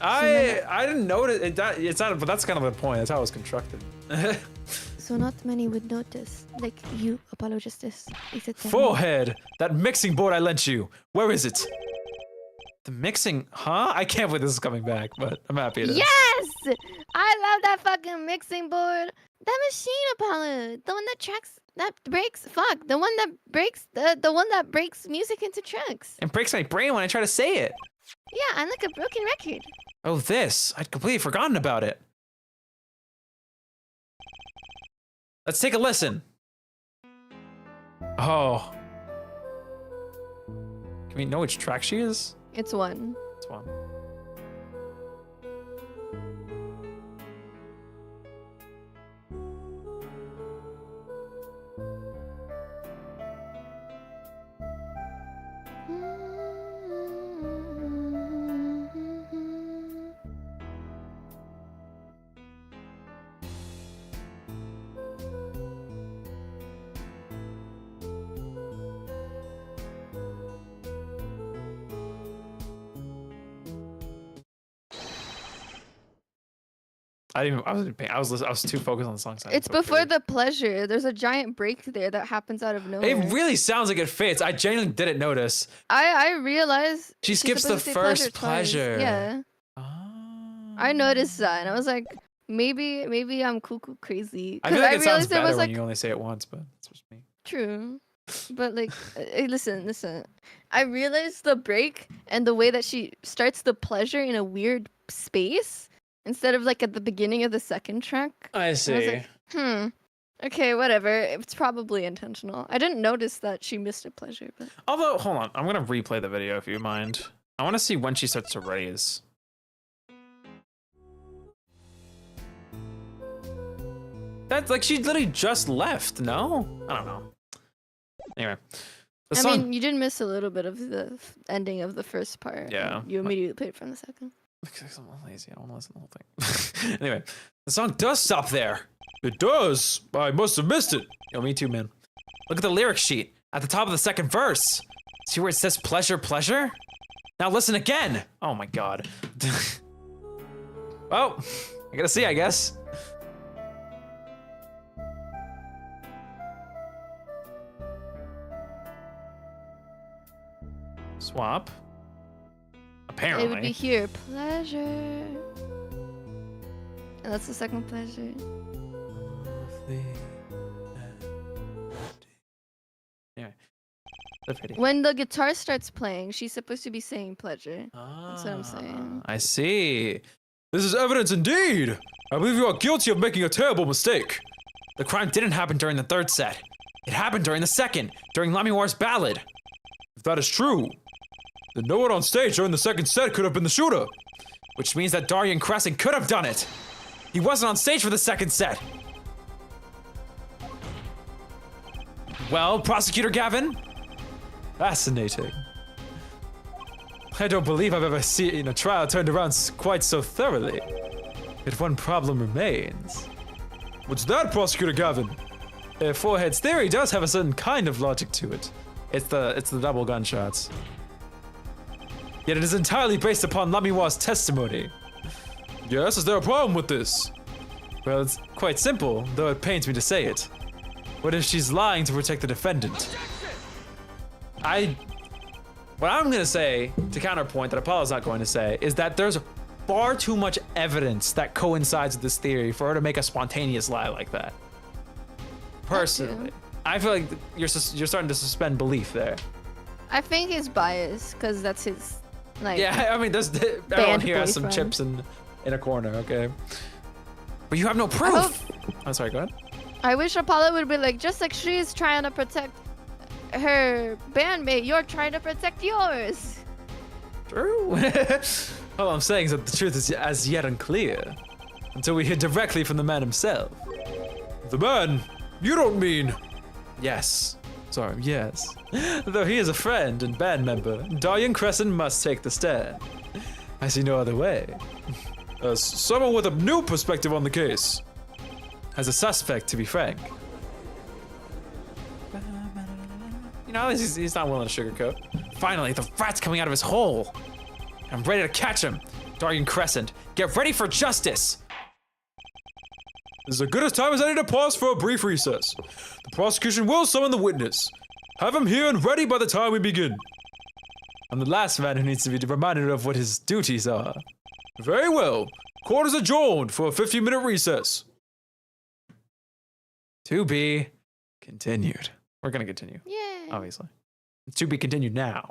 I didn't notice it. It's not, but that's kind of the point. That's how it was constructed. So not many would notice, like you, Apollo Justice. Is it Forehead! That mixing board I lent you. Where is it? The mixing, huh? I can't believe this is coming back, but I'm happy it is. Yes! I love that fucking mixing board. That machine, Apollo. The one that breaks the one that breaks music into tracks. It breaks my brain when I try to say it. Yeah, I'm like a broken record. Oh, this. I'd completely forgotten about it. Let's take a listen. Oh. Can we know which track she is? It's 1. It's 1. I was too focused on the song. It's before the pleasure. There's a giant break there that happens out of nowhere. It really sounds like it fits. I genuinely didn't notice. I realized She skips the supposed to say first twice. pleasure. Yeah. I noticed that, and I was like, maybe I'm cuckoo crazy. I feel like it sounds realized better was when like you only say it once, but it's just me. true. But like, listen. I realized the break and the way that she starts the pleasure in a weird space instead of like at the beginning of the second track. I see. I was like, okay, whatever. It's probably intentional. I didn't notice that she missed a pleasure, but Although, hold on. I'm going to replay the video if you mind. I want to see when she starts to raise. That's like she literally just left, no? I don't know. Anyway. The song... I mean, you did miss a little bit of the ending of the first part. Yeah. You immediately played from the second. Because I'm lazy. I don't want to listen to the whole thing. Anyway, the song does stop there. It does. I must have missed it. Yo, me too, man. Look at the lyric sheet at the top of the second verse. See where it says pleasure, pleasure? Now listen again. Oh my god. Well, I gotta see, I guess. Swap. Apparently. It would be here. Pleasure. And that's the second pleasure. Anyway. The video. When the guitar starts playing, she's supposed to be saying pleasure. That's what I'm saying. I see. This is evidence indeed. I believe you are guilty of making a terrible mistake. The crime didn't happen during the third set. It happened during the second, during Lamiwar's ballad. If that is true, then no one on stage during the second set could have been the shooter. Which means that Darian Crescent could have done it. He wasn't on stage for the second set. Well, Prosecutor Gavin? Fascinating. I don't believe I've ever seen a trial turned around quite so thoroughly. Yet one problem remains. What's that, Prosecutor Gavin? Forehead's theory does have a certain kind of logic to it. It's the double gunshots. Yet it is entirely based upon Lamiwar's testimony. Yes, is there a problem with this? Well, it's quite simple, though it pains me to say it. What if she's lying to protect the defendant? What I'm gonna say, to counterpoint that Apollo's not going to say, is that there's far too much evidence that coincides with this theory for her to make a spontaneous lie like that. Personally. I feel like you're starting to suspend belief there. I think he's biased because that's his, like. Yeah, I mean, everyone here has some boyfriend. chips in a corner, okay? But you have no proof. Oh, sorry, go ahead. I wish Apollo would be like, just like she's trying to protect her bandmate, you're trying to protect yours. True. All I'm saying is that the truth is as yet unclear. Until we hear directly from the man himself. The man? You don't mean... Yes. Sorry, yes. Though he is a friend and band member, Darian Crescent must take the stand. I see no other way. As someone with a new perspective on the case. As a suspect, to be frank. You know, he's not willing to sugarcoat. Finally, the rat's coming out of his hole. I'm ready to catch him. Darian Crescent, get ready for justice. This is as good a time as any to pause for a brief recess. The prosecution will summon the witness. Have him here and ready by the time we begin. I'm the last man who needs to be reminded of what his duties are. Very well. Court is adjourned for a 15-minute recess. To be continued. We're gonna continue, Yeah. obviously. To be continued now.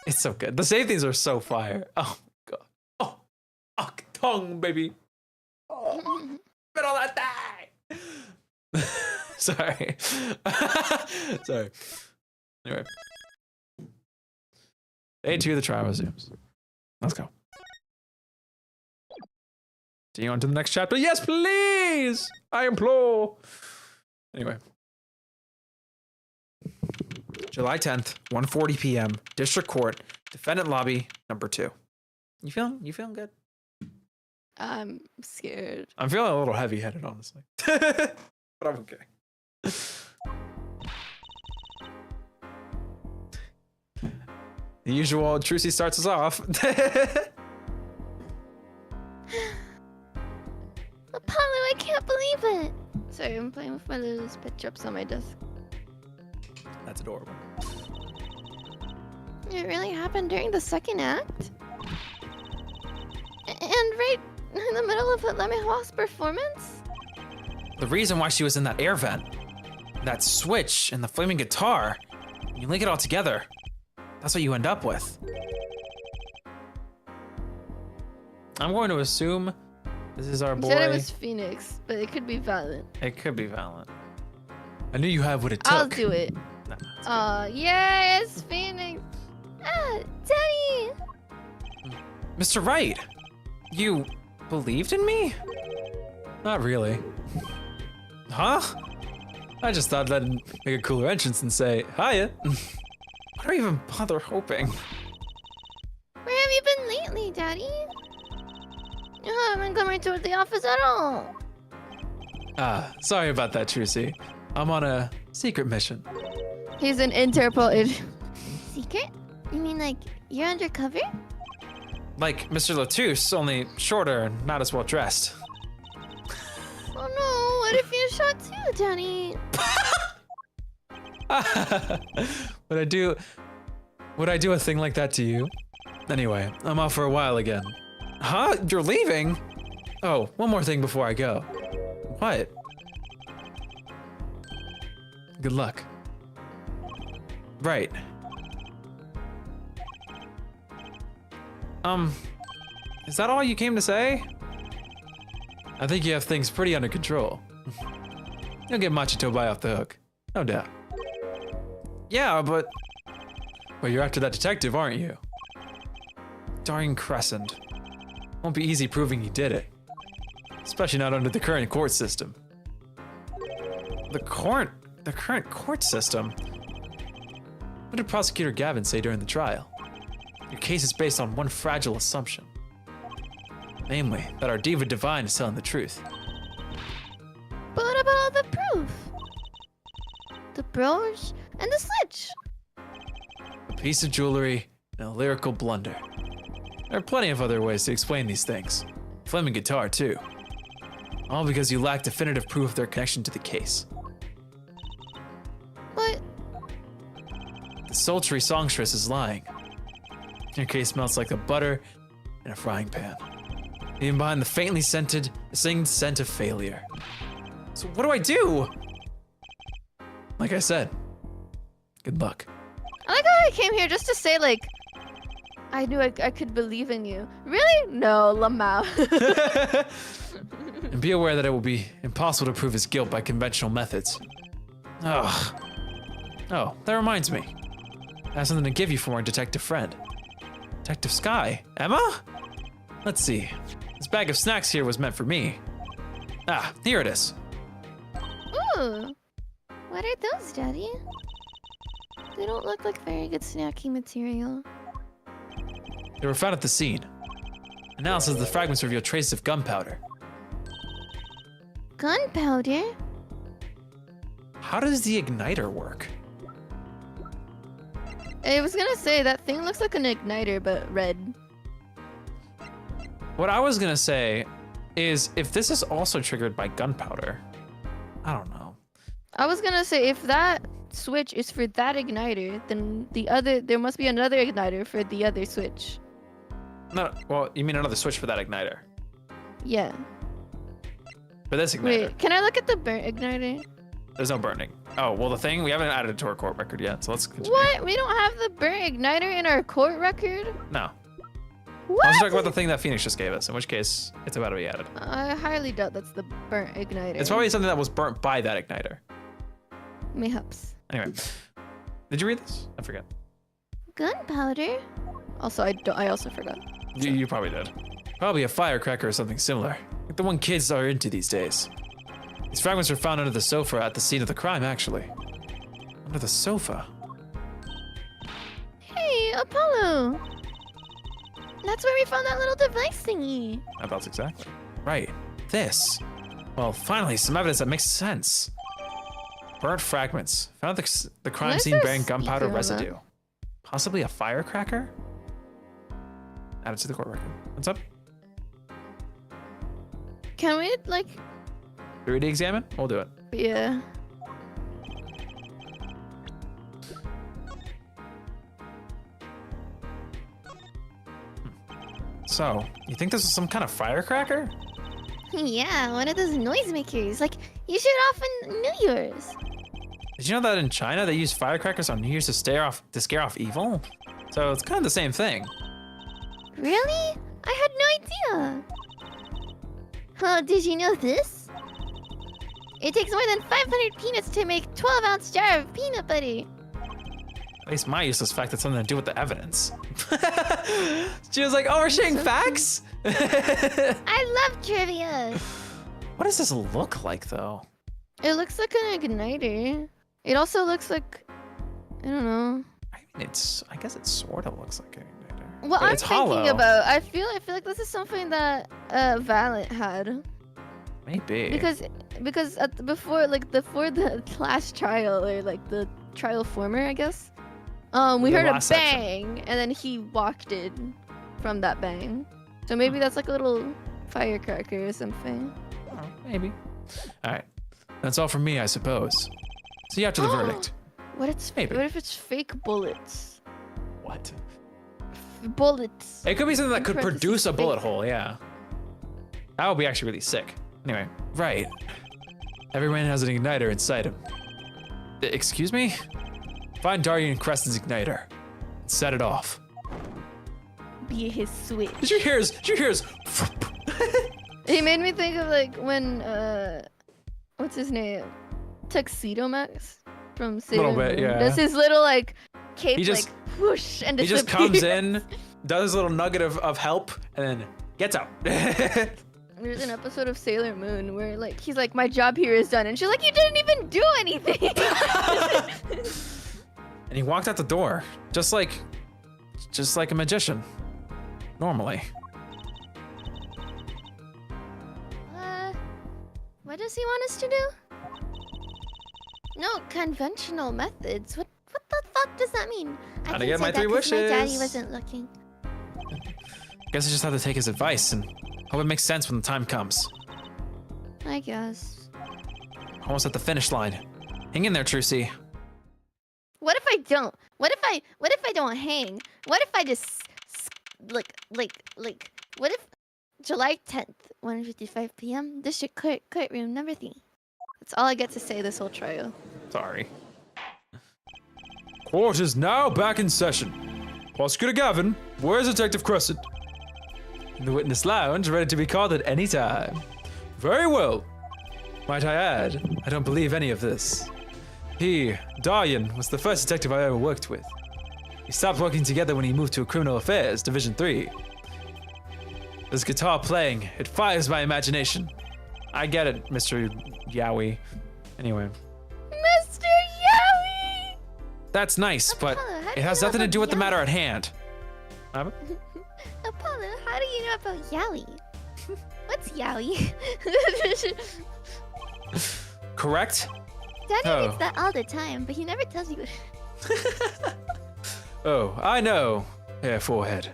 It's so good. The save things are so fire. Oh my god. Oh, tongue, baby. Oh. all that thing. Sorry. Sorry. Anyway. Day 2 of the trial resumes. Let's go. Do you on to the next chapter? Yes, please! I implore. Anyway. July 10th, 1:40 p.m. District Court, Defendant Lobby, number 2. You feeling good? I'm scared. I'm feeling a little heavy-headed, honestly. But I'm okay. The usual Trucy starts us off. Apollo, I can't believe it. Sorry, I'm playing with my little pet drops on my desk. That's adorable. It really happened during the second act? And right in the middle of Lemon Hawk's performance? The reason why she was in that air vent, that switch, and the flaming guitar, when you link it all together, that's what you end up with. I'm going to assume this is our boy. You said it was Phoenix, but it could be Valiant. It could be Valiant. I knew you had what it took. I'll do it. Nah, Yes, Phoenix. Ah, Daddy. Mr. Wright, you believed in me? Not really. Huh? I just thought that'd make a cooler entrance and say, hiya. Why do I even bother hoping? Where have you been lately, Daddy? You haven't been coming to the office at all. Sorry about that, Trucy. I'm on a secret mission. He's an Interpol agent. Secret? You mean like you're undercover? Like Mr. Latouche, only shorter and not as well dressed. Oh no, what if you're shot too, Daddy? Would I do a thing like that to you? Anyway, I'm off for a while again. Huh? You're leaving? Oh, one more thing before I go. What? Good luck. Right. Is that all you came to say? I think you have things pretty under control. You'll get Machitobai off the hook, no doubt. Yeah, but you're after that detective, aren't you? Darn Crescent. Won't be easy proving he did it. Especially not under the current court system. The current court system? What did Prosecutor Gavin say during the trial? Your case is based on one fragile assumption. Namely, that our diva divine is telling the truth. But what about all the proof? The brooch and the switch. A piece of jewelry and a lyrical blunder. There are plenty of other ways to explain these things. Flaming guitar, too. All because you lack definitive proof of their connection to the case. What? The sultry songstress is lying. Your case smells like the butter in a frying pan. Even behind the faintly scented, singed scent of failure. So what do I do? Like I said, good luck. I like how I came here just to say, like, I knew I could believe in you. Really? No, Lamau. And be aware that it will be impossible to prove his guilt by conventional methods. Oh, that reminds me. I have something to give you from our detective friend. Detective Sky. Emma? Let's see. This bag of snacks here was meant for me. Ah, here it is. Ooh. What are those, Daddy? They don't look like very good snacking material. They were found at the scene. Analysis of the fragments revealed traces of gunpowder. Gunpowder? How does the igniter work? I was gonna say, that thing looks like an igniter, but red. What I was gonna say is if this is also triggered by gunpowder, I don't know. I was gonna say, if that switch is for that igniter, then there must be another igniter for the other switch. No, well, you mean another switch for that igniter? Yeah. For this igniter? Wait, can I look at the burnt igniter? There's no burning. Oh, well, the thing, we haven't added it to our court record yet, so let's continue. What? We don't have the burnt igniter in our court record? No. What? Let's talk about the thing that Phoenix just gave us, in which case it's about to be added. I highly doubt that's the burnt igniter. It's probably something that was burnt by that igniter. Mayhaps. Anyway, did you read this? I forget. Gunpowder? Also, I also forgot. You probably did. Probably a firecracker or something similar, like the one kids are into these days. These fragments were found under the sofa at the scene of the crime, actually. Under the sofa? Hey, Apollo! That's where we found that little device thingy. About exactly. Right. This. Well, finally, some evidence that makes sense. Burnt fragments. Found the crime Why is scene there a bearing gunpowder speaker on that? residue. Possibly a firecracker? Added to the court record. What's up? Can we, like... 3D examine? We'll do it. Yeah. So, you think this is some kind of firecracker? Yeah, one of those noisemakers. Like, you shoot off on New Year's. Did you know that in China they use firecrackers on New Year's to scare off evil? So it's kind of the same thing. Really? I had no idea. Huh, did you know this? It takes more than 500 peanuts to make 12-ounce jar of peanut butter. At least my useless fact had something to do with the evidence. She was like, oh, we're sharing facts? I love trivia. What does this look like, though? It looks like an igniter. It also looks like, I don't know. I mean, I guess it sort of looks like an igniter. What But I'm it's thinking hollow. about, I feel like this is something that Valent had. Maybe. Because before the last trial, or like the trial former, I guess. We The heard a last section. bang, and then he walked in from that bang. So maybe that's like a little firecracker or something. Oh, maybe. All right. That's all from me, I suppose. See you after the verdict. What Maybe. if it's fake bullets? What? Bullets. It could be something that could Parentheses, produce a bullet fake. hole, yeah. That would be actually really sick. Anyway, right. Every man has an igniter inside him. Excuse me? Find Darien Crescent's igniter. And set it off. Be his switch. Did you hear his? He made me think of like when what's his name? Tuxedo Max from Sailor Little bit, Moon. yeah. Does his little like cape He just- like whoosh and He just disappears. comes in, does his little nugget of help, and then gets out. There's an episode of Sailor Moon where like he's like, my job here is done, and she's like, you didn't even do anything. And he walked out the door, just like a magician. Normally. What does he want us to do? No conventional methods. What the fuck does that mean? I Gotta can get say my that 3 'cause my daddy wishes. wasn't looking. Guess I just have to take his advice and hope it makes sense when the time comes. I guess. Almost at the finish line. Hang in there, Trucy. What if I don't? What if I don't hang? What if I just like what if July 10th, 1:55 p.m. District courtroom number 3. That's all I get to say this whole trial. Sorry. Court is now back in session. Prosecutor Gavin, where's Detective Crescent? In the witness lounge, ready to be called at any time. Very well. Might I add, I don't believe any of this. He, Darien, was the first detective I ever worked with. We stopped working together when he moved to Criminal Affairs, Division 3. This guitar playing, it fires my imagination. I get it, Mr. Yowie. Anyway, Mr. Yowie! that's nice, but Apollo, how do it has you know nothing to about do with the Yowie? matter at hand. Huh? Apollo, how do you know about Yowie? What's Yowie? Correct? Daddy Oh. reads that all the time, but he never tells you. Oh, I know. Yeah, forehead.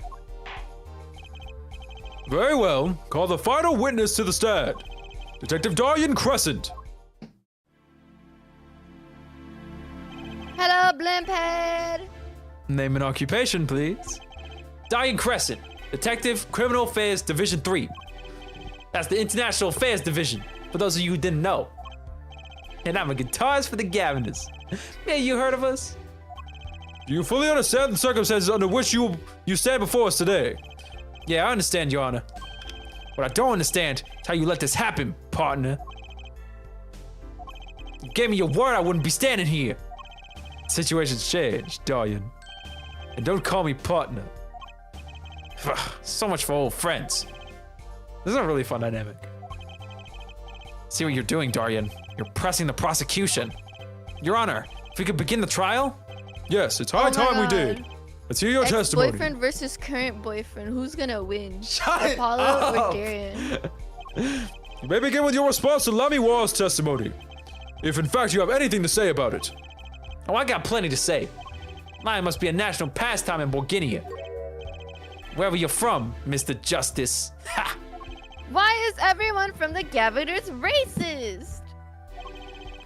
Very well. Call the final witness to the stand. Detective Darien Crescent. Hello, Blimphead! Name and occupation, please. Darien Crescent, Detective Criminal Affairs Division 3. That's the International Affairs Division, for those of you who didn't know. And I'm a guitarist for the Gaviners. Man, you heard of us? Do you fully understand the circumstances under which you stand before us today? Yeah, I understand, Your Honor. What I don't understand is how you let this happen, partner. You gave me your word I wouldn't be standing here. Situation's changed, Darian. And don't call me partner. So much for old friends. This is a really fun dynamic. See what you're doing, Darian. You're pressing the prosecution. Your Honor, if we could begin the trial? Yes, it's high time we did. Let's hear your testimony. Ex-boyfriend versus current boyfriend. Who's gonna win? Shut Apollo up. or Darian? You may begin with your response to Lamiwar's testimony. If in fact you have anything to say about it. Oh, I got plenty to say. Lying must be a national pastime in Borginia. Wherever you're from, Mr. Justice. Ha! Why is everyone from the Governors racist?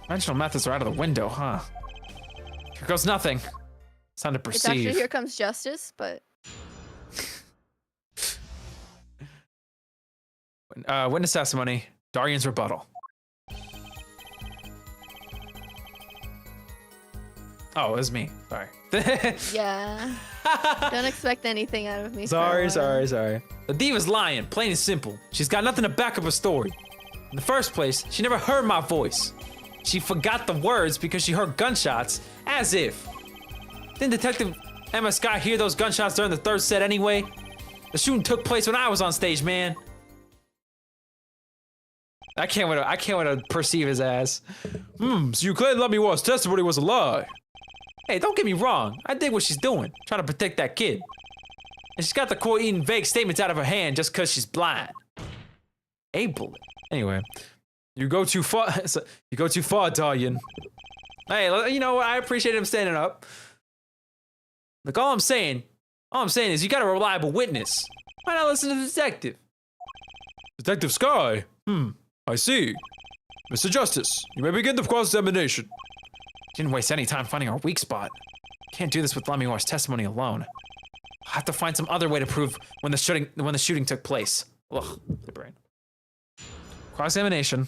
Conventional methods are out of the window, huh? Here goes nothing. It's time to It's actually perceive. Here Comes Justice, but Witness testimony. Darian's rebuttal. Oh, it was me. Sorry. yeah. Don't expect anything out of me. for a Sorry. while. The diva's lying, plain and simple. She's got nothing to back up her story. In the first place, she never heard my voice. She forgot the words because she heard gunshots, as if. Didn't Detective Emma Scott hear those gunshots during the third set anyway? The shooting took place when I was on stage, man. I can't wait to perceive his ass. So you claim Lamiwar's testimony was a lie. Hey, don't get me wrong. I dig what she's doing, trying to protect that kid. And she's got the court eating vague statements out of her hand just because she's blind. A bullet. Anyway, You go too far. You go too far, Darian. hey, you know what? I appreciate him standing up. Look, all I'm saying is you got a reliable witness. Why not listen to the detective? Detective Sky. I see. Mr. Justice, you may begin the cross-examination. Didn't waste any time finding our weak spot. Can't do this with Lamiwar's testimony alone. I'll have to find some other way to prove when the shooting took place. Ugh, my brain. Cross-examination.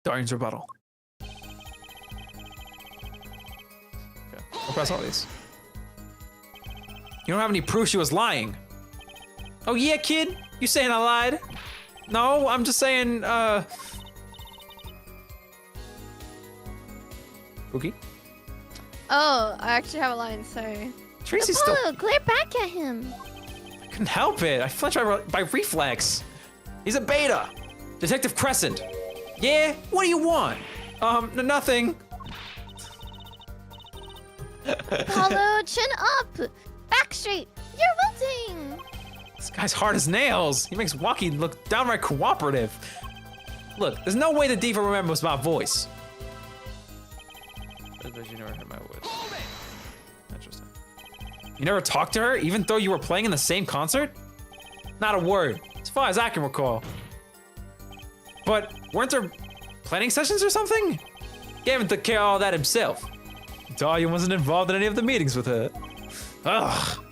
Darian's rebuttal. Okay, I'll press all these. You don't have any proof she was lying. Oh yeah, kid? You saying I lied? No, I'm just saying, Cookie? Oh, I actually have a line. Sorry. Tracy's still. Apollo, glare back at him. I couldn't help it. I flinched by reflex. He's a beta. Detective Crescent. Yeah? What do you want? Nothing. Apollo, chin up. Back straight. You're wilting. This guy's hard as nails. He makes Walkie look downright cooperative. Look, there's no way the diva remembers my voice. But you never heard my voice. Interesting. You never talked to her, even though you were playing in the same concert? Not a word, as far as I can recall. But weren't there planning sessions or something? Gavin took care of all that himself. Darian wasn't involved in any of the meetings with her. Ugh.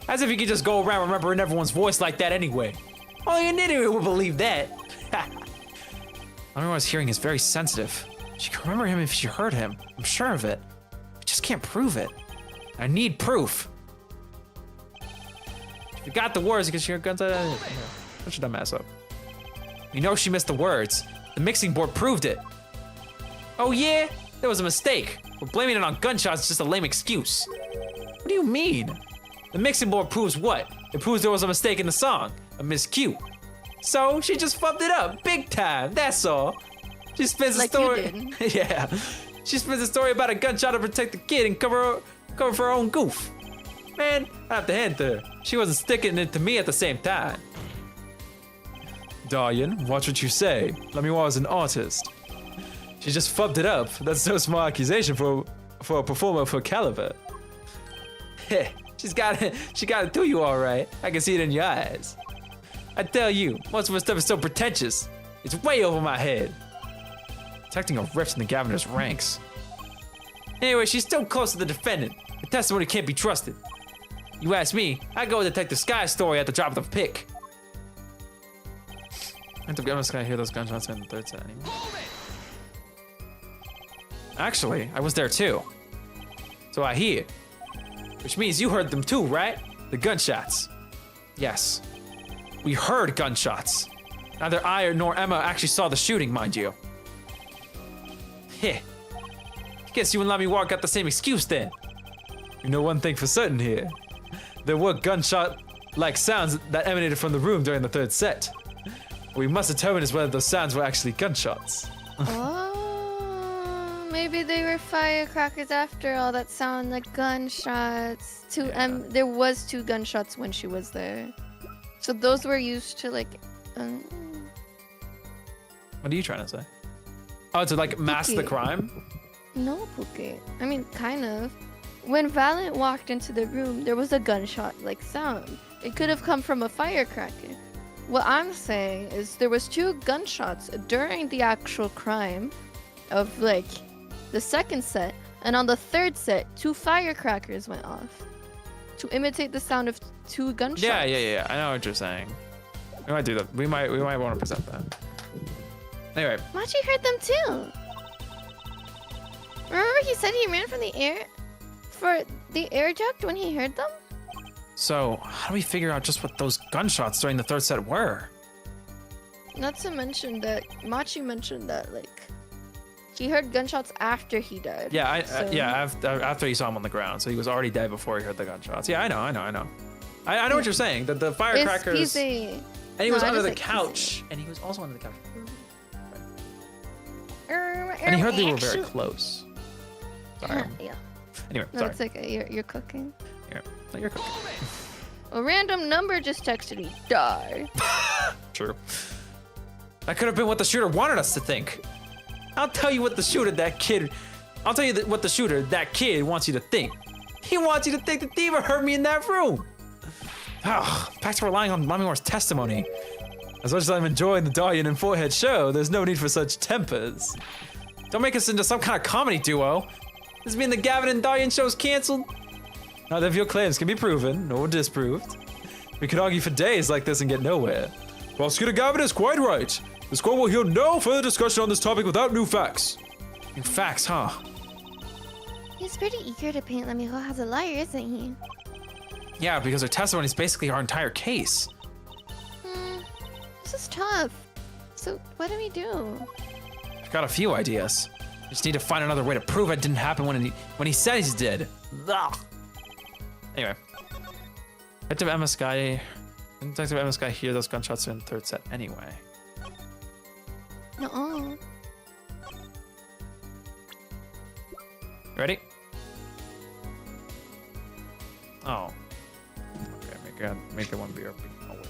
As if you could just go around remembering everyone's voice like that anyway. Only an idiot would believe that. Everyone's hearing is very sensitive. She can remember him if she heard him. I'm sure of it. I just can't prove it. I need proof. She forgot the words because she heard guns. What should I mess up? You know she missed the words. The mixing board proved it. Oh yeah? There was a mistake. But blaming it on gunshots is just a lame excuse. What do you mean? The mixing board proves what? It proves there was a mistake in the song, a miscue. So she just fucked it up, big time, that's all. She spins Like a you story. Yeah. She spins a story about a gunshot to protect the kid and cover for her own goof. Man, I have to hand to her. She wasn't sticking it to me at the same time. Darian, watch what you say. Lamiwar is an artist. She just fucked it up. That's no small accusation for a performer of her caliber. She got it to you all right. I can see it in your eyes. I tell you, most of her stuff is so pretentious. It's way over my head. Detecting a rift in the governor's ranks. Anyway, she's still close to the defendant. The testimony can't be trusted. You ask me, I go with Detective Sky's story at the drop of the pick. I think I'm gonna hear those gunshots in the third set anyway. Actually, I was there too. So I hear. Which means you heard them too, right? The gunshots. Yes. We heard gunshots. Neither I nor Emma actually saw the shooting, mind you. Heh. Guess you wouldn't let me walk out the same excuse then. You know one thing for certain here. There were gunshot-like sounds that emanated from the room during the third set. What we must determine is whether those sounds were actually gunshots. Oh, maybe they were firecrackers after all. That sound like gunshots. There was 2 gunshots when she was there, so those were used to like. What are you trying to say? Oh, to like mask the crime? No, Pookie. I mean, kind of. When Valiant walked into the room, there was a gunshot-like sound. It could have come from a firecracker. What I'm saying is there was 2 gunshots during the actual crime of like the second set, and on the third set, 2 firecrackers went off to imitate the sound of 2 gunshots. Yeah. I know what you're saying. We might do that. We might want to present that. Anyway. Machi heard them too. Remember he said he ran from the air duct when he heard them? So, how do we figure out just what those gunshots during the third set were? Not to mention that Machi mentioned that like he heard gunshots after he died. Yeah, after he saw him on the ground, so he was already dead before he heard the gunshots. Yeah, I know. I know what you're saying. That the firecrackers. And he was under the couch, and he was also under the couch. And he heard they were very close. Sorry. Yeah. Anyway, No, sorry. it's okay. You're cooking. No, you're cooking. A random number just texted me. Die. True. That could have been what the shooter wanted us to think. I'll tell you what the shooter that kid wants you to think. He wants you to think the diva heard me in that room. Back to relying on Mommymore's testimony. As much as I'm enjoying the Dahlian and Forehead show, there's no need for such tempers. Don't make us into some kind of comedy duo. Does this mean the Gavin and Dahlian show's canceled? Neither of your claims can be proven, nor disproved. We could argue for days like this and get nowhere. Prosecutor Gavin is quite right. This court will hear no further discussion on this topic without new facts. New facts, huh? He's pretty eager to paint Lamijo as a liar, isn't he? Yeah, because her testimony is basically our entire case. This is tough. So what do we do? I've got a few ideas. Just need to find another way to prove it didn't happen when he said he did. Ugh. Anyway. Detective Emma Sky hear those gunshots in the third set anyway. No. Ready? Oh. Okay, make it one BRB. Oh wait.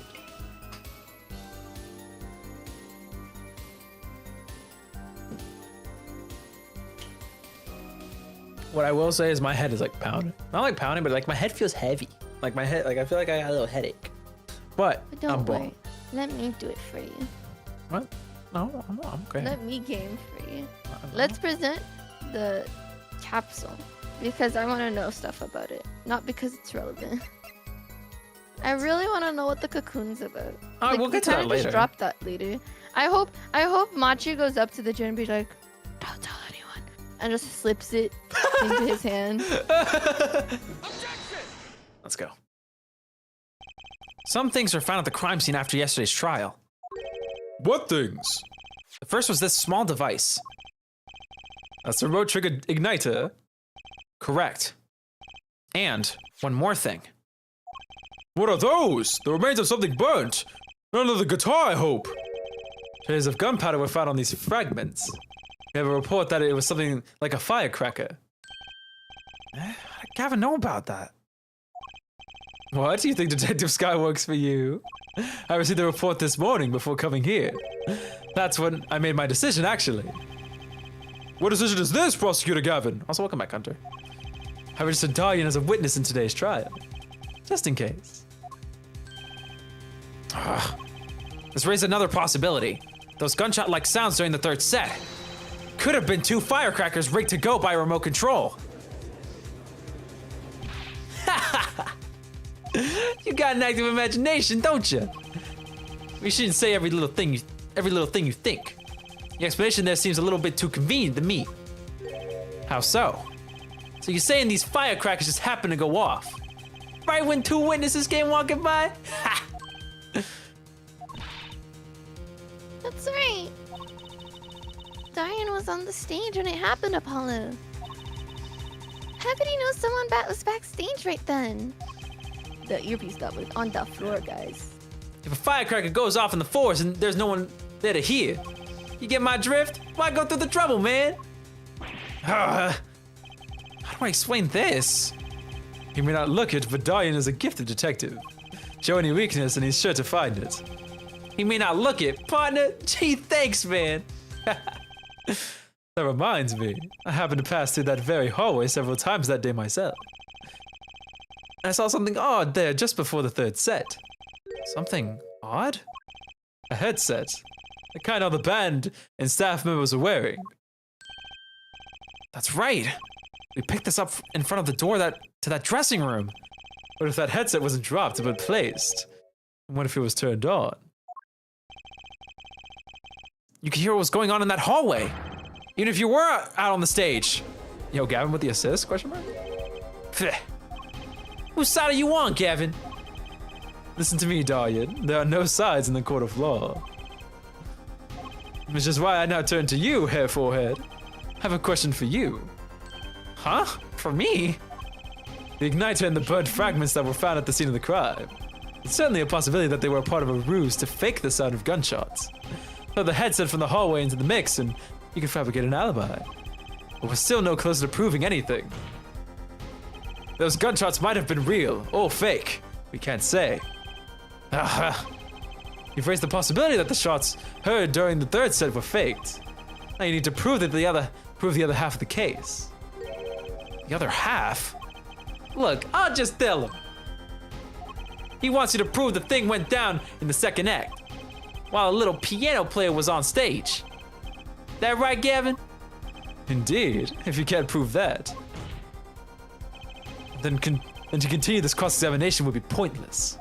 What I will say is my head is like pounding. Not like pounding, but like my head feels heavy. Like my head, like I feel like I got a little headache. But Don't I'm worry. blown. Let me do it for you. What? No, I'm okay. Let me game for you. Let's present the capsule because I want to know stuff about it, not because it's relevant. I really want to know what the cocoon's about. We'll get to that later. Just drop that later. I hope Machi goes up to the gym and be like, "Don't tell anyone," and just slips it into his hand. Let's go. Some things were found at the crime scene after yesterday's trial. What things? The first was this small device. That's the remote trigger igniter. Correct. And one more thing. What are those? The remains of something burnt. None of the guitar, I hope. Traces of gunpowder were found on these fragments. We have a report that it was something like a firecracker. How did Gavin know about that? What? You think Detective Sky works for you? I received the report this morning before coming here. That's when I made my decision, actually. What decision is this, Prosecutor Gavin? Also, welcome back, Hunter. I registered Dahlian as a witness in today's trial. Just in case. This raised another possibility. Those gunshot-like sounds during the third set could have been 2 firecrackers rigged to go by remote control. You got an active imagination, don't you? We shouldn't say every little thing you think. The explanation there seems a little bit too convenient to me. How so? So you're saying these firecrackers just happen to go off? Right when two witnesses came walking by? Ha! That's right. Darian was on the stage when it happened, Apollo. How could he know someone was backstage right then? The earpiece got on the floor, guys. If a firecracker goes off in the forest and there's no one there to hear, you get my drift? Why go through the trouble, man? How do I explain this? He may not look it, but Darian is a gifted detective. Show any weakness and he's sure to find it. He may not look it, partner. Gee, thanks, man. That reminds me, I happened to pass through that very hallway several times that day myself. I saw something odd there just before the third set. Something odd? A headset. The kind all the band and staff members are wearing. That's right. We picked this up in front of the door to that dressing room. What if that headset wasn't dropped but placed? And what if it was turned on? You could hear what was going on in that hallway. Even if you were out on the stage. Yo, Gavin with the assist? Question mark? Pfft. Whose side are you on, Gavin? Listen to me, Darian. There are no sides in the court of law. Which is why I now turn to you, Hair Forehead. I have a question for you. Huh? For me? The igniter and the burnt fragments that were found at the scene of the crime. It's certainly a possibility that they were part of a ruse to fake the sound of gunshots. Throw the headset from the hallway into the mix and you can fabricate an alibi. But we're still no closer to proving anything. Those gunshots might have been real or fake. We can't say. You've raised the possibility that the shots heard during the third set were faked. Now you need to prove the other half of the case. The other half? Look, I'll just tell him. He wants you to prove the thing went down in the second act, while a little piano player was on stage. That right, Gavin? Indeed, if you can't prove that. Then to continue this cross-examination would be pointless.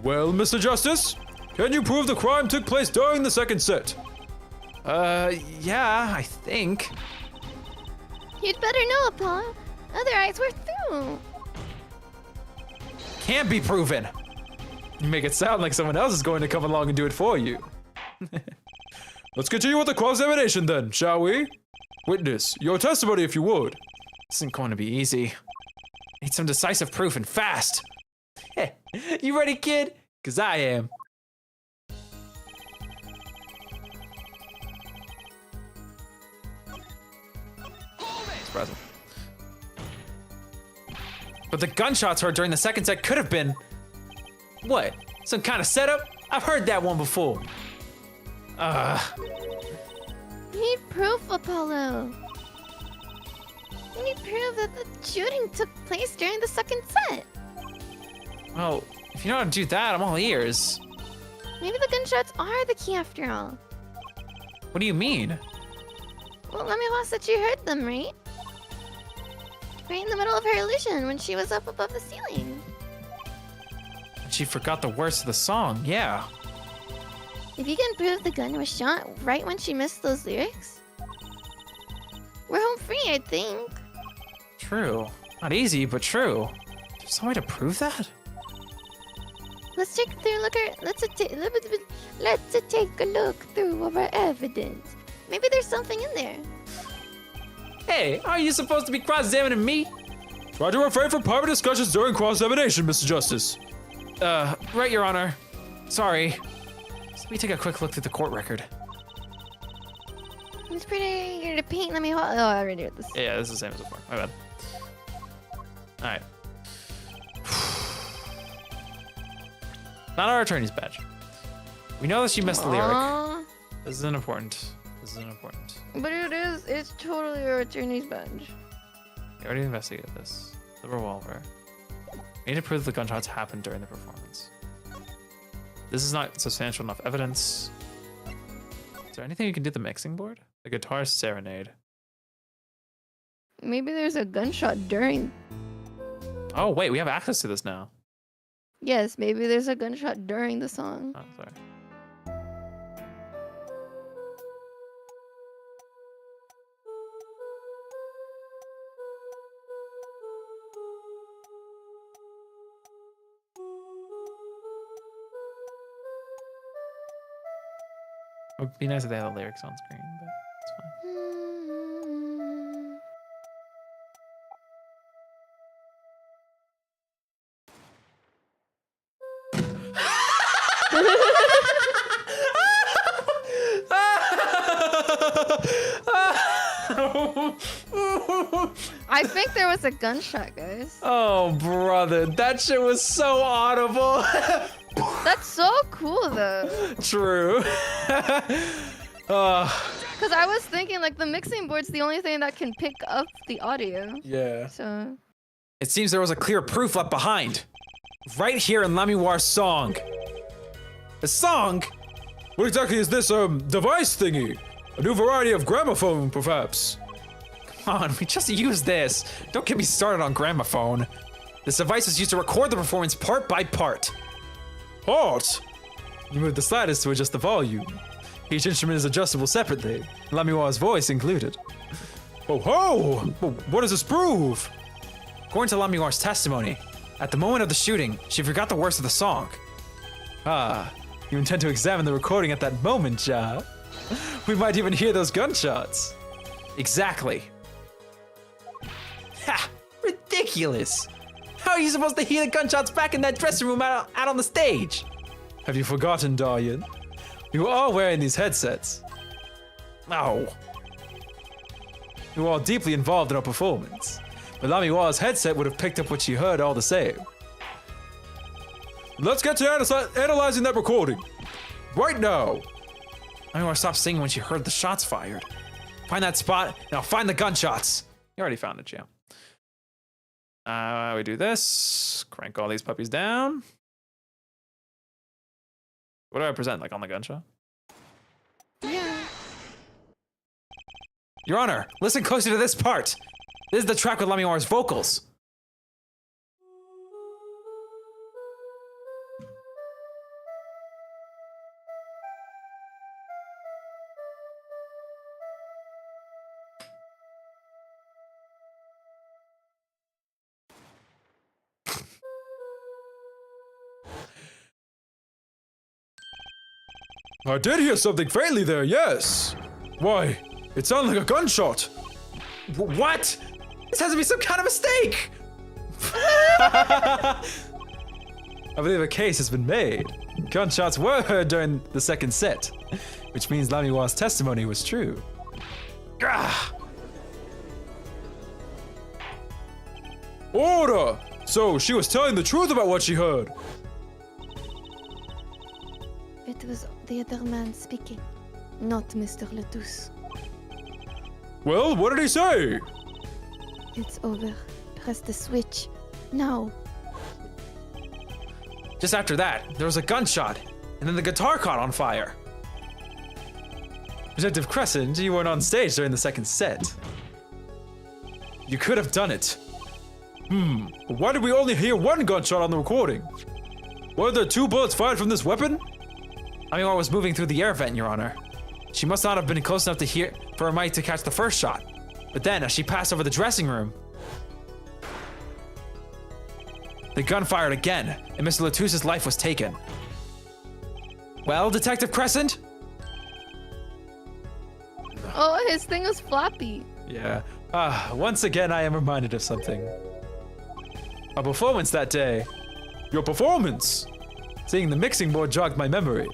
Well, Mr. Justice, can you prove the crime took place during the second set? Yeah, I think. You'd better know, Apollo. Otherwise, we're through. Can't be proven. You make it sound like someone else is going to come along and do it for you. Let's continue with the cross-examination then, shall we? Witness, your testimony if you would. This isn't going to be easy. Need some decisive proof and fast. You ready, kid? Cause I am. Present. But the gunshots heard during the second set could have been... What? Some kind of setup? I've heard that one before. We need proof, Apollo. We need proof that the shooting took place during the second set. Well, if you know how to do that, I'm all ears. Maybe the gunshots are the key after all. What do you mean? Well, let me guess that you heard them, right? Right in the middle of her illusion when she was up above the ceiling. She forgot the words of the song, yeah. If you can prove the gun was shot right when she missed those lyrics, we're home free, I think. True. Not easy, but true. There's some way to prove that? Let's take a look through our evidence. Maybe there's something in there. Hey, are you supposed to be cross-examining me? Try to refrain from private discussions during cross-examination, Mr. Justice. Right, Your Honor. Sorry. Let me take a quick look through the court record. It's pretty eager to paint. Let me hold. Oh, I already did this. Yeah, this is the same as before. My bad. Alright. Not our attorney's badge. We know that she missed the lyric. Aw, This isn't important. This isn't important. but it is. It's totally your attorney's badge. We already investigated this. The revolver. We need to prove the gunshots happened during the performance. This is not substantial enough evidence. Is there anything you can do with the mixing board? A guitar serenade. Maybe there's a gunshot during. Oh, wait, we have access to this now. Yes, maybe there's a gunshot during the song. Oh, sorry. It would be nice if they had the lyrics on screen, but it's fine. I think there was a gunshot, guys. Oh, brother, that shit was so audible. That's so cool, though. True. Because I was thinking, like, the mixing board's the only thing that can pick up the audio. Yeah. So. It seems there was a clear proof left behind. Right here in Lamiwar's song. A song? What exactly is this, device thingy? A new variety of gramophone, perhaps? Come on, we just used this. Don't get me started on gramophone. This device is used to record the performance part by part. What? You move the sliders to adjust the volume. Each instrument is adjustable separately, Lamiwar's voice included. Oh ho! What does this prove? According to Lamiwar's testimony, at the moment of the shooting, she forgot the words of the song. Ah, you intend to examine the recording at that moment, Ja? We might even hear those gunshots. Exactly. Ha! Ridiculous! How are you supposed to hear the gunshots back in that dressing room out on the stage? Have you forgotten, Darien? You are wearing these headsets. Oh. You are deeply involved in our performance. But Lamiwar's headset would have picked up what you heard all the same. Let's get to analyzing that recording. Right now. Lamiwar stopped singing when she heard the shots fired. Find that spot, and I'll find the gunshots. You already found it, champ. We do this. Crank all these puppies down. What do I present, like on the gunshot? Yeah. Your Honor, listen closer to this part. This is the track with Lamiwar's vocals. I did hear something faintly there, yes. Why? It sounded like a gunshot. What? This has to be some kind of mistake! I believe a case has been made. Gunshots were heard during the second set, which means Lamiwar's testimony was true. Ah. Order! So she was telling the truth about what she heard. It was the other man speaking, not Mr. Latouche. Well, what did he say? It's over. Press the switch. Now. Just after that, there was a gunshot, and then the guitar caught on fire. Detective Crescent, you weren't on stage during the second set. You could have done it. But why did we only hear one gunshot on the recording? Were there 2 bullets fired from this weapon? Lamiwar was moving through the air vent, Your Honor. She must not have been close enough to hear for her mic to catch the first shot. But then, as she passed over the dressing room, the gun fired again, and Mr. Latouche's life was taken. Well, Detective Crescent? Oh, his thing was floppy. Yeah. Once again I am reminded of something. Our performance that day. Your performance! Seeing the mixing board jogged my memory.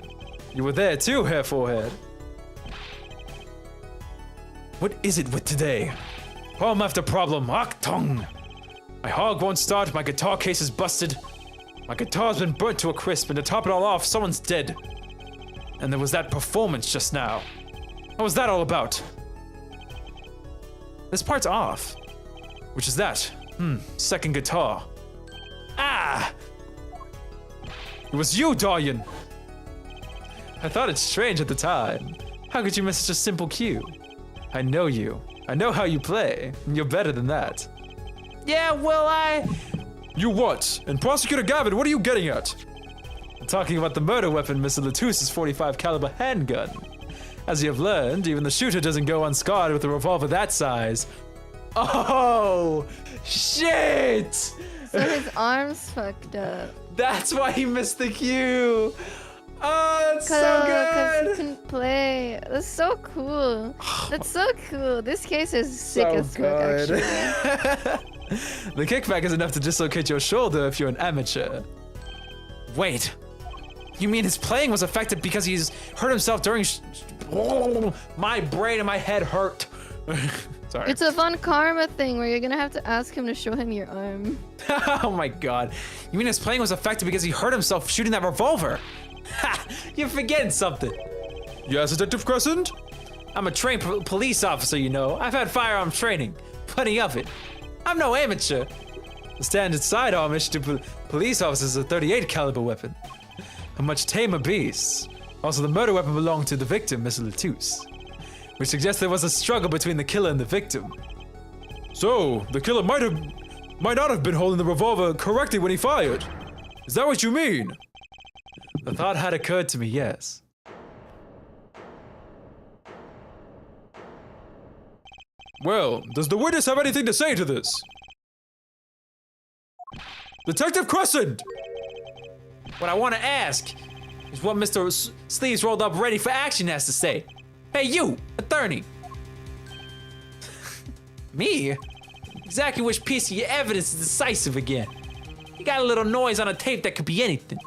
You were there too, Hair Forehead. What is it with today? Problem after problem, Achtung! My hog won't start, my guitar case is busted. My guitar's been burnt to a crisp, and to top it all off, someone's dead. And there was that performance just now. What was that all about? This part's off. Which is that? Second guitar. Ah! It was you, Darien! I thought it strange at the time. How could you miss such a simple cue? I know you. I know how you play. And you're better than that. Yeah, well, You what? And Prosecutor Gavin, what are you getting at? I'm talking about the murder weapon, Mr. Latouche's .45 caliber handgun. As you have learned, even the shooter doesn't go unscarred with a revolver that size. Oh, shit! So his arm's fucked up. That's why he missed the cue. Oh, that's so Cause he good. couldn't play. That's so cool. That's so cool. This case is sick So as fuck, good. actually. The kickback is enough to dislocate your shoulder if you're an amateur. Wait. You mean his playing was affected because he's hurt himself during my brain and my head hurt. Sorry. It's a fun karma thing where you're gonna have to ask him to show him your arm. Oh my god. You mean his playing was affected because he hurt himself shooting that revolver? Ha! You're forgetting something. Yes, Detective Crescent? I'm a trained police officer, you know. I've had firearms training. Plenty of it. I'm no amateur. The standard sidearm issued to police officers is a 38 caliber weapon. A much tamer beast. Also, the murder weapon belonged to the victim, Mr. Latouche, which suggests there was a struggle between the killer and the victim. So, the killer might not have been holding the revolver correctly when he fired. Is that what you mean? The thought had occurred to me, yes. Well, does the witness have anything to say to this? Detective Crescent! What I want to ask is what Mr. Sleeves rolled up ready for action has to say. Hey, you, attorney. Me? Exactly which piece of your evidence is decisive again? You got a little noise on a tape that could be anything.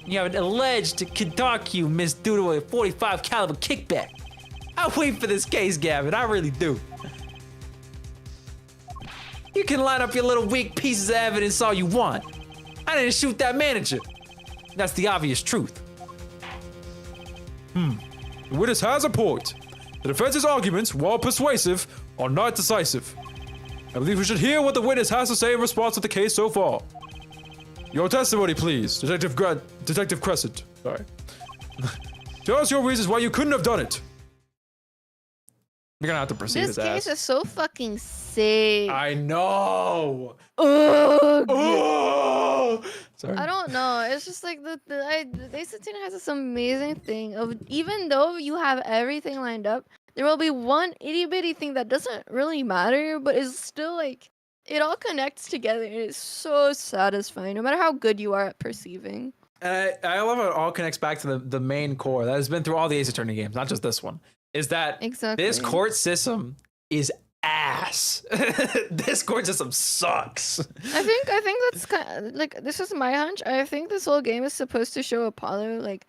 You have an alleged Kentucky miss due to a 45 caliber kickback. I wait for this case, Gavin. I really do. You can line up your little weak pieces of evidence all you want. I didn't shoot that manager. That's the obvious truth. The witness has a point. The defense's arguments, while persuasive, are not decisive. I believe we should hear what the witness has to say in response to the case so far. Your testimony, please, Detective Crescent. Sorry. Tell us your reasons why you couldn't have done it. You're gonna have to proceed This his case ass. is so fucking sick. I know. Ugh. Oh. Sorry. I don't know. It's just like the Ace Attorney has this amazing thing of even though you have everything lined up, there will be one itty bitty thing that doesn't really matter, but is still like it all connects together. And it's so satisfying, no matter how good you are at perceiving. And I love how it all connects back to the main core that has been through all the Ace Attorney games, not just this one. Is that Exactly. this court system is ass. This court system sucks. I think that's kind of, like this is my hunch. I think this whole game is supposed to show Apollo like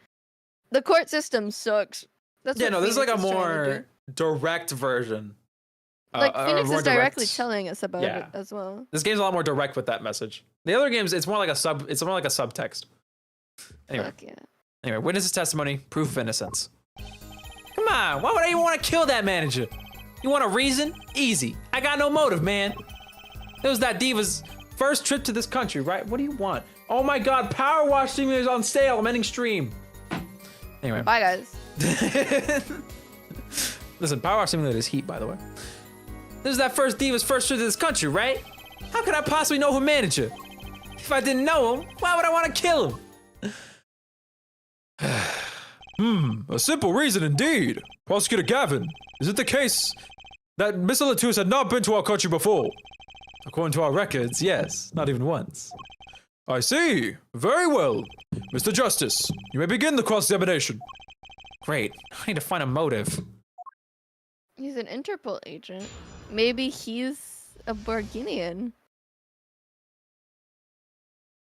the court system sucks. That's Yeah, what no, this is like a Phoenix trying to more do. direct version. Like or Phoenix more is directly direct- telling us about Yeah. it as well. This game's a lot more direct with that message. The other games, it's more like a subtext. Anyway. Fuck yeah. Anyway, witness's testimony, proof of innocence. Come on, why would I even want to kill that manager? You want a reason? Easy. I got no motive, man. It was that diva's first trip to this country, right? What do you want? Oh my god, Power Wash Simulator is on sale. I'm ending stream. Anyway. Bye guys. Listen, Power Wash Simulator is heat, by the way. This is that first diva's first trip to this country, right? How could I possibly know her manager? If I didn't know him, why would I want to kill him? A simple reason indeed. Prosecutor Gavin, is it the case that Mr. Latouche had not been to our country before? According to our records, yes. Not even once. I see. Very well. Mr. Justice, you may begin the cross-examination. Great. I need to find a motive. He's an Interpol agent. Maybe he's a Barginian.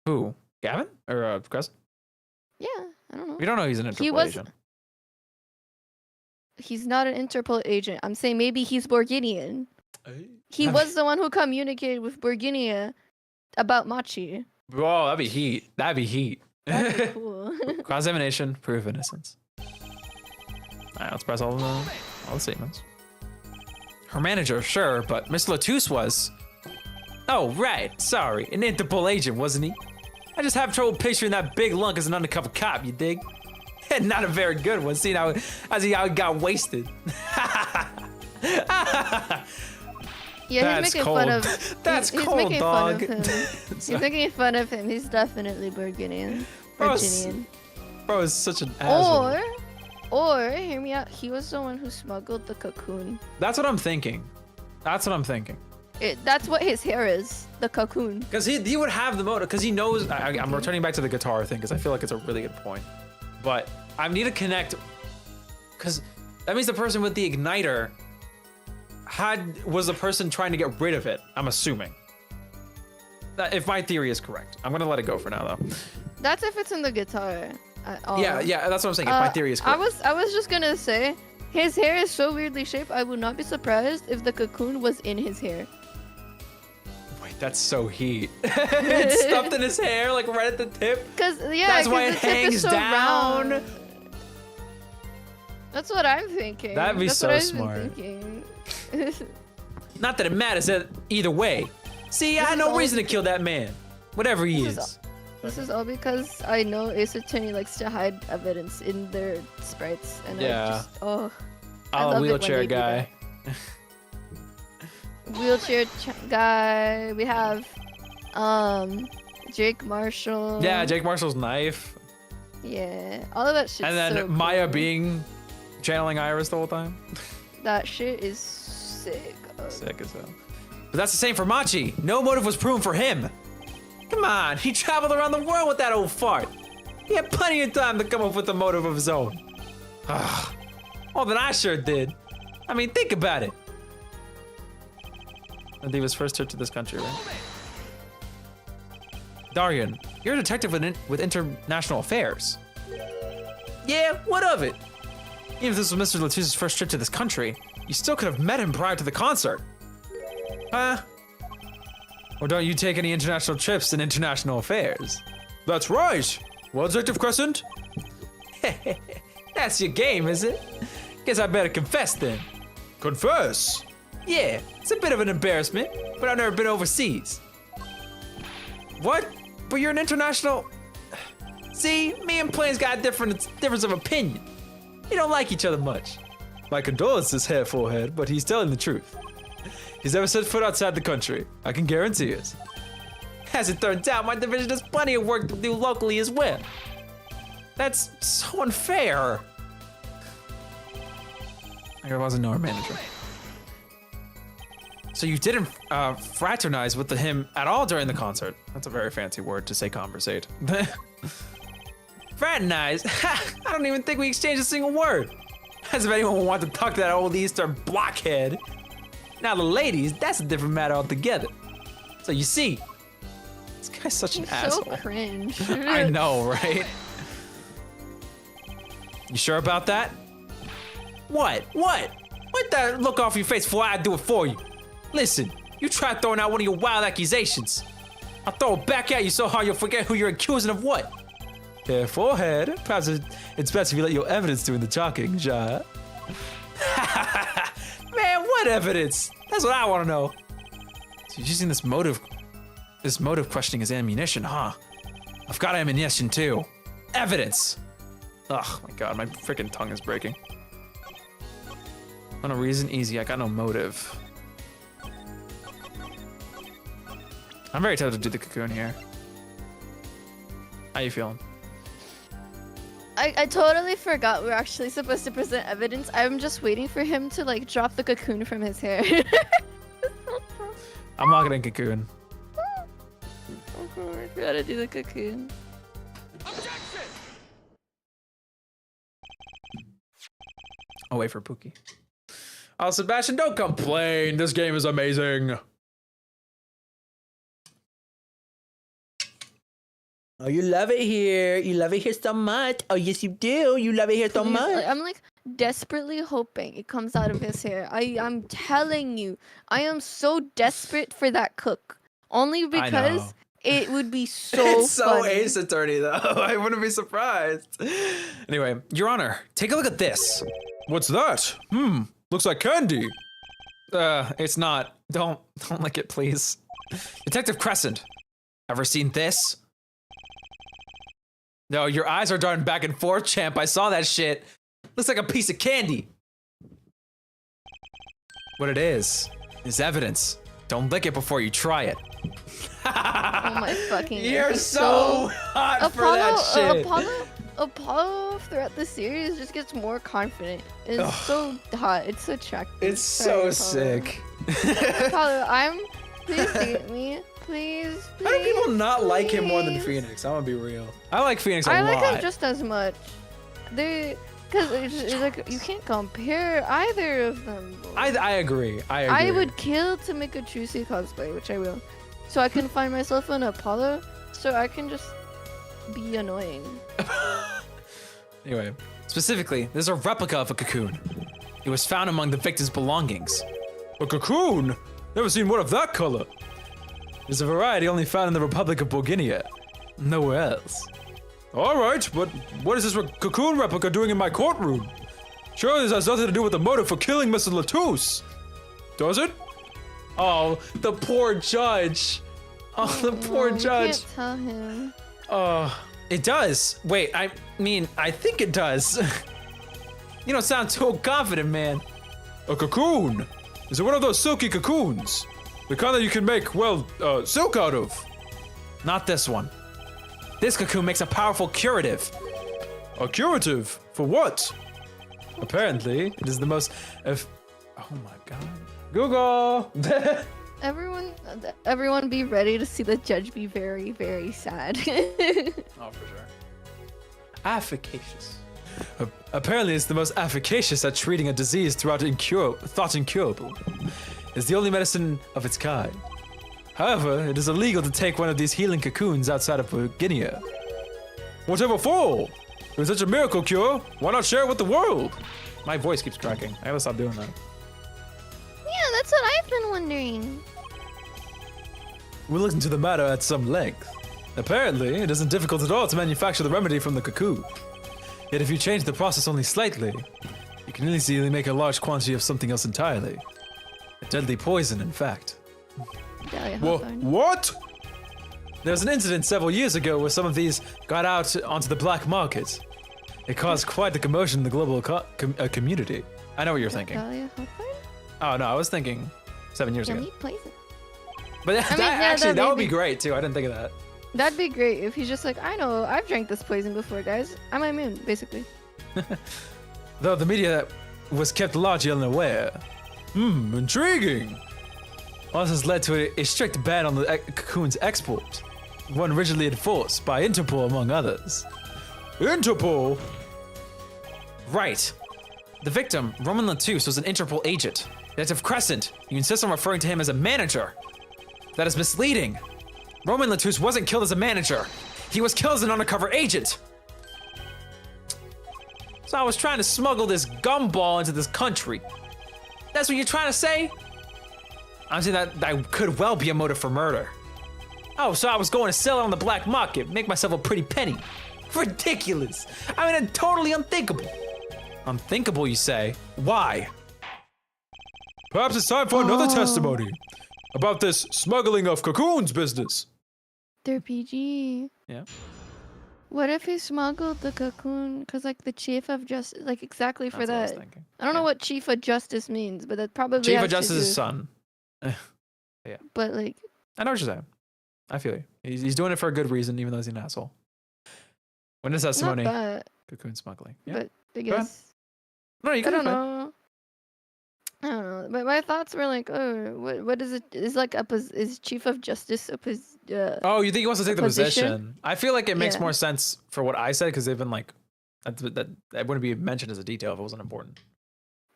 Who? Gavin? Or Crescent? Yeah, I don't know. We don't know he's an Interpol He was- agent. He's not an Interpol agent. I'm saying maybe he's Borginian. He That'd was the one who communicated with Borginia about Machi. Whoa, that'd be heat. That'd be heat. That'd be cool. Cross-examination, proof of innocence. Alright, let's press all the statements. Her manager, sure, but Miss Latouche was. Oh, right. Sorry. An Interpol agent, wasn't he? I just have trouble picturing that big lunk as an undercover cop, you dig? Not a very good one, seeing how he got wasted. Yeah, he's That's making cold. fun of. That's he's cold, making dog. Fun of him. He's making fun of him. He's definitely Borginian. Bro, Virginian. Bro is such an asshole. Or hear me out. He was the one who smuggled the cocoon. That's what I'm thinking. That's what I'm thinking. That's what his hair is. The cocoon. Because he would have the motive. Because he knows. I'm returning back to the guitar thing because I feel like it's a really good point. but I need to connect, because that means the person with the igniter was the person trying to get rid of it. I'm assuming. If my theory is correct, I'm gonna let it go for now though. That's if it's in the guitar. Yeah, that's what I'm saying. If my theory is correct. I was just gonna say, his hair is so weirdly shaped. I would not be surprised if the cocoon was in his hair. Wait, that's so heat. It's stuffed in his hair, like right at the tip. That's why it the tip hangs is so down. round. That's what I'm thinking. That'd be That's so what I've smart. been thinking. Not that it matters either way. See, I had no reason to kill that man, whatever he is. This is all because I know Ace Attorney likes to hide evidence in their sprites, and Yeah. I love I'm it a when wheelchair they do guy. that. Wheelchair guy. We have Jake Marshall. Yeah, Jake Marshall's knife. Yeah, all of that shit. And then so Maya cool. being channeling Iris the whole time. That shit is sick. Sick as hell. But that's the same for Machi. No motive was proven for him. Come on, he traveled around the world with that old fart. He had plenty of time to come up with a motive of his own. Ugh. More than I sure did. I mean, think about it. And he was first trip to this country, right? Darian, you're a detective with international affairs. Yeah, what of it? Even if this was Mr. Latus's first trip to this country, you still could have met him prior to the concert. Huh? Or don't you take any international trips in international affairs? That's right. Well, Detective Crescent? That's your game, is it? Guess I better confess then. Confess. Yeah, it's a bit of an embarrassment, but I've never been overseas. What? But you're an international... See, me and Plains got a difference of opinion. We don't like each other much. My condolences, Hair Forehead, but he's telling the truth. He's never set foot outside the country. I can guarantee it. As it turns out, my division has plenty of work to do locally as well. That's so unfair. I wasn't our manager. So you didn't fraternize with him at all during the concert. That's a very fancy word to say conversate. Fraternize? I don't even think we exchanged a single word. As if anyone would want to talk to that old Eastern blockhead. Now the ladies, that's a different matter altogether. So you see, this guy's such an asshole. So cringe. I know, right? You sure about that? What? What? Wipe that look off your face before I do it for you. Listen, you try throwing out one of your wild accusations. I'll throw it back at you so hard you'll forget who you're accusing of what. Hair Forehead, perhaps it's best if you let your evidence do the talking, Ja. Man, what evidence? That's what I want to know. So you're using this motive questioning as ammunition, huh? I've got ammunition too. Evidence. Oh my god, my freaking tongue is breaking. No reason, easy. I got no motive. I'm very tempted to do the cocoon here. How you feeling? I totally forgot we're actually supposed to present evidence. I'm just waiting for him to like drop the cocoon from his hair. I'm not gonna cocoon. I gotta do the cocoon. I'll wait for Pookie. Oh, Sebastian, don't complain. This game is amazing. Oh, you love it here. You love it here so much. Oh, yes, you do. You love it here so Please, much. I'm like desperately hoping it comes out of his hair. I'm telling you, I am so desperate for that cook. Only because it would be so It's so funny. Ace Attorney, though. I wouldn't be surprised. Anyway, Your Honor, take a look at this. What's that? Looks like candy. It's not. Don't lick it, please. Detective Crescent, ever seen this? No, your eyes are darting back and forth, champ. I saw that shit. Looks like a piece of candy. What it is evidence. Don't lick it before you try it. Oh my fucking You're God. so hot for that shit. Apollo throughout the series just gets more confident. It's so hot. It's so attractive. It's Sorry, so Apollo. sick. Apollo, please date me. Please, How do people not like him more than please. Phoenix? I'm gonna be real. I like Phoenix a I lot. like him just as much. Because it's like you can't compare either of them. I agree. I would kill to make a Juicy cosplay, which I will. So I can find myself an Apollo, so I can just be annoying. Anyway, specifically, there's a replica of a cocoon. It was found among the victim's belongings. A cocoon? Never seen one of that color. There's a variety only found in the Republic of Bulgaria. Nowhere else. All right, but what is this cocoon replica doing in my courtroom? Surely this has nothing to do with the motive for killing Mr. Latouche. Does it? Oh, the poor judge. Oh, the poor judge. Can't tell him. Oh, it does. Wait, I mean, I think it does. You don't sound too confident, man. A cocoon? Is it one of those silky cocoons? The kind that you can make, well, silk out of? Not this one. This cocoon makes a powerful curative. A curative? For what? Apparently, it is the most. Oh my god. Google. Everyone, be ready to see the judge be very, very sad. Oh, for sure. Efficacious. Apparently, it's the most efficacious at treating a disease thought incurable. It's the only medicine of its kind. However, it is illegal to take one of these healing cocoons outside of Bulgaria. Whatever for? If it's such a miracle cure, why not share it with the world? My voice keeps cracking. I gotta stop doing that. Yeah, that's what I've been wondering. We looked into the matter at some length. Apparently, it isn't difficult at all to manufacture the remedy from the cocoon. Yet if you change the process only slightly, you can easily make a large quantity of something else entirely. A deadly poison, in fact. What? There was an incident several years ago where some of these got out onto the black market. It caused quite the commotion in the global community. I know what you're thinking. Oh no, I was thinking 7 years ago. Poison. But that would be great too. I didn't think of that. That'd be great if he's just like, I know, I've drank this poison before, guys. I'm immune, basically. Though the media was kept largely unaware. Intriguing. All this has led to a strict ban on the cocoon's export, one rigidly enforced by Interpol among others. Interpol? Right. The victim, Roman Latouche, was an Interpol agent. Detective Crescent, you insist on referring to him as a manager. That is misleading. Roman Latouche wasn't killed as a manager. He was killed as an undercover agent. So I was trying to smuggle this gumball into this country. That's what you're trying to say? I'm saying that could well be a motive for murder. Oh, so I was going to sell it on the black market, make myself a pretty penny. Ridiculous. I mean, totally unthinkable. Unthinkable, you say? Why? Perhaps it's time for another testimony about this smuggling of cocoons business. They're PG. Yeah. What if he smuggled the cocoon? Because, like, the chief of justice, like, exactly for That's what I was that. thinking. I don't know what chief of justice means, but that probably Chief has of to Justice's do- son. But, like, I know what you're saying. I feel you. He's doing it for a good reason, even though he's an asshole. When is not testimony? that, Cocoon smuggling. Yeah. but I guess. No, you I can don't know. But my thoughts were like, oh, what is it? Is like is chief of justice Oh, you think he wants to take the position? position? I feel like it makes Yeah. more sense for what I said because they've been like that wouldn't be mentioned as a detail if it wasn't important.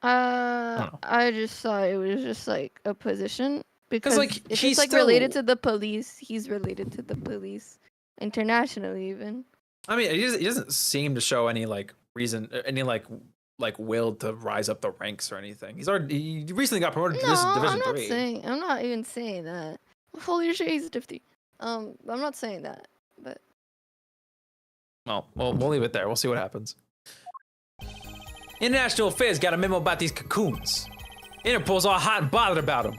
I just thought it was just like a position because like, if he's it's like still- related to the police, he's related to the police internationally even. I mean, he doesn't seem to show any like reason, any like will to rise up the ranks or anything. He recently got promoted to No, Division I'm not 3. saying. I'm not even saying that. Holy shit, he's 50. I'm not saying that, but Well, we'll leave it there. We'll see what happens. International Affairs got a memo about these cocoons. Interpol's all hot and bothered about them.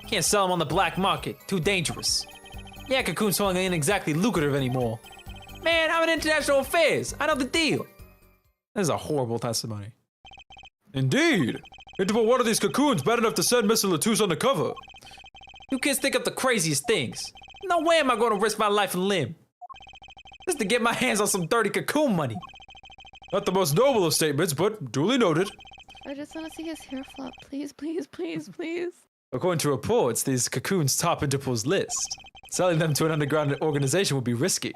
Can't sell them on the black market. Too dangerous. Yeah, cocoon selling ain't exactly lucrative anymore. Man, I'm in international affairs. I know the deal. This is a horrible testimony. Indeed. Interpol wanted these cocoons bad enough to send Mr. Latouche undercover. You kids think up the craziest things. No way am I going to risk my life and limb. Just to get my hands on some dirty cocoon money. Not the most noble of statements, but duly noted. I just want to see his hair flop. Please, please, please, please. According to reports, these cocoons top Interpol's list. Selling them to an underground organization would be risky.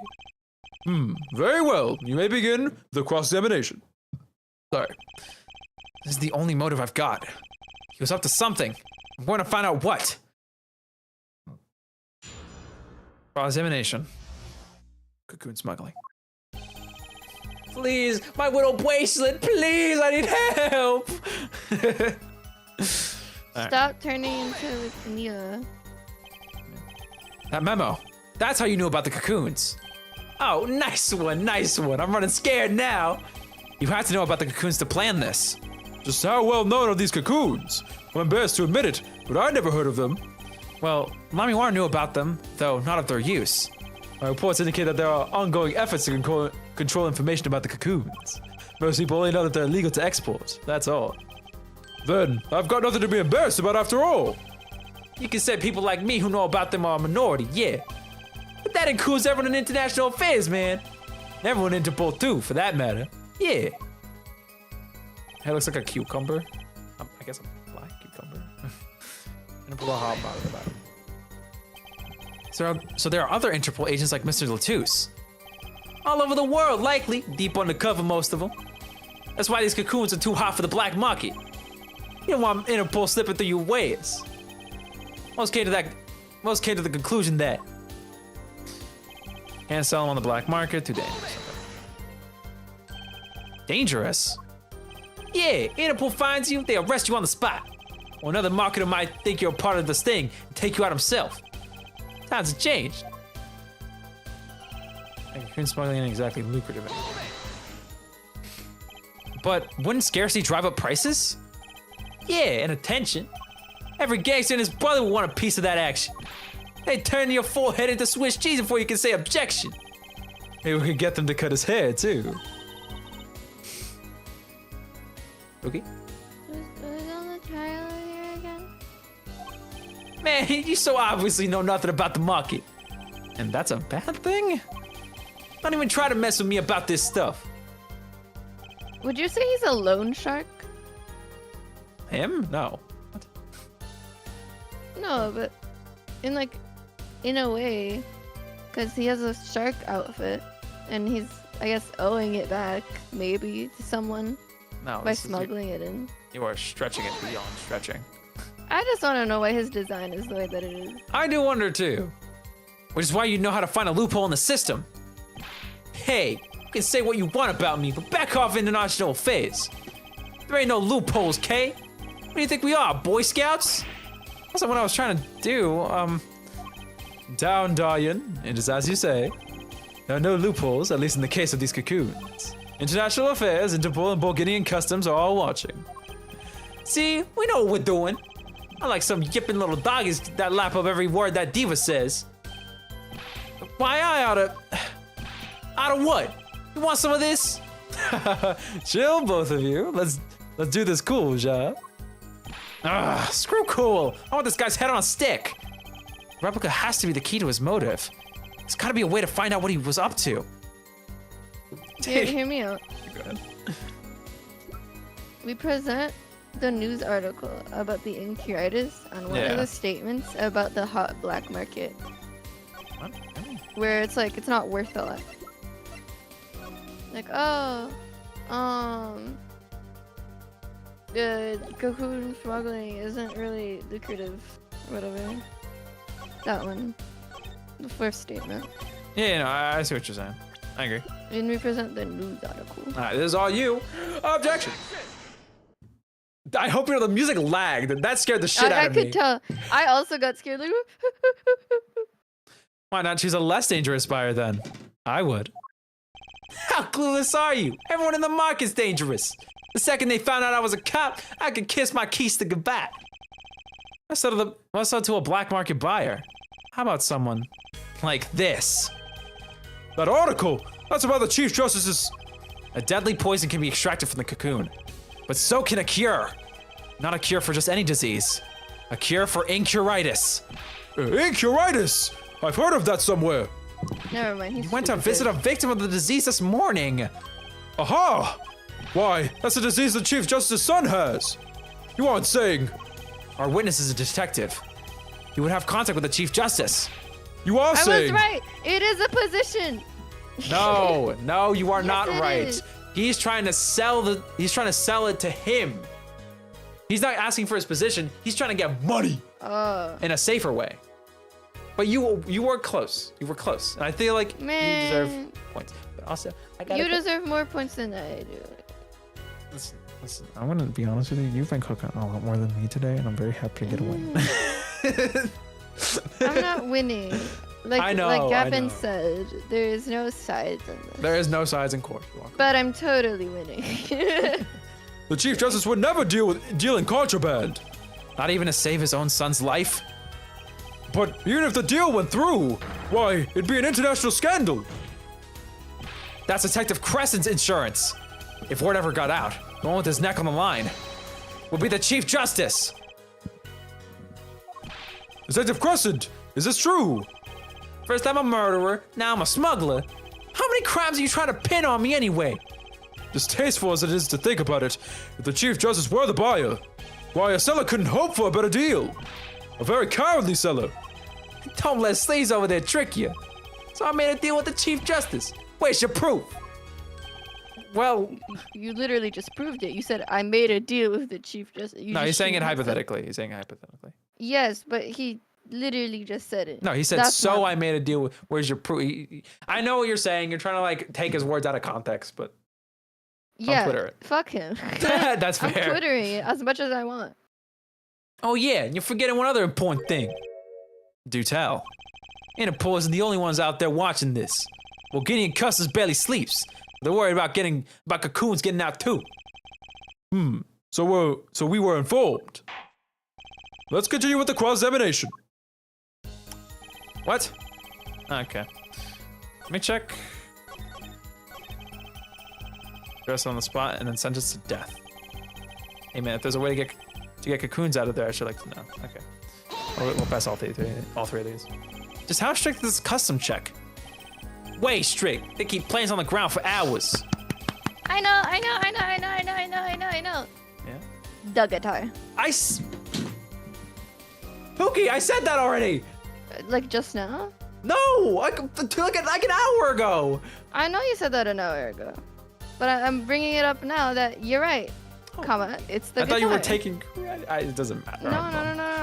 Very well. You may begin the cross-examination. Sorry. This is the only motive I've got. He was up to something. I'm going to find out what. Cross-examination. Cocoon smuggling. Please, my little bracelet, please, I need help. Stop turning into Nia. That memo. That's how you knew about the cocoons. Oh, nice one, nice one. I'm running scared now. You had to know about the cocoons to plan this. Just how well known are these cocoons? I'm embarrassed to admit it, but I never heard of them. Well, Lamiwar knew about them, though not of their use. My reports indicate that there are ongoing efforts to control information about the cocoons. Most people only know that they're illegal to export, that's all. Then, I've got nothing to be embarrassed about after all. You can say people like me who know about them are a minority, yeah. But that includes everyone in international affairs, man. Everyone in Interpol too, for that matter. Yeah. It looks like a cucumber. I guess a black cucumber. Interpol hot bottom. So there are other Interpol agents like Mr. Latouche. All over the world, likely. Deep undercover, most of them. That's why these cocoons are too hot for the black market. You don't want Interpol slipping through your wares. Most came to the conclusion that can't sell them on the black market, too dangerous. Dangerous? Yeah, Interpol finds you, they arrest you on the spot. Or another marketer might think you're a part of the sting and take you out himself. Times have changed. Cocoon smuggling ain't exactly lucrative anymore. But wouldn't scarcity drive up prices? Yeah, and attention. Every gangster and his brother will want a piece of that action. They turn your forehead into Swiss cheese before you can say objection. Maybe we could get them to cut his hair too. Okay. Who's on the trial here again? Man, you so obviously know nothing about the market. And that's a bad thing? Don't even try to mess with me about this stuff. Would you say he's a loan shark? Him? No. What? No, but in a way, because he has a shark outfit, and he's, I guess, owing it back, maybe, to someone No. by smuggling it in. You are stretching it beyond stretching. I just want to know why his design is the way that it is. I do wonder too. Which is why you know how to find a loophole in the system. Hey, you can say what you want about me, but back off international affairs. There ain't no loopholes, Kay. What do you think we are, Boy Scouts? That's not what I was trying to do. Down, Daryan. It is as you say. There are no loopholes, at least in the case of these cocoons. International affairs, Interpol, and Bulgarian customs are all watching. See, we know what we're doing. Unlike some yipping little doggies that lap up every word that Diva says. Why I oughta what? You want some of this? Chill, both of you. Let's do this cool, ja? Screw cool. I want this guy's head on a stick. Replica has to be the key to his motive. There's gotta be a way to find out what he was up to. Hear me out. Go ahead. We present the news article about the incuritis on one of the statements about the hot black market. What? Where it's like, it's not worth a lot. Like, the cocoon smuggling isn't really lucrative, or whatever. That one. The first statement. Yeah, no, I see what you're saying. I agree. And we present the news article. All right, this is all you. Objection. I hope you know the music lagged. That scared the shit out I of me. could tell. I also got scared. Like, Why not choose a less dangerous buyer then? I would. How clueless are you? Everyone in the market's dangerous. The second they found out I was a cop, I could kiss my keys to goodbye. Let's sell to a black market buyer. How about someone like this? That article! That's about the Chief Justice's... A deadly poison can be extracted from the cocoon, but so can a cure. Not a cure for just any disease. A cure for incuritis. Incuritis! I've heard of that somewhere. never mind. He Went to visit a victim of the disease this morning. Aha! Why, that's a disease the Chief Justice's son has. You aren't saying... Our witness is a detective. He would have contact with the Chief Justice. You are I saying... was right. It is a position. No, no, you are Yes, not it right. is. He's trying to sell it to him. He's not asking for his position. He's trying to get money in a safer way. But you were close. You were close. And I feel like you deserve points. But also, You deserve more points than I do. Listen, I want to be honest with you. You've been cooking a lot more than me today, and I'm very happy to get a win. I'm not winning. I know, like I Gavin know. said, there is no sides in this. There is no sides in court. But I'm totally winning. The Chief Justice would never deal in contraband. Not even to save his own son's life. But even if the deal went through, why, it'd be an international scandal. That's Detective Crescent's insurance. If word ever got out, the one with his neck on the line will be the Chief Justice. Detective Crescent, is this true? First I'm a murderer, now I'm a smuggler. How many crimes are you trying to pin on me anyway? Distasteful as it is to think about it, if the Chief Justice were the buyer, why, a seller couldn't hope for a better deal. A very cowardly seller. Don't let sleaze over there trick you. So I made a deal with the Chief Justice. Where's your proof? Well, You literally just proved it. You said I made a deal with the Chief Justice. no, he's saying it hypothetically. He's saying it hypothetically. Yes, but he literally just said it. No, he said, That's so not- I made a deal with, where's your proof? I know what you're saying. You're trying to like take his words out of context, but Yeah, Twitter it. fuck him. that's I'm fair. Twittering it as much as I want. Oh yeah, and you're forgetting one other important thing. Do tell. Interpol isn't the only ones out there watching this. Well, Guinea and Customs barely sleeps. They're worried about cocoons getting out too. So we were informed. Let's continue with the cross-examination. What? Okay. Let me check. Arrest on the spot and then sentence to death. Hey man, if there's a way to get cocoons out of there, I should like to know. Okay. We'll pass all three of these. Just how strict is this custom check? Way strict. They keep planes on the ground for hours. I know. Yeah. The guitar. Pookie, I said that already. Like just now? No, like an hour ago. I know you said that an hour ago. But I'm bringing it up now that you're right. Comma, it's the I guitar. thought you were taking. It doesn't matter. No.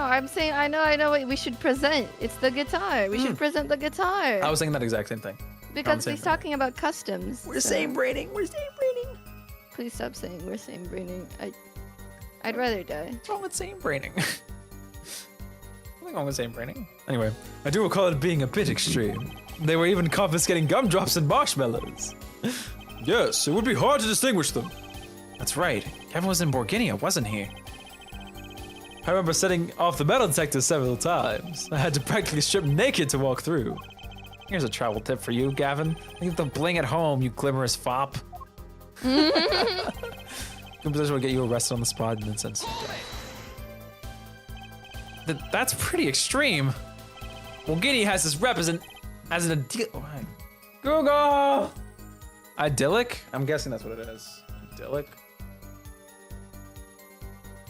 I'm saying I know what we should present. It's the guitar. We should present the guitar. I was thinking that exact same thing. Because same he's thing. talking about customs. We're so same braining. Please stop saying we're same braining. I'd rather die. What's wrong with same braining? Nothing wrong with same braining. Anyway, I do recall it being a bit extreme. They were even confiscating gumdrops and marshmallows. Yes, it would be hard to distinguish them. That's right. Kevin was in Borginia, wasn't he? I remember setting off the metal detectors several times. I had to practically strip naked to walk through. Here's a travel tip for you, Gavin. Leave the bling at home, you glimmerous fop. Good position will get you arrested on the spot and then sentenced to death. That's pretty extreme. Borginia has this rep as an Google. Idyllic? I'm guessing that's what it is. Idyllic.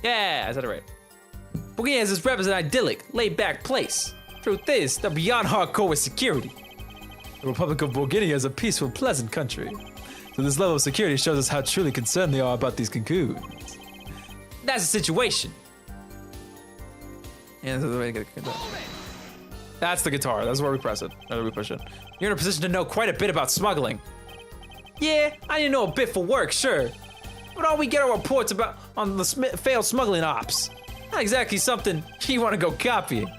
Yeah, I said it right. Borginia has this rep as an idyllic, laid-back place. Truth is, they're beyond hardcore with security. The Republic of Borginia is a peaceful, pleasant country. So this level of security shows us how truly concerned they are about these cocoons. That's the situation. Yeah, that's the way to get it. That's the guitar. That's where we press it. That's where we push it. You're in a position to know quite a bit about smuggling. Yeah, I didn't know a bit for work, sure. But all we get are reports about on the failed smuggling ops. Not exactly something you want to go copying.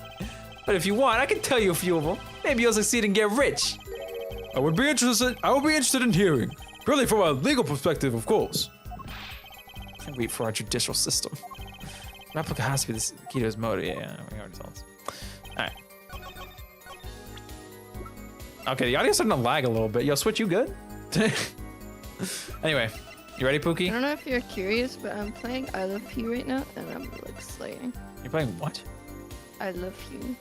But if you want, I can tell you a few of them. Maybe you'll succeed and get rich. I would be interested in hearing. Purely from a legal perspective, of course. Can't wait for our judicial system. Replica has to be the key to his motive. Yeah, we already saw this. Alright. Okay, the audio's starting to lag a little bit. Yo, Switch, you good? Anyway, you ready, I Pookie? don't know if you're curious, but I'm playing I Love You right now, and I'm like slaying. You're playing what? I Love You.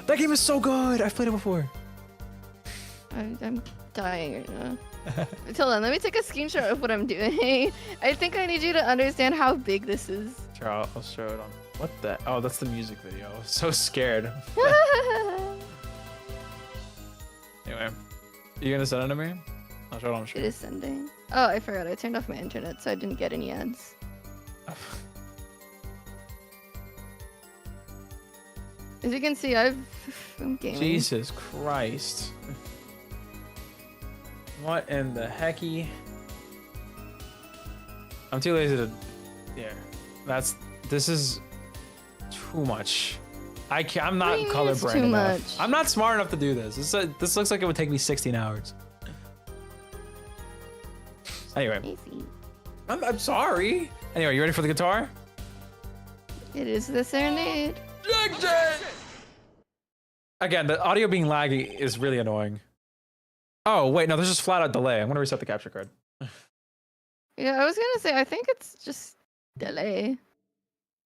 That game is so good! I've played it before. I'm dying right now. Hold on, let me take a screenshot of what I'm doing. I think I need you to understand how big this is. Sure, I'll show it on. What the? Oh, that's the music video. I was so scared. Anyway, you gonna send it to me? I'll show it on the It screen. is sending. Oh, I forgot. I turned off my internet, so I didn't get any ads. As you can see, I'm gaming. Jesus Christ. What in the hecky? I'm too lazy to. Yeah, this is too much. I'm not What do you mean it's colorblind too enough. much? I'm not smart enough to do this. This looks like it would take me 16 hours. Anyway, Easy. I'm sorry. Anyway, you ready for the guitar? It is the serenade. Again, the audio being laggy is really annoying. Oh, wait, no, there's just flat out delay. I'm gonna reset the capture card. Yeah, I was gonna say, I think it's just delay.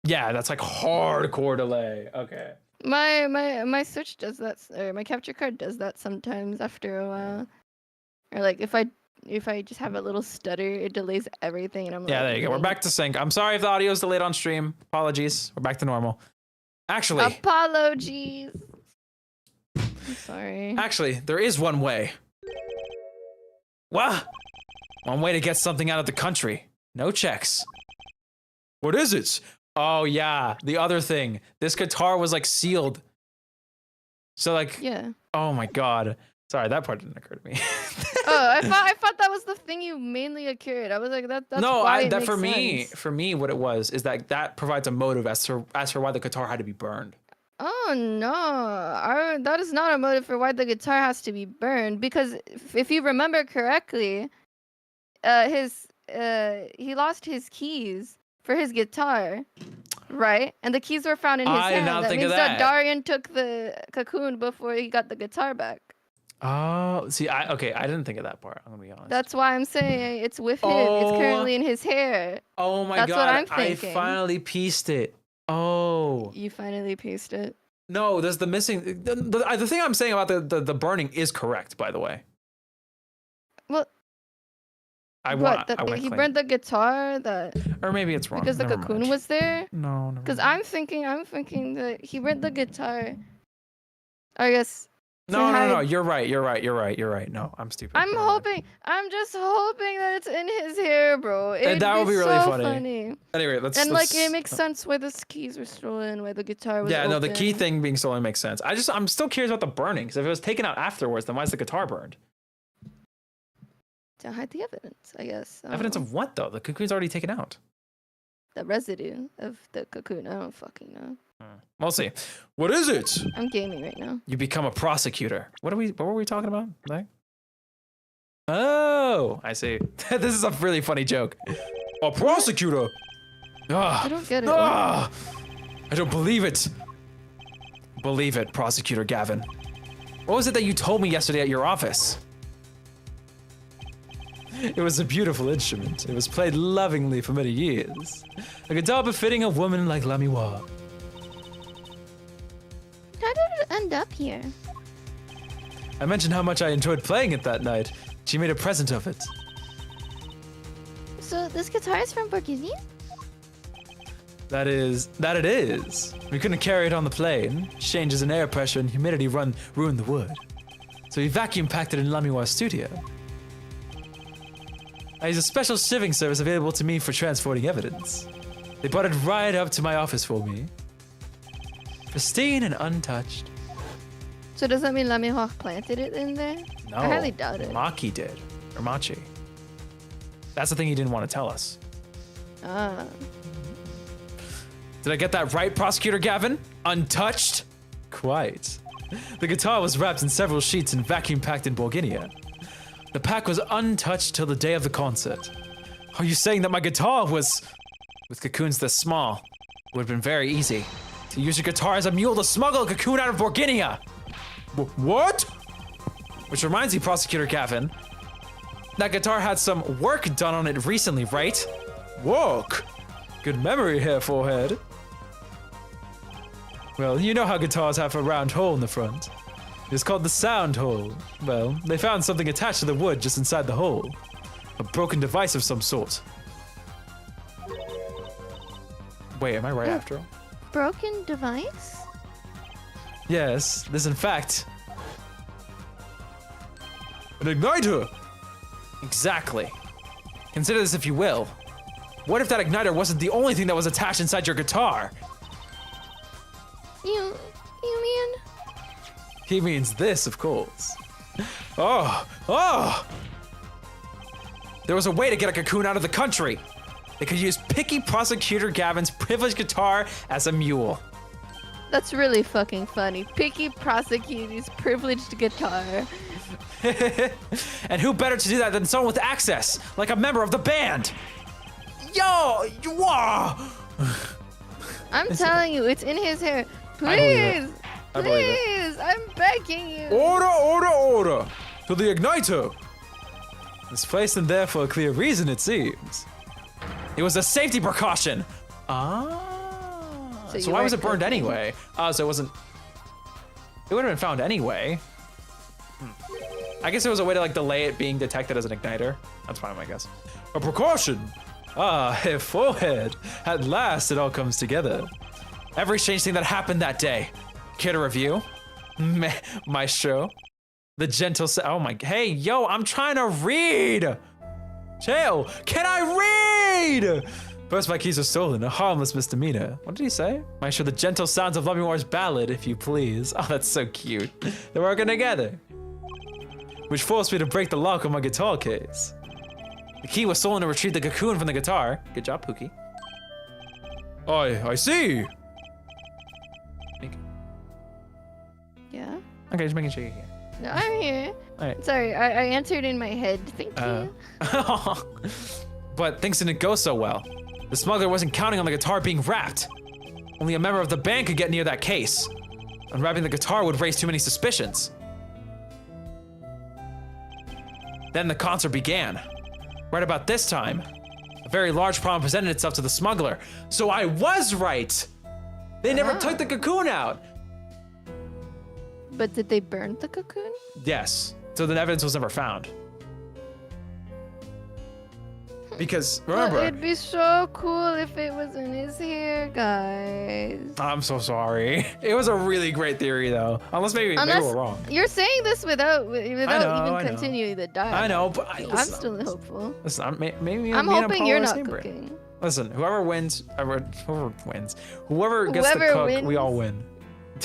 Yeah, that's like hardcore delay. Okay. My Switch does that, or my capture card does that sometimes after a while. Or like if I just have a little stutter, it delays everything, and I'm Yeah, like, there you go. We're back to sync. I'm sorry if the audio is delayed on stream. Apologies. We're back to normal. Actually, Apologies. I'm sorry. actually, there is one way. What? One way to get something out of the country. No checks. What is it? Oh yeah, the other thing. This guitar was like sealed. So like, Yeah. oh my god. Sorry, that part didn't occur to me. Oh, I thought that was the thing you mainly occurred. I was like, that's no, why it that makes for sense. me, what it was is that provides a motive as for why the guitar had to be burned. Oh no, that is not a motive for why the guitar has to be burned. Because if you remember correctly, he lost his keys for his guitar, right? And the keys were found in his I did hand. not That think of means that. Darian took the cocoon before he got the guitar back. Oh, see, I didn't think of that part. I'm gonna be honest. That's why I'm saying it's with him. It's Oh. currently in his hair. Oh my That's what god, I'm I thinking. finally pieced it. Oh. You finally pieced it. No, there's the missing the thing I'm saying about the burning is correct, by the way. Well, I what? want He burned the guitar that or maybe it's wrong. because the Never cocoon mind. was there. No, never Because mind. I'm thinking that he burned the guitar. I guess. No, to no, no, hide- you're right. No, I'm stupid. I'm Never mind. hoping. I'm just hoping that it's in his hair, bro. It'd that would be really so funny. Anyway, let's And let's, like it makes sense why the keys were stolen, why the guitar was. Yeah, no, the key open. thing being stolen makes sense. I'm still curious about the burning, because if it was taken out afterwards, then why is the guitar burned? To hide the evidence, I guess. I don't Evidence know. of what though? The cocoon's already taken out. The residue of the cocoon. I don't fucking know. We'll see. What is it? I'm gaming right now. You become a prosecutor. What were we talking about? Like? Oh, I see. This is a really funny joke. A prosecutor? I Ah, don't get it. ah, I don't believe it. Believe it, Prosecutor Gavin. What was it that you told me yesterday at your office? It was a beautiful instrument. It was played lovingly for many years. A guitar befitting a woman like Lamiwa. How did it end up here? I mentioned how much I enjoyed playing it that night. She made a present of it. So this guitar is from Burgundy? That it is. We couldn't carry it on the plane. Changes in air pressure and humidity ruined the wood. So we vacuum packed it in Lamiwa's studio. I use a special shipping service available to me for transporting evidence. They brought it right up to my office for me. Pristine and untouched. So does that mean Lamihoch planted it in there? No, I highly doubt it. Maki did. Or Machi. That's the thing he didn't want to tell us. Ah. Did I get that right, Prosecutor Gavin? Untouched? Quite. The guitar was wrapped in several sheets and vacuum packed in Borginia. The pack was untouched till the day of the concert. Are you saying that my guitar was... With cocoons this small, it would have been very easy to use your guitar as a mule to smuggle a cocoon out of Borginia? What? Which reminds me, Prosecutor Gavin, that guitar had some work done on it recently, right? Work? Good memory here, forehead. Well, you know how guitars have a round hole in the front. It's called the sound hole. Well, they found something attached to the wood just inside the hole. A broken device of some sort. Wait, am I right after all? Broken device? Yes, this in fact. An igniter? Exactly. Consider this if you will. What if that igniter wasn't the only thing that was attached inside your guitar? You mean? He means this, of course. Oh! There was a way to get a cocoon out of the country. They could use picky prosecutor Gavin's privileged guitar as a mule. That's really fucking funny. Picky prosecutor's privileged guitar. And who better to do that than someone with access, like a member of the band? Yo! Whoa! I'm telling you, it's in his hair. I believe it. Please! I believe it. Please! I'm begging you! Order! To the igniter! It's placed in there for a clear reason, it seems. It was a safety precaution. So So you why was it weren't burned cooking? anyway? So it wasn't. It would have been found anyway. I guess it was a way to like delay it being detected as an igniter. That's fine, I guess. A precaution! A forehead. At last, it all comes together. Every strange thing that happened that day. Care to review? Maestro. The gentle oh my, hey, yo, I'm trying to read. Chill, can I read? First, my keys are stolen, a harmless misdemeanor. What did he say? Maestro, the gentle sounds of Loving War's ballad, if you please. Oh, that's so cute. They're working together. Which forced me to break the lock on my guitar case. The key was stolen to retrieve the cocoon from the guitar. Good job, Pookie. I see! Yeah? Okay, just making sure you're here. No, I'm here. Alright. Sorry, I answered in my head. Thank you. But things didn't go so well. The smuggler wasn't counting on the guitar being wrapped. Only a member of the band could get near that case. Unwrapping the guitar would raise too many suspicions. Then the concert began. Right about this time, a very large problem presented itself to the smuggler. So I was right! They never took the cocoon out! But did they burn the cocoon? Yes. So the evidence was never found. Because, remember... Well, it'd be so cool if it was in his hair, guys. I'm so sorry. It was a really great theory, though. Unless maybe we're wrong. You're saying this without I even know. continuing the dialogue. I know, but I'm still hopeful. Listen, maybe I'm me and hoping Paul you're are the not same brain. cooking. Listen, whoever gets Whoever the cook, wins. we all win.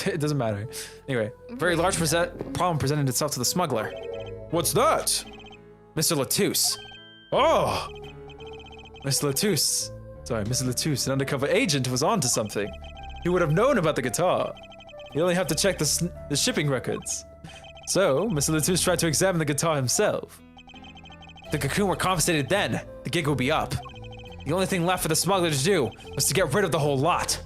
It doesn't matter. Anyway, very large problem presented itself to the smuggler. What's that? Mr. Latouche. Oh! Mr. Latouche, an undercover agent, was onto something. He would have known about the guitar. You only have to check the shipping records. So, Mr. Latouche tried to examine the guitar himself. If the cocoon were confiscated then, the gig would be up. The only thing left for the smuggler to do was to get rid of the whole lot.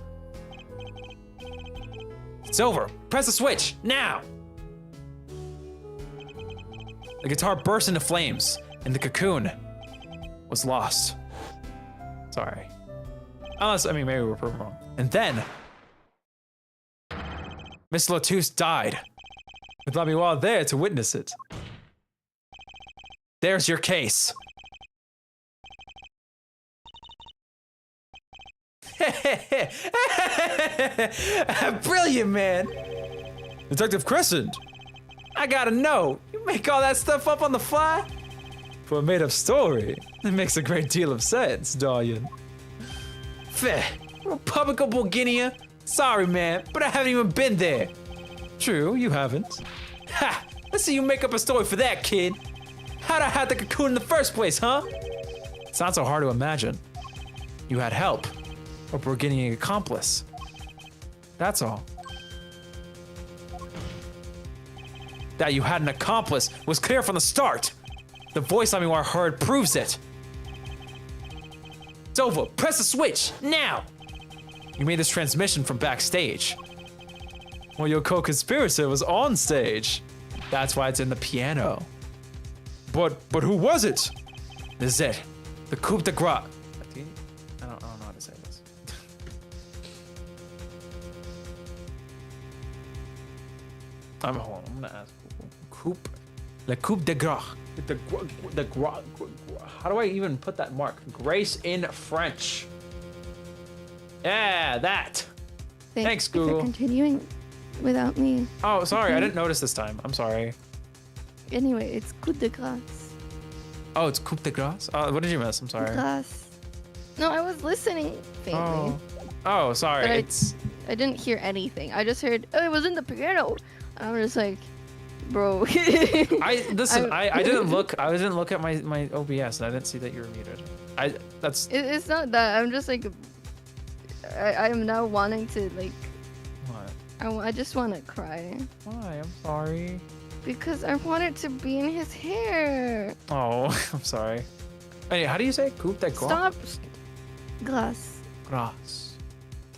It's over. Press the switch, now! The guitar burst into flames, and the cocoon was lost. Sorry. Unless, I mean, maybe we're proven wrong. And then, Miss Latouche died, with Lamiwa there to witness it. There's your case. Brilliant, man. Detective Crescent! I gotta know, you make all that stuff up on the fly? For a made-up story, it makes a great deal of sense, darling. Feh, Republic of Bulgaria? Sorry, man, but I haven't even been there. True, you haven't. Ha! Let's see you make up a story for that, kid. How'd I have the cocoon in the first place, huh? It's not so hard to imagine. You had help, a Burgundian accomplice. That's all. That you had an accomplice was clear from the start. The voice Lamiwa heard proves it. It's over. Press the switch, now! You made this transmission from backstage. Well, your co-conspirator was on stage. That's why it's in the piano. But who was it? This is it. The coup de grace. I don't know how to say this. Hold on, I'm gonna ask. Le coup de grace. How do I even put that mark? Grace in French. Yeah, that. Thanks, you Google. for continuing without me. Oh, sorry, I didn't notice this time. I'm sorry. Anyway, it's coup de grace. Oh, it's coup de grace? What did you miss? I'm sorry. Glass. No, I was listening faintly. Oh, sorry. But I didn't hear anything. I just heard, oh, it was in the piano. I'm just like, bro. I didn't look. I didn't look at my OBS, and I didn't see that you were muted. It's not that. I'm just like, I am now wanting to like. What? I just want to cry. Why? I'm sorry. Because I want it to be in his hair. Oh, I'm sorry. Anyway, how do you say coup de grace? Stop. Glass. Grace.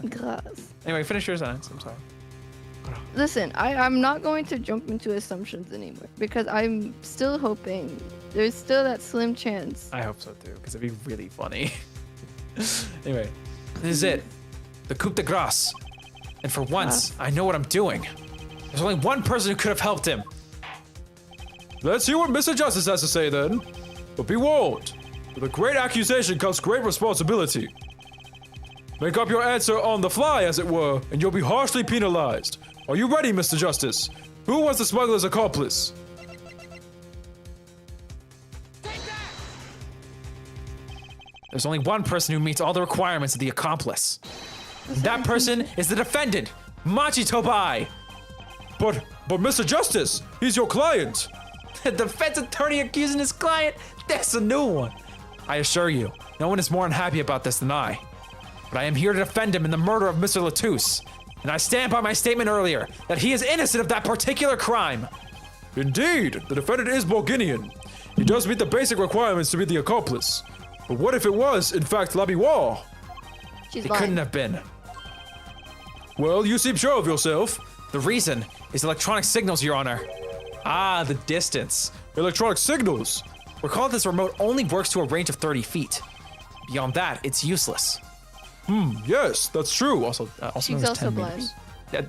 Glass. Anyway, finish your sentence. I'm sorry. Listen, I'm not going to jump into assumptions anymore because I'm still hoping there's still that slim chance. I hope so too, because it'd be really funny. Anyway, this is it. The coup de grace. And for once, I know what I'm doing. There's only one person who could have helped him. Let's hear what Mr. Justice has to say then. But be warned, with a great accusation comes great responsibility. Make up your answer on the fly, as it were, and you'll be harshly penalized. Are you ready, Mr. Justice? Who was the smuggler's accomplice? There's only one person who meets all the requirements of the accomplice. And that person is the defendant, Machi Tobai. But Mr. Justice, he's your client. The defense attorney accusing his client? That's a new one. I assure you, no one is more unhappy about this than I. But I am here to defend him in the murder of Mr. Latouche. And I stand by my statement earlier that he is innocent of that particular crime. Indeed, the defendant is Borginian. He does meet the basic requirements to be the accomplice. But what if it was, in fact, Labiwa? She's It blind. couldn't have been. Well, you seem sure of yourself. The reason is electronic signals, Your Honor. Ah, the distance. Electronic signals. Recall this remote only works to a range of 30 feet. Beyond that, it's useless. Yes, that's true. Also She's known as also 10 blind. meters. Yeah.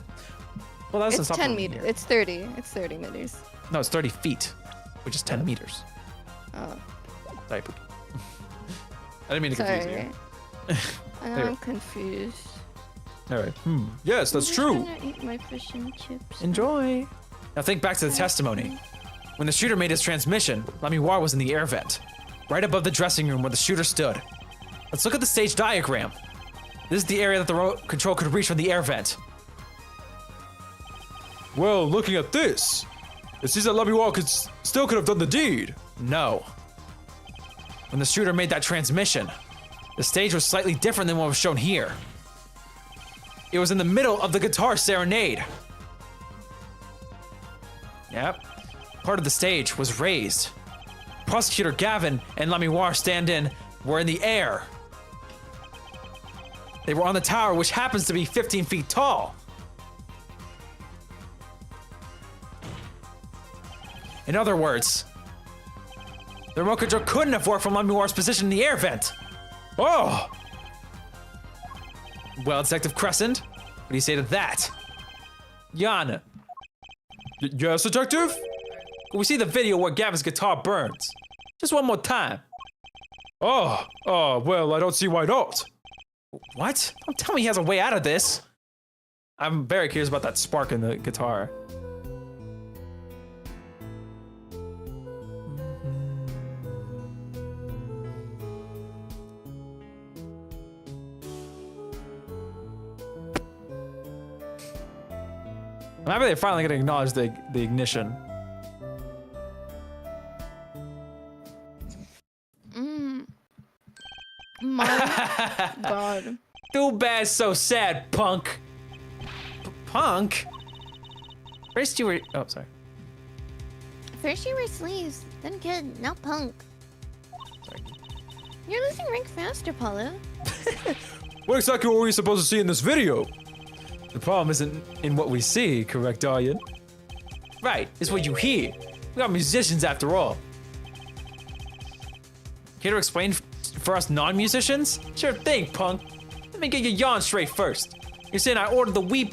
Well, that's It's 10 meters. It's 30. It's 30 meters. No, it's 30 feet, which is 10 meters. Oh, Sorry, Pookie. I didn't mean to confuse sorry. you. I know I'm confused. All right. Yes, that's I'm true. trying to eat my fish and chips. Enjoy. Now think back to the testimony. When the shooter made his transmission, Lamiwar was in the air vent, right above the dressing room where the shooter stood. Let's look at the stage diagram. This is the area that the remote control could reach from the air vent. Well, looking at this, it seems that Labiwa still could have done the deed. No. When the shooter made that transmission, the stage was slightly different than what was shown here. It was in the middle of the guitar serenade. Yep. Part of the stage was raised. Prosecutor Gavin and Lamiwar stand-in were in the air. They were on the tower, which happens to be 15 feet tall. In other words, the remote control couldn't have worked from Lamiwar's position in the air vent. Oh! Well, Detective Crescent, what do you say to that? Yana, Yes, detective? can we see the video where Gavin's guitar burns? Just one more time. Well, I don't see why not. What? Don't tell me he has a way out of this. I'm very curious about that spark in the guitar. I'm happy they're finally gonna acknowledge the ignition. My God. Too bad, so sad, punk. Punk? First you were. Oh, sorry. First you were sleeves, then kid, now punk. Sorry. You're losing rank faster, Paulo. What exactly were we supposed to see in this video? The problem isn't in what we see, correct, Aryan? Right, it's what you hear. We are musicians after all. Care to explain for us non-musicians? Sure thing, punk. Let me get your yarn straight first. You're saying I ordered the Wii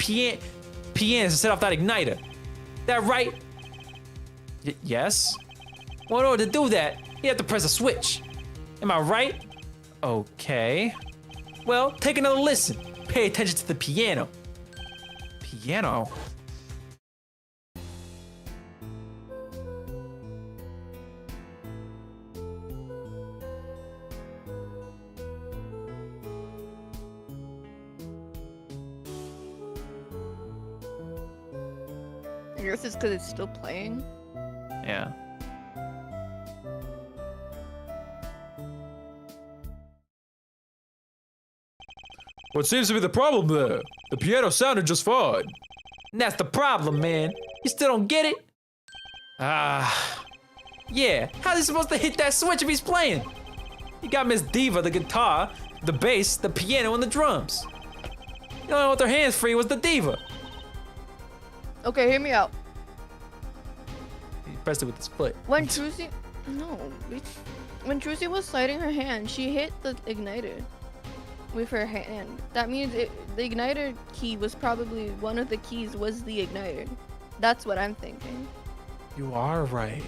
pianos to set off that igniter. That right? Yes? Well, in order to do that, you have to press a switch. Am I right? Okay. Well, take another listen. Pay attention to the piano. Piano? guess it's because it's still playing. Yeah. What seems to be the problem there? The piano sounded just fine. And that's the problem, man. You still don't get it? Yeah. How's he supposed to hit that switch if he's playing? You got Miss Diva, the guitar, the bass, the piano, and the drums. The only one with their hands free was the Diva. Okay, hear me out. He pressed it with his foot. When Trucy, no, when Trucy was sliding her hand, she hit the igniter with her hand. That means the igniter key was probably one of the keys was the igniter. That's what I'm thinking. You are right.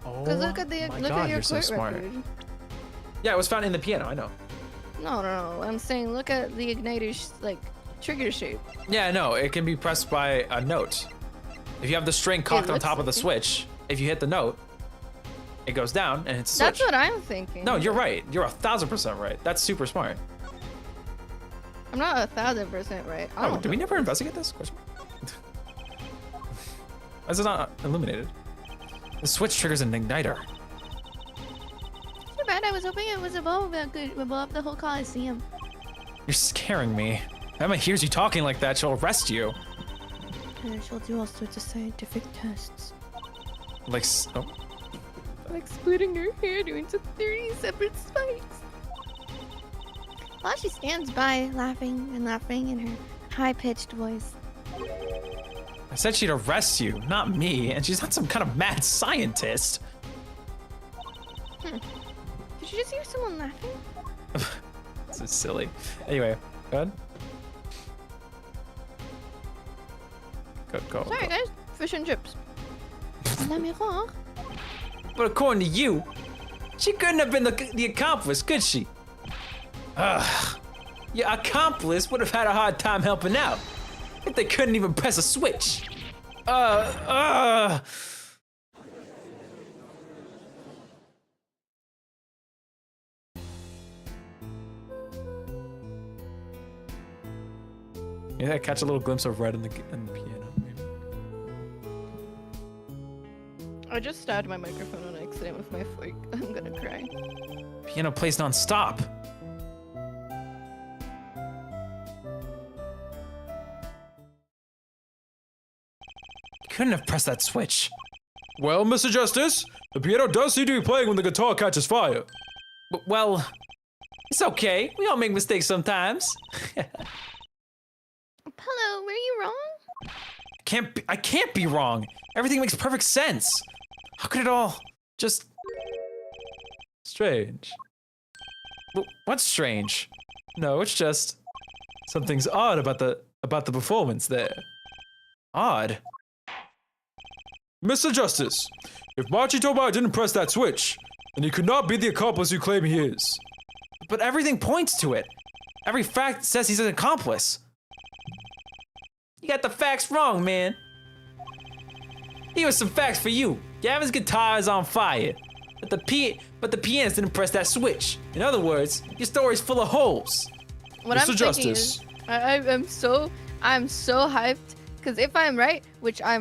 Oh, Cause look at my your God, you're court so smart. record. Yeah, it was found in the piano. I know. No. I'm saying look at the igniter's like trigger shape. Yeah, no, it can be pressed by a note. If you have the string cocked on looks top of the like it. switch, if you hit the note, it goes down and it's a That's switch. what I'm thinking. No, you're right. You're 1,000% right. That's super smart. I'm not 1,000% right. I Oh, don't did we know. never investigate this? Question mark. Why is it not illuminated? The switch triggers an igniter. Too bad. I was hoping it was above the whole Coliseum. You're scaring me. If Emma hears you talking like that, she'll arrest you. And she'll do all sorts of scientific tests. Like, oh, Like splitting her hair into 30 separate spikes. While she stands by, laughing in her high-pitched voice. I said she'd arrest you, not me, and she's not some kind of mad scientist. Did you just hear someone laughing? This is silly. Anyway, go ahead. Go. Sorry, guys. Fish and chips. La miroir. But according to you, she couldn't have been the accomplice, could she? Ugh. Your accomplice would have had a hard time helping out if they couldn't even press a switch. Yeah, I catch a little glimpse of red in the piano. Maybe. I just stabbed my microphone on accident with my fork. I'm gonna cry. Piano plays non-stop. Couldn't have pressed that switch. Well, Mr. Justice, the piano does seem to be playing when the guitar catches fire. Well, it's okay. We all make mistakes sometimes. Hello, were you wrong? I can't be wrong. Everything makes perfect sense. How could it all just strange? What's strange? No, it's just something's odd about the performance there. Odd. Mr. Justice, if Machi Tobai didn't press that switch, then he could not be the accomplice you claim he is. But everything points to it. Every fact says he's an accomplice. You got the facts wrong, man. Here are some facts for you. Gavin's guitar is on fire, but the pianist didn't press that switch. In other words, your story's full of holes. What Mr. I'm thinking is, Justice. I'm so hyped because if I'm right, which I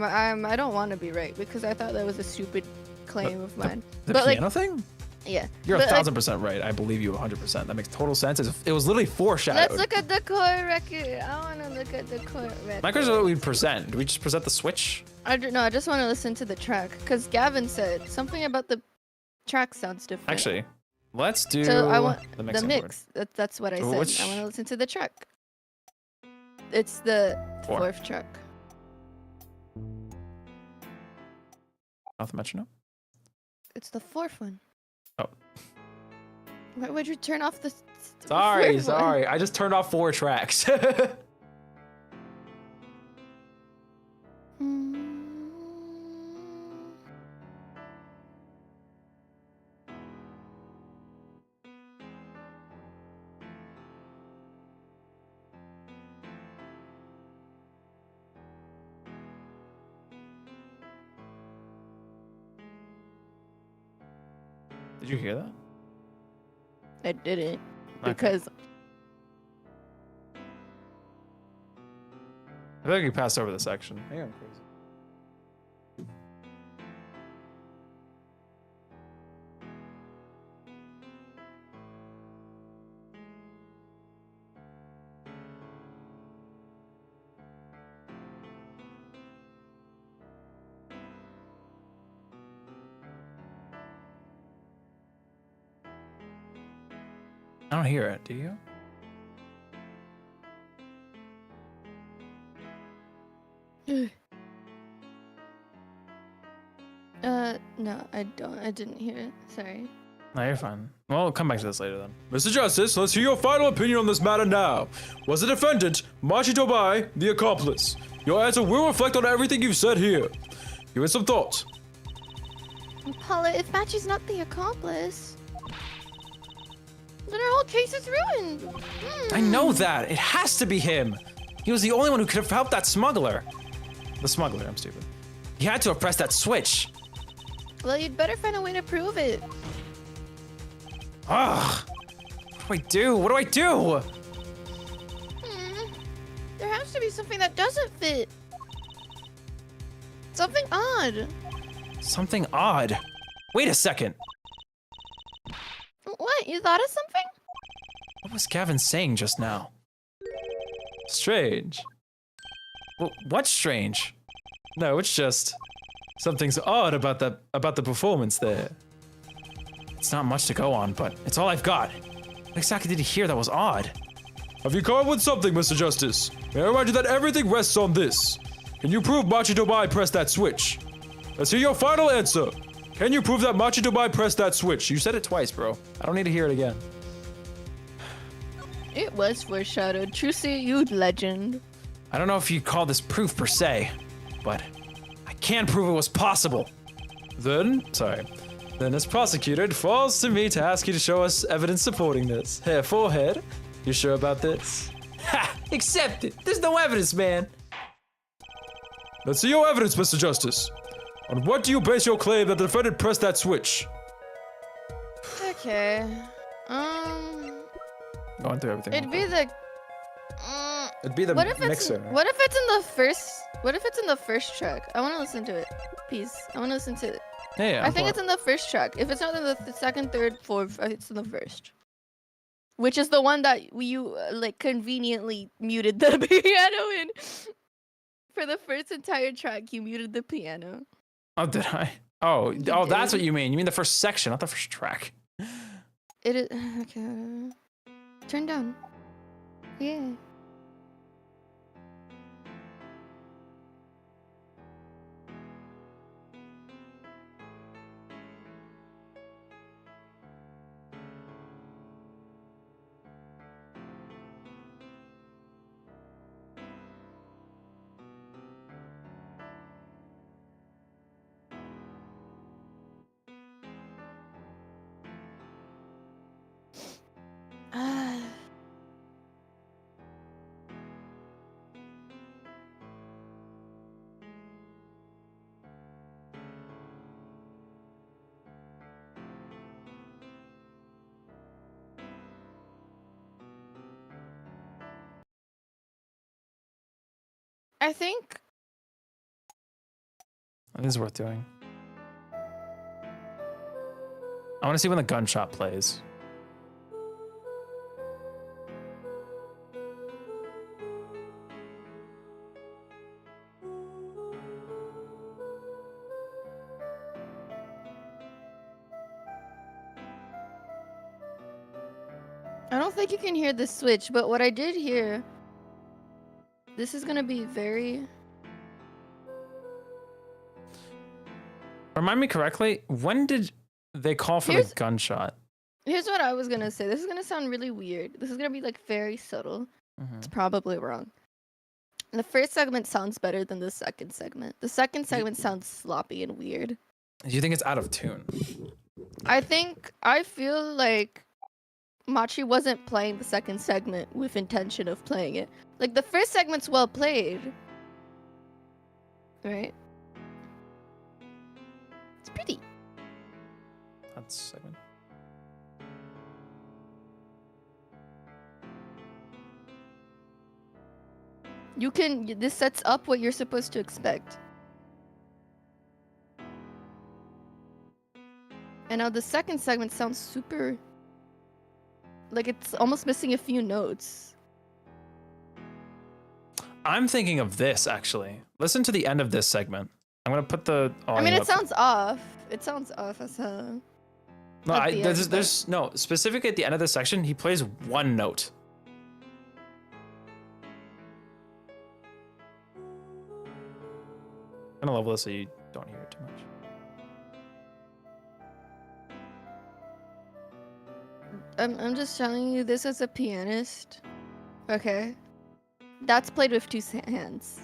don't want to be right because I thought that was a stupid claim of mine. The but piano thing? yeah, You're but, 1,000% right. I believe you 100%. That makes total sense. It was literally foreshadowed. Let's look at the core record. I want to look at the core record. My question is what we present. Do we just present the switch? I just want to listen to the track because Gavin said something about the track sounds different. Actually, let's do so I want the the mix. That's what I said. Which- I want to listen to the track. It's the Four. fourth track. Not the metronome? It's the fourth one. Oh. Why would you turn off the? Sorry, fourth one? sorry. I just turned off 4 tracks. Did you hear that? I didn't Okay. because I feel like you passed over the section. Hang on, please. I don't hear it. Do you? No, I don't. I didn't hear it. Sorry. No, you're fine. Well, we'll come back to this later then. Mr. Justice, let's hear your final opinion on this matter now. Was the defendant, Machi Tobai, the accomplice? Your answer will reflect on everything you've said here. Give it some thought. Paula, if Machi's not the accomplice, then our whole case is ruined. I know that. It has to be him. He was the only one who could have helped that smuggler. The smuggler, I'm stupid. He had to have pressed that switch. Well, you'd better find a way to prove it. Ugh. What do I do? What do I do? There has to be something that doesn't fit. Something odd. Something odd. Wait a second. What? You thought of something? What was Gavin saying just now? Strange. What's strange? No, it's just something's odd about the performance there. It's not much to go on, but it's all I've got. What exactly did he hear that was odd? Have you come up with something, Mr. Justice? May I remind you that everything rests on this. Can you prove Machi Tobai pressed that switch? Let's hear your final answer. Can you prove that Machi Tobai pressed that switch? You said it twice, bro. I don't need to hear it again. It was foreshadowed. True say you, legend. I don't know if you'd call this proof per se, but I can prove it was possible. Then As prosecutor, it falls to me to ask you to show us evidence supporting this. Here, forehead. You sure about this? Ha! Accept it. There's no evidence, man. let's see your evidence, Mr. Justice. On what do you base your claim that the defendant pressed that switch? Okay. Going through everything. It'd be the. It'd be the What if it's mixer. What if it's in the first? What if it's in the first track? I want to listen to it. Please, I want to listen to it. Yeah, I think it's in the first track. If it's not in the second, third, fourth, it's in the first. Which is the one that you like conveniently muted the piano in. For the first entire track, you muted the piano. Oh, did I? Oh, that's what you mean. You mean the first section, not the first track. It is okay. Turn down. Yeah. I think This is worth doing. I want to see when the gunshot plays. I don't think you can hear the switch, but what I did hear. This is gonna be very. Remind me correctly, when did they call for the gunshot? Here's what I was gonna say. This is gonna sound really weird. This is gonna be like very subtle. It's probably wrong. The first segment sounds better than the second segment. The second segment sounds sloppy and weird. Do you think it's out of tune? I feel like Machi wasn't playing the second segment with intention of playing it. Like the first segment's well played. Right? It's pretty. That's segment. This sets up what you're supposed to expect. And now the second segment sounds super, like it's almost missing a few notes. I'm thinking of this actually. Listen to the end of this segment. I'm gonna put the audio I mean, it up. sounds off. It sounds off as hell. No, At the end, there's no specifically at the end of the section. He plays one note. I'm gonna level this so you don't hear it too much. I'm just telling you, this is a pianist. Okay. That's played with two hands.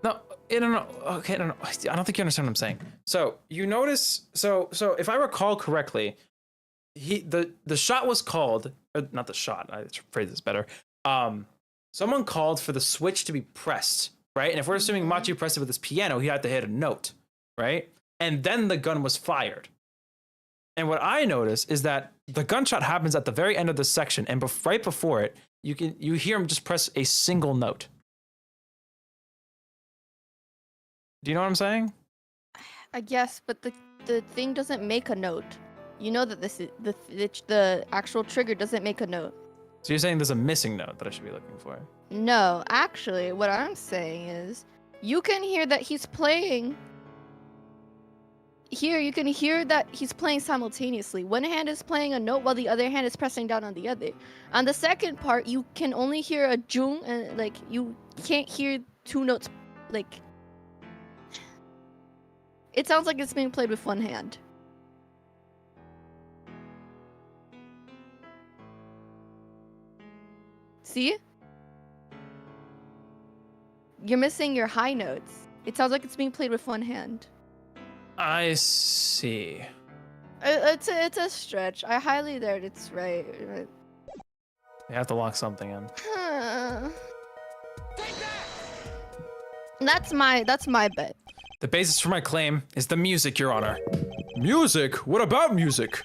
No, no. Okay, no. I don't think you understand what I'm saying. So you notice. So if I recall correctly, the shot was called, or not the shot. I should phrase this better. Someone called for the switch to be pressed, right? And if we're assuming Machi pressed it with his piano, he had to hit a note, right? And then the gun was fired. And what I notice is that the gunshot happens at the very end of the section, and right before it, you hear him just press a single note. Do you know what I'm saying? I guess, but the thing doesn't make a note. You know that this is the actual trigger doesn't make a note. So you're saying there's a missing note that I should be looking for? No, actually, what I'm saying is, you can hear that he's playing. Here, you can hear that he's playing simultaneously. One hand is playing a note while the other hand is pressing down on the other. On the second part, you can only hear a jung, and like you can't hear two notes. Like, it sounds like it's being played with one hand. See? You're missing your high notes. It sounds like it's being played with one hand. I see. It's a stretch. I highly doubt it's right. You have to lock something in. That's my bet. The basis for my claim is the music, Your Honor. Music? What about music?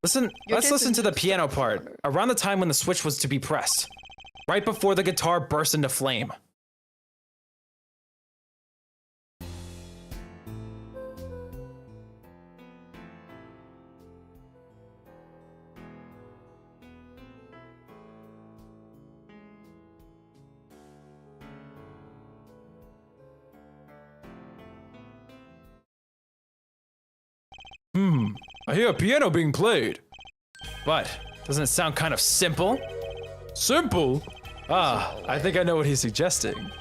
Listen, let's listen to the piano part, around the time when the switch was to be pressed. Right before the guitar burst into flame. I hear a piano being played. But, doesn't it sound kind of simple? Simple? I think I know what he's suggesting.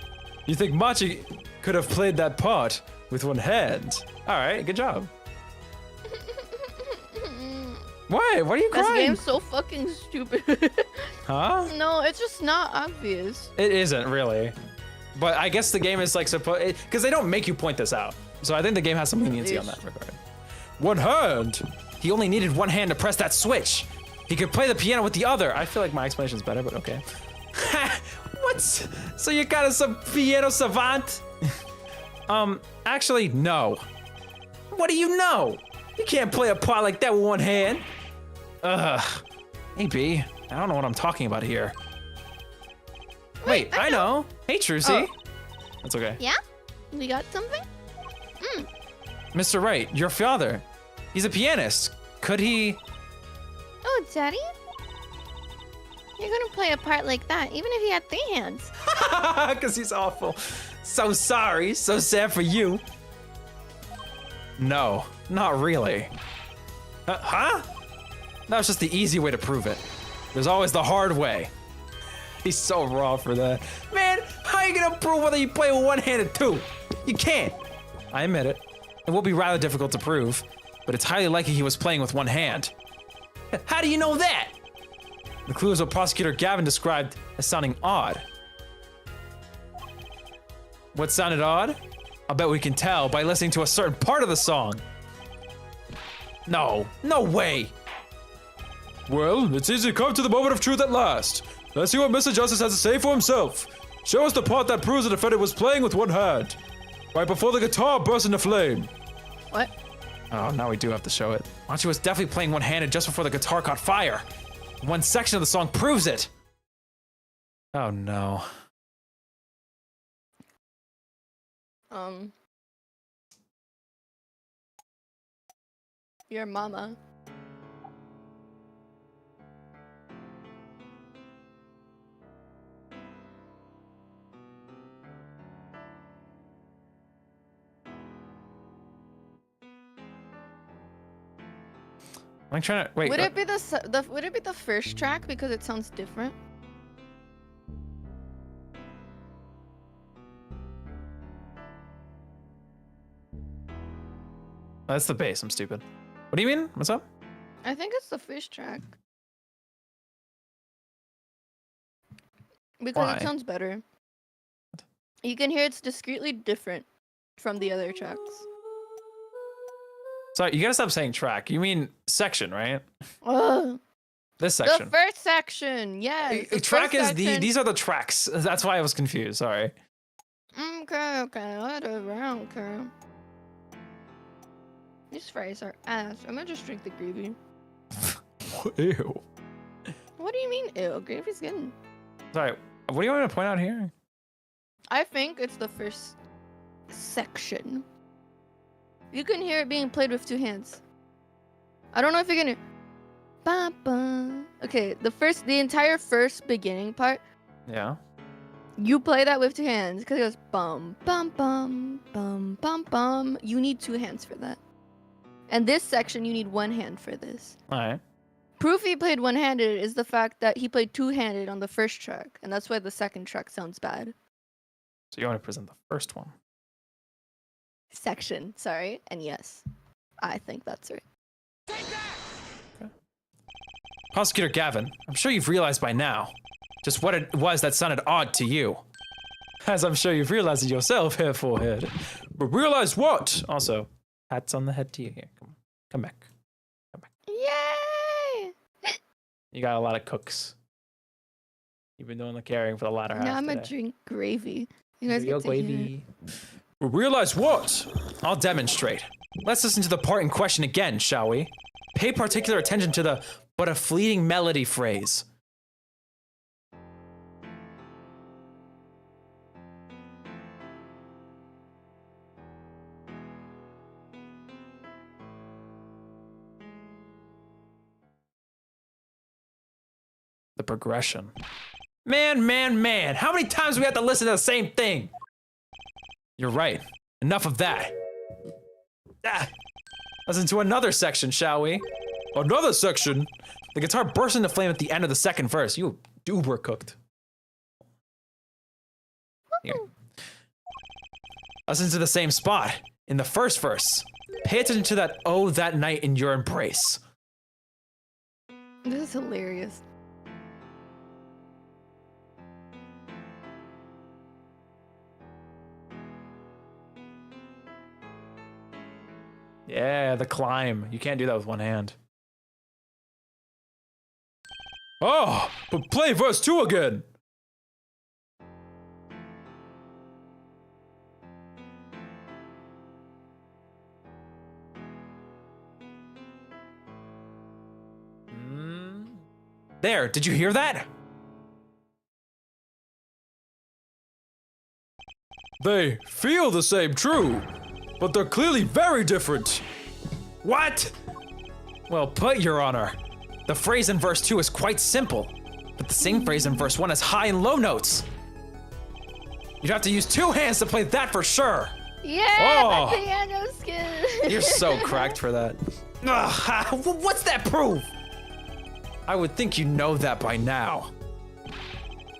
You think Machi could have played that part with one hand? Alright, good job. Why? Why are you This crying? game's so fucking stupid. Huh? No, it's just not obvious. It isn't really. But I guess the game is like supposed, because they don't make you point this out. So I think the game has some leniency on that regard. One hand? He only needed one hand to press that switch. He could play the piano with the other. I feel like my explanation is better, but okay. What? So you're kind of some piano savant? Actually, no. What do you know? You can't play a part like that with one hand. Ugh. Hey, B. I don't know what I'm talking about here. Wait, I know. Hey, Trucy. Oh. That's okay. Yeah? We got something? Mr. Wright, your father. He's a pianist. Could he... Oh, Daddy? You're gonna play a part like that, even if you had 3 hands. Because he's awful. So sorry. So sad for you. No, not really. Huh? That was just the easy way to prove it. There's always the hard way. He's so raw for that. Man, how are you gonna prove whether you play with one hand or two? You can't. I admit it. It will be rather difficult to prove, but it's highly likely he was playing with one hand. How do you know that? The clue is what Prosecutor Gavin described as sounding odd. What sounded odd? I'll bet we can tell by listening to a certain part of the song. No, no way. Well, it's easy to come to the moment of truth at last. Let's see what Mr. Justice has to say for himself. Show us the part that proves the defendant was playing with one hand. Right before the guitar burst into flame. What? Oh, now we do have to show it. Machi was definitely playing one-handed just before the guitar caught fire. One section of the song proves it. Oh no. Your mama. I'm trying to wait. Would it be would it be the first track because it sounds different? That's the bass. I'm stupid. What do you mean? What's up? I think it's the first track. Because Why? it sounds better. You can hear it's discreetly different from the other tracks. Sorry, you gotta stop saying track. You mean section, right? Ugh. This section. The first section, yes. the Track first is section. these are the tracks. That's why I was confused. Sorry. Okay, whatever. I don't care. These fries are ass. I'm gonna just drink the gravy. Ew. What do you mean, ew? Gravy's good. Sorry. What do you want me to point out here? I think it's the first section. You can hear it being played with two hands. I don't know if you can hear. Ba -ba. Okay, the entire first beginning part. Yeah. You play that with two hands because it goes bum bum bum bum bum bum. You need two hands for that. And this section, you need one hand for this. All right. Proof he played one-handed is the fact that he played two-handed on the first track, and that's why the second track sounds bad. So you want to present the first one? Section, sorry, and yes, I think that's right. Okay. Prosecutor Gavin, I'm sure you've realized by now just what it was that sounded odd to you. As I'm sure you've realized it yourself, Hair Forehead. But realize what? Also, hats on the head to you here. Come back. Yay! You got a lot of cooks. You've been doing the carrying for the latter half Now I'm gonna today. drink gravy. You guys Real get to hear it. gravy. But realize what? I'll demonstrate. Let's listen to the part in question again, shall we? Pay particular attention to the "but a fleeting melody" phrase. The progression. Man, how many times do we have to listen to the same thing? You're right. Enough of that. Listen to another section, shall we? Another section? The guitar bursts into flame at the end of the second verse. You uber cooked. Here. Listen to the same spot in the first verse. Pay attention to that "oh, that night in your embrace." This is hilarious. Yeah, the climb. You can't do that with one hand. Oh, but play verse 2 again. There, did you hear that? They feel the same, true, but they're clearly very different. What? Well put, Your Honor. The phrase in verse 2 is quite simple, but the same phrase in verse 1 has high and low notes. You'd have to use two hands to play that for sure. Yeah, Oh. my piano skill. You're so cracked for that. Ugh, what's that proof? I would think you know that by now.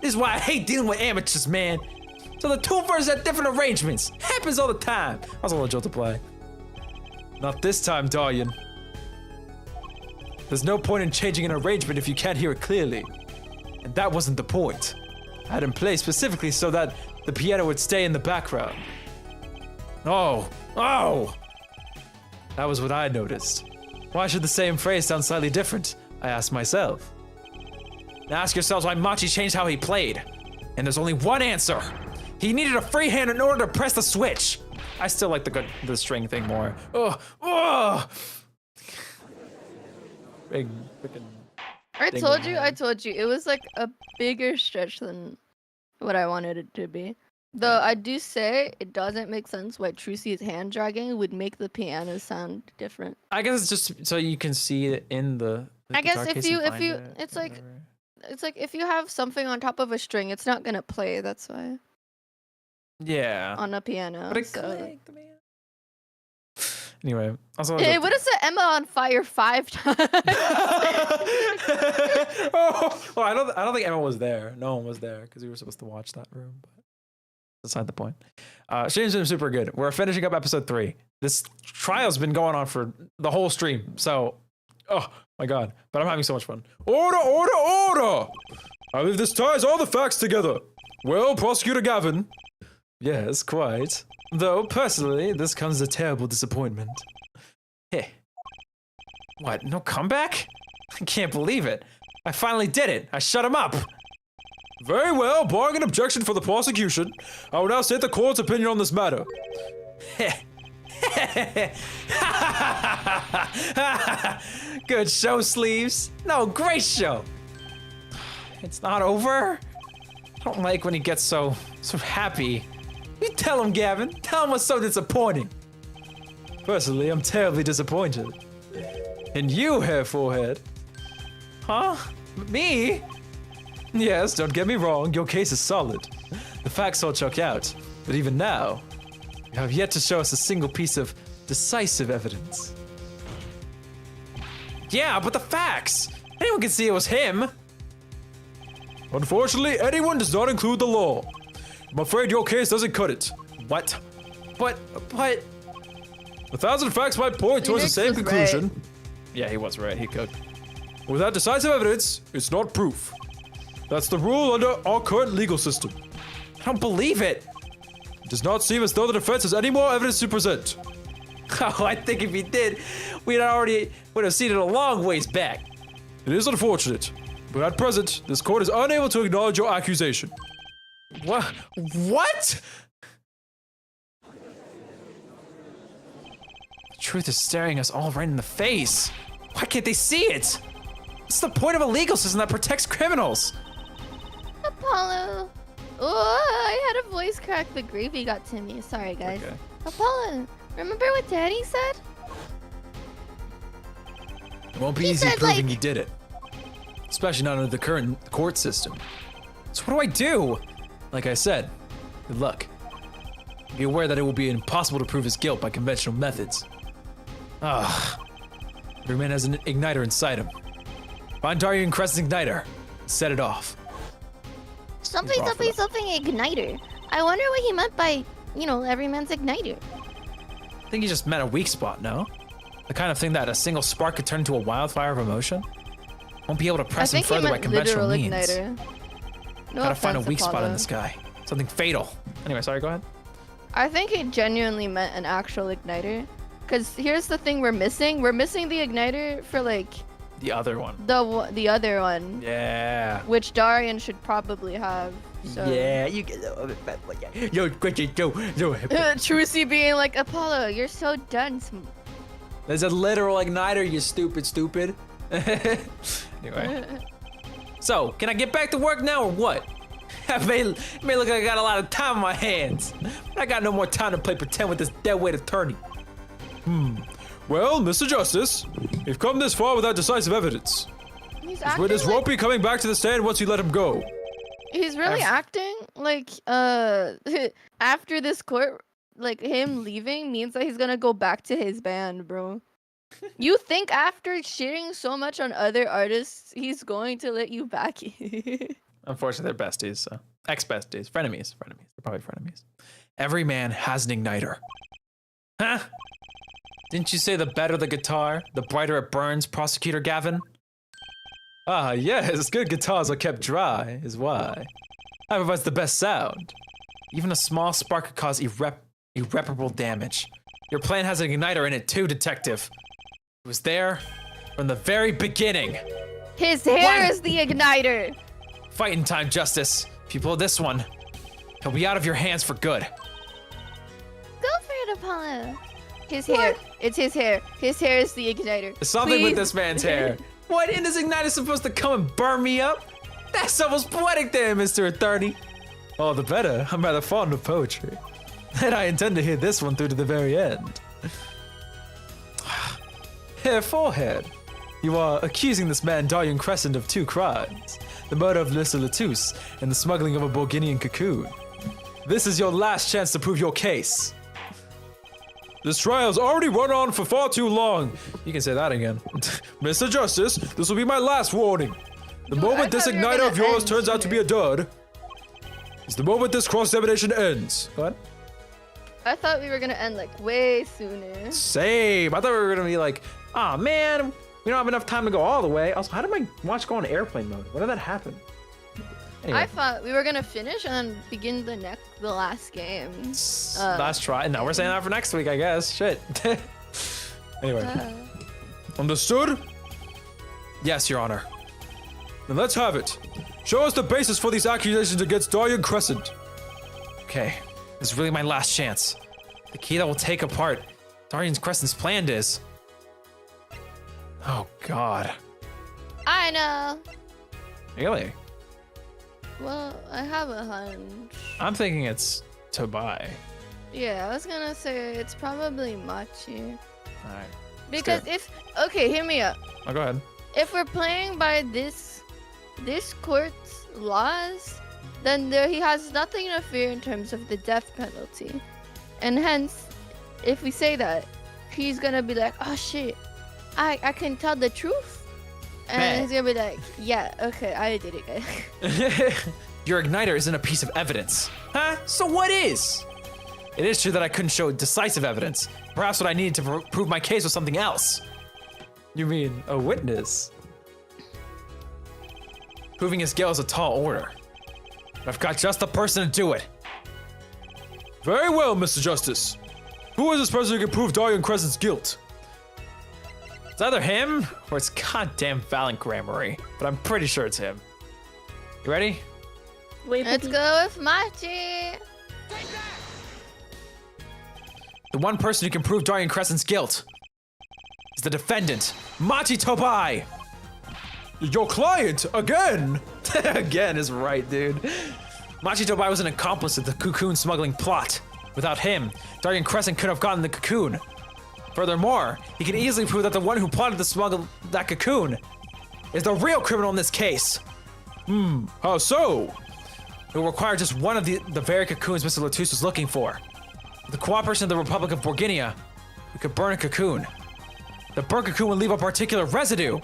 This is why I hate dealing with amateurs, man. So the two verses have different arrangements. Happens all the time. I was a little joke to play. Not this time, Darien. There's no point in changing an arrangement if you can't hear it clearly. And that wasn't the point. I had him play specifically so that the piano would stay in the background. Oh! That was what I noticed. Why should the same phrase sound slightly different? I asked myself. Now ask yourselves why Machi changed how he played. And there's only one answer. He needed a free hand in order to press the switch. I still like the string thing more. Oh! Big freaking. I told you, it was like a bigger stretch than what I wanted it to be. Though I do say it doesn't make sense why Trucy's hand dragging would make the piano sound different. I guess it's just so you can see it in the I guess guitar if case and you find it it's or like whatever. it's like if you have something on top of a string, it's not gonna play. That's why Yeah. on a piano. But it so- clicked, man. Anyway, also. It would have set Emma on fire 5 times. Oh, well, I don't think Emma was there. No one was there because we were supposed to watch that room. But beside the point. Stream's been super good. We're finishing up episode 3. This trial's been going on for the whole stream. So, oh my god. But I'm having so much fun. Order, order, order! I believe this ties all the facts together. Well, Prosecutor Gavin. Yes, quite. Though, personally, this comes as a terrible disappointment. Hey. What, no comeback? I can't believe it. I finally did it. I shut him up. Very well, barring an objection for the prosecution, I will now state the court's opinion on this matter. Good show, Sleeves. No, great show. It's not over. I don't like when he gets so happy. You tell him, Gavin. Tell him what's so disappointing. Personally, I'm terribly disappointed. And you, Hair Forehead. Huh? Me? Yes, don't get me wrong, your case is solid. The facts all check out. But even now, you have yet to show us a single piece of decisive evidence. Yeah, but the facts! Anyone can see it was him! Unfortunately, anyone does not include the law. I'm afraid your case doesn't cut it. What? But... 1,000 facts might point towards the Phoenix same was conclusion. right. Yeah, he was right, he could. Without decisive evidence, it's not proof. That's the rule under our current legal system. I don't believe it! It does not seem as though the defense has any more evidence to present. Oh, I think if he did, would have seen it a long ways back. It is unfortunate, but at present, this court is unable to acknowledge your accusation. What? What? The truth is staring us all right in the face. Why can't they see it? What's the point of a legal system that protects criminals? Apollo. Oh, I had a voice crack, but gravy got to me. Sorry, guys. Okay. Apollo, remember what Daddy said? It won't be He easy said, proving like- you did it. Especially not under the current court system. So what do I do? Like I said, good luck. Be aware that it will be impossible to prove his guilt by conventional methods. Every man has an igniter inside him. Find Darian Crest's igniter. Set it off. Something, He's something, off something igniter. I wonder what he meant by, every man's igniter. I think he just meant a weak spot, no? The kind of thing that a single spark could turn into a wildfire of emotion? Won't be able to press I him think he further by meant conventional literal means. igniter. No Gotta find a offense, weak spot in Apollo. this guy. Something fatal. Anyway, sorry, go ahead. I think he genuinely meant an actual igniter. Because here's the thing we're missing. We're missing the igniter for, The other one. the other one. Yeah. Which Darian should probably have. So. Yeah, you get that. Yo, question, yo. Trucy being like, Apollo, you're so dense. There's a literal igniter, you stupid. Anyway. So, can I get back to work now or what? It may look like I got a lot of time on my hands. But I got no more time to play pretend with this deadweight attorney. Well, Mr. Justice, you've come this far without decisive evidence. He's This acting witness like, won't be coming back to the stand once you let him go. he's really acting like after this court, like him leaving means that he's gonna go back to his band, bro. You think after shitting so much on other artists, he's going to let you back? Unfortunately, they're besties, so. Ex-besties. Frenemies. They're probably frenemies. Every man has an igniter. Huh? Didn't you say the better the guitar, the brighter it burns, Prosecutor Gavin? Ah, yes, good guitars are kept dry, is why. I provides the best sound. Even a small spark could cause irreparable damage. Your plan has an igniter in it too, Detective. It was there from the very beginning. His hair What? is the igniter. Fighting time, Justice. If you pull this one, he'll be out of your hands for good. Go for it, Apollo. His hair. It's his hair. His hair is the igniter. There's something with Please. this man's hair. What? And this igniter's supposed to come and burn me up? That's almost poetic there, Mr. Attorney. All the better. I'm rather fond of poetry. And I intend to hear this one through to the very end. Hair Forehead, you are accusing this man Darian Crescent of 2 crimes. The murder of Mr. Latouche and the smuggling of a Borginian cocoon. This is your last chance to prove your case. This trial has already run on for far too long. You can say that again. Mr. Justice, this will be my last warning. The moment this thought we were igniter gonna of yours end turns out to be a dud is the moment this cross-examination ends. Go ahead. I thought we were gonna end like way sooner. Same. I thought we were gonna be like, ah, man, we don't have enough time to go all the way. Also, how did my watch go on airplane mode? When did that happen? Anyway. I thought we were gonna finish and then begin the last game. Last try. No, we're saying that for next week, I guess. Shit. Anyway. Understood? Yes, Your Honor. Then let's have it. Show us the basis for these accusations against Darien Crescent. Okay. This is really my last chance. The key that will take apart Darien Crescent's plan is. Oh, God. I know. Really? Well, I have a hunch. I'm thinking it's Tobai. Yeah, I was gonna say it's probably Machi. Alright. Because okay, hear me out. Oh, go ahead. If we're playing by this court's laws, then he has nothing to fear in terms of the death penalty. And hence, if we say that, he's gonna be like, oh shit, I can tell the truth. And Man. he's gonna be like, yeah, okay, I did it, guys. Your igniter isn't a piece of evidence. Huh? So what is? It is true that I couldn't show decisive evidence. Perhaps what I needed to prove my case was something else. You mean a witness? Proving his guilt is a tall order. But I've got just the person to do it. Very well, Mr. Justice. Who is this person who can prove Darien Crescent's guilt? It's either him or it's goddamn Valiant Grammary, but I'm pretty sure it's him. You ready? Wait, Let's go with Machi. The one person who can prove Darien Crescent's guilt is the defendant, Machi Tobai. Your client, again? Again is right, dude. Machi Tobai was an accomplice of the cocoon smuggling plot. Without him, Darien Crescent could have gotten the cocoon. Furthermore, he can easily prove that the one who plotted to smuggle that cocoon is the real criminal in this case. How so? It will require just one of the very cocoons Mr. Latus was looking for. With the cooperation of the Republic of Borginia, we could burn a cocoon. The burnt cocoon would leave a particular residue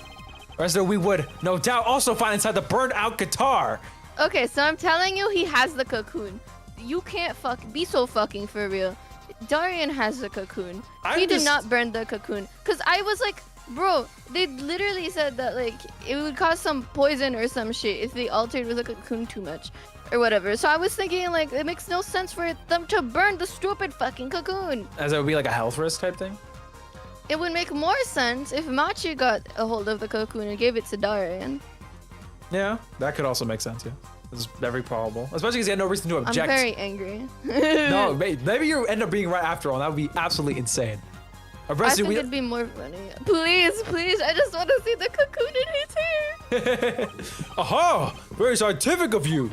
we would, no doubt, also find inside the burned out guitar. Okay, so I'm telling you, he has the cocoon. You can't be so fucking for real. Darien has the cocoon. He did not burn the cocoon. Cause I was like, bro, they literally said that like it would cause some poison or some shit if they altered with the cocoon too much. Or whatever. So I was thinking like it makes no sense for them to burn the stupid fucking cocoon. As it would be like a health risk type thing? It would make more sense if Machi got a hold of the cocoon and gave it to Darien. Yeah, that could also make sense, yeah. It's very probable. Especially because he had no reason to object. I'm very angry. No, maybe you end up being right after all. That would be absolutely insane. I think it'd be more funny. Please, please, I just want to see the cocoon in his hair. Aha! Very scientific of you.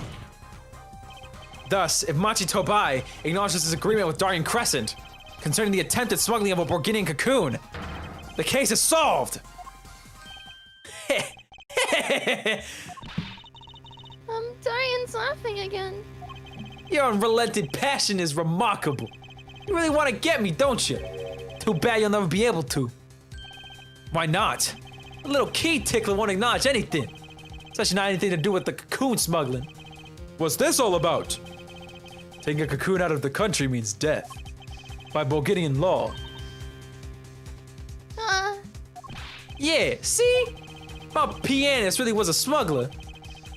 Thus, if Machi Tobai acknowledges his agreement with Darien Crescent concerning the attempted smuggling of a Borginian cocoon, the case is solved. Darien's laughing again. Your unrelenting passion is remarkable. You really want to get me, don't you? Too bad you'll never be able to. Why not? A little key tickler won't acknowledge anything. Especially not anything to do with the cocoon smuggling. What's this all about? Taking a cocoon out of the country means death. By Bulgarian law. Yeah, see? My pianist really was a smuggler.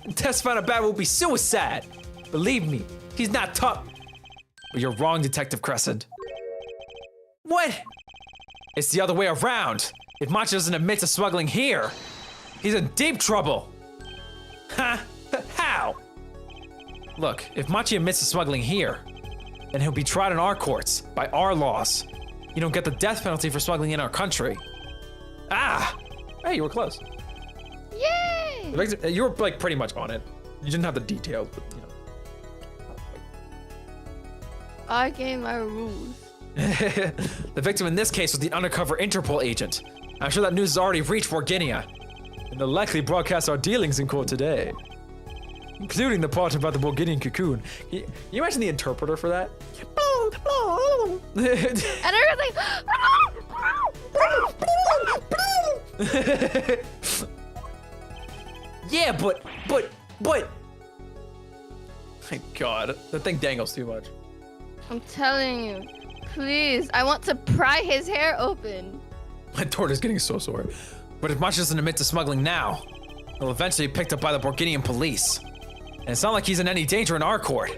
And testifying about it will be suicide. Believe me, he's not tough. But you're wrong, Detective Crescent. What? It's the other way around. If Machi doesn't admit to smuggling here, he's in deep trouble. Huh? How? Look, if Machi admits to smuggling here, then he'll be tried in our courts, by our laws. You don't get the death penalty for smuggling in our country. Ah! Hey, you were close. Yay! You were like pretty much on it. You didn't have the details, but you know. Our game, our rules. The victim in this case was the undercover Interpol agent. I'm sure that news has already reached Borginia. And they'll likely broadcast our dealings in court today. Including the part about the Bulgarian cocoon. Can you imagine the interpreter for that? And everyone's like, Yeah, but. My God, that thing dangles too much. I'm telling you, please, I want to pry his hair open. My throat is getting so sore. But if Machi doesn't admit to smuggling now, he'll eventually be picked up by the Borginian police. And it's not like he's in any danger in our court.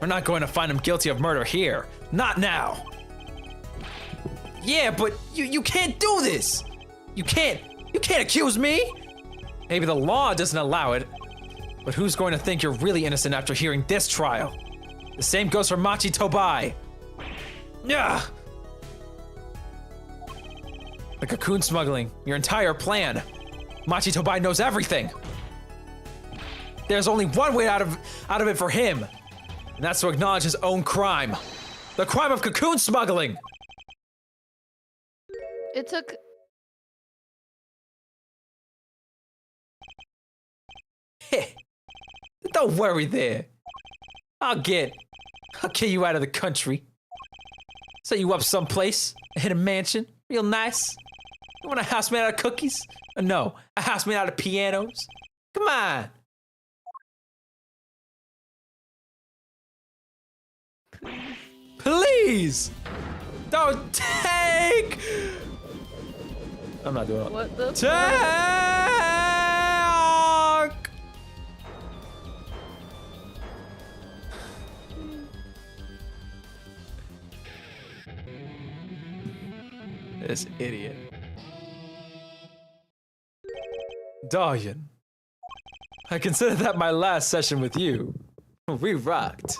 We're not going to find him guilty of murder here. Not now. Yeah, but you can't do this. You can't accuse me. Maybe the law doesn't allow it. But who's going to think you're really innocent after hearing this trial? The same goes for Machi Tobai. Yeah. The cocoon smuggling, your entire plan. Machi Tobai knows everything. There's only one way out of it for him, and that's to acknowledge his own crime. The crime of cocoon smuggling. It took. Don't worry there. I'll get you out of the country. Set you up someplace, in a mansion, real nice. You want a house made out of cookies? No, a house made out of pianos. Come on. Please! Don't take! I'm not doing it. What the? Take! This idiot. Darian, I consider that my last session with you. We rocked.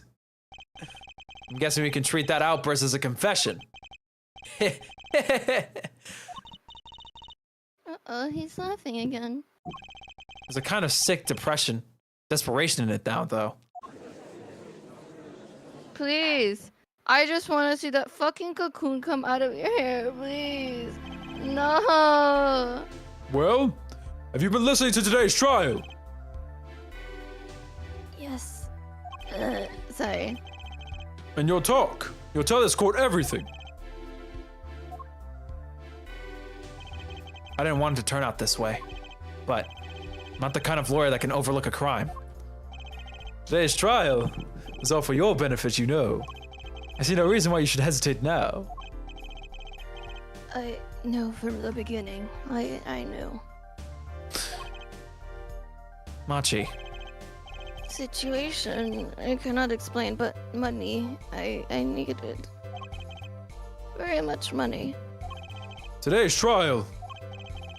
I'm guessing we can treat that outburst as a confession. Uh-oh, he's laughing again. There's a kind of sick depression, desperation in it now, though. Please. I just want to see that fucking cocoon come out of your hair, please. No. Well, have you been listening to today's trial? Yes. Sorry. And you'll talk. You'll tell this court everything. I didn't want it to turn out this way, but I'm not the kind of lawyer that can overlook a crime. Today's trial is all for your benefit, you know. I see no reason why you should hesitate now. I know from the beginning. I knew. Machi, Situation I cannot explain, but money I needed. Very much money. Today's trial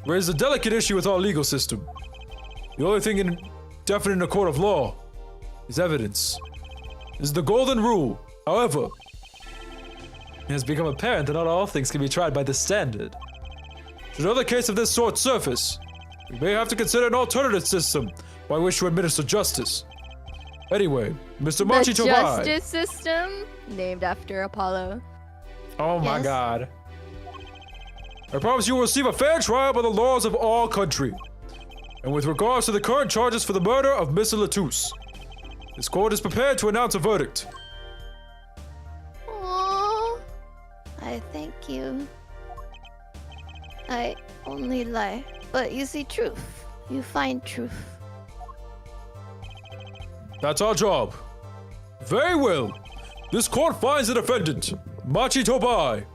raised a delicate issue with our legal system. The only thing definite in a court of law is evidence. This is the golden rule. However, it has become apparent that not all things can be tried by this standard. Should another case of this sort surface, we may have to consider an alternative system by which to administer justice. Anyway, Mr. Machi The Tobai. justice system, named after Apollo. oh my Yes? God. I promise you will receive a fair trial by the laws of our country. And with regards to the current charges for the murder of Mr. Latouche, this court is prepared to announce a verdict. Aww. I thank you. I only lie, but you see truth. You find truth. That's our job. Very well. This court finds the defendant, Machi Tobai,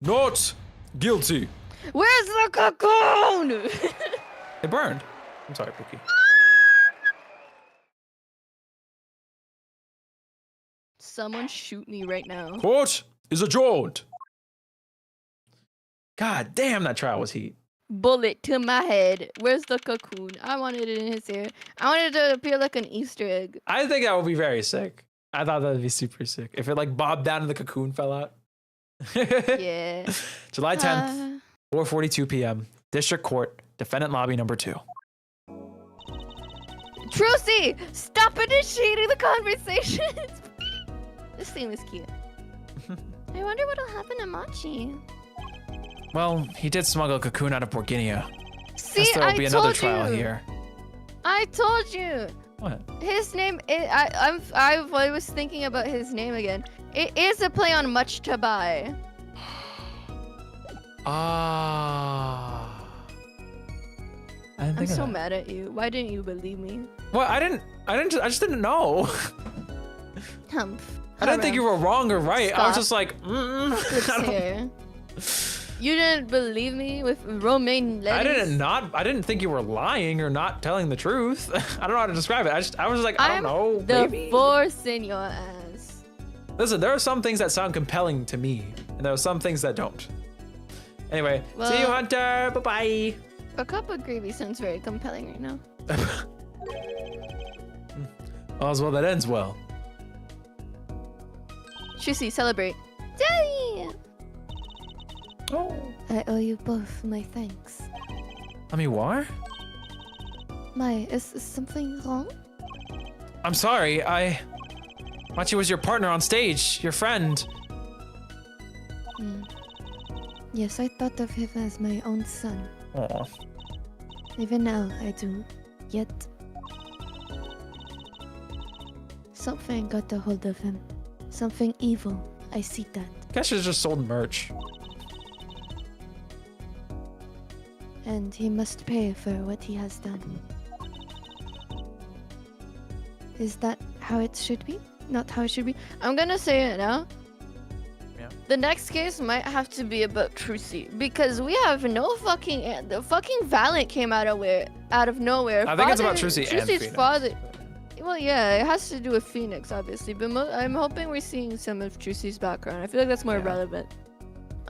not guilty. Where's the cocoon? It burned. I'm sorry, Pookie. Someone shoot me right now. Court is adjourned. God damn, that trial was heat. Bullet to my head. Where's the cocoon? I wanted it in his hair. I wanted it to appear like an Easter egg. I think that would be very sick. I thought that would be super sick. If it like bobbed down and the cocoon fell out. Yeah. July 10th, 4:42 p.m. District Court, Defendant Lobby number 2. Trucy, stop initiating the conversations. This scene was cute. I wonder what'll happen to Machi. Well, he did smuggle a cocoon out of Borginia. See, Guess there'll I be another told trial you. here. I told you. What? His name. I was thinking about his name again. It is a play on much to buy. Ah. I didn't I'm think of so that. mad at you. Why didn't you believe me? Well, I just didn't know. Humph. I didn't think you were wrong or right. I was just like, Let's hear. You didn't believe me with romaine lettuce? I didn't think you were lying or not telling the truth. I don't know how to describe it. I was like, I don't know. Maybe. Divorcing your ass. Listen, there are some things that sound compelling to me, and there are some things that don't. Anyway, see you, Well- Hunter. Bye-bye. A cup of gravy sounds very compelling right now. All's well that ends well. Juicy, celebrate. Daddy! Oh. I owe you both my thanks. I mean, what? Is something wrong? I'm sorry. Machi was your partner on stage, your friend. Yes, I thought of him as my own son. Aw. Even now, I do. Yet... something got a hold of him. Something evil. I see that. Guess should have just sold merch. And he must pay for what he has done. Is that how it should be? Not how it should be? I'm gonna say it now. Yeah. The next case might have to be about Trucy because we have no fucking the fucking Valiant came out of nowhere. I think it's about Trucy and Trucy's Phoenix. father. Well, yeah, it has to do with Phoenix, obviously, but I'm hoping we're seeing some of Trucy's background. I feel like that's more Yeah. relevant.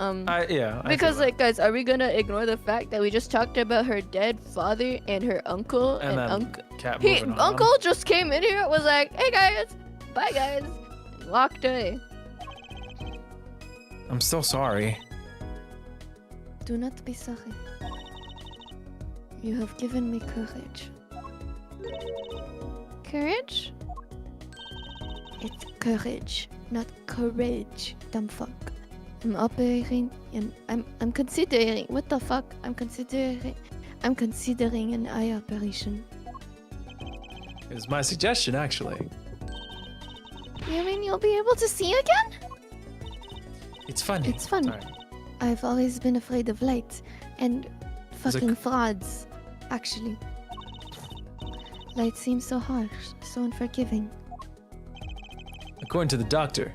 I Because, feel like, guys, are we gonna ignore the fact that we just talked about her dead father and her uncle And then uncle? Cat He moving on. uncle just came in here, was like, "Hey guys, bye guys," and walked away. I'm still sorry. Do not be sorry. You have given me courage. Courage? It's courage, not courage, dumb fuck. I'm operating and I'm considering what the fuck? I'm considering an eye operation. It was my suggestion, actually. You mean you'll be able to see again? It's funny. It's fun. Sorry. I've always been afraid of light and Is it fucking frauds, actually. Light seems so harsh, so unforgiving. According to the doctor,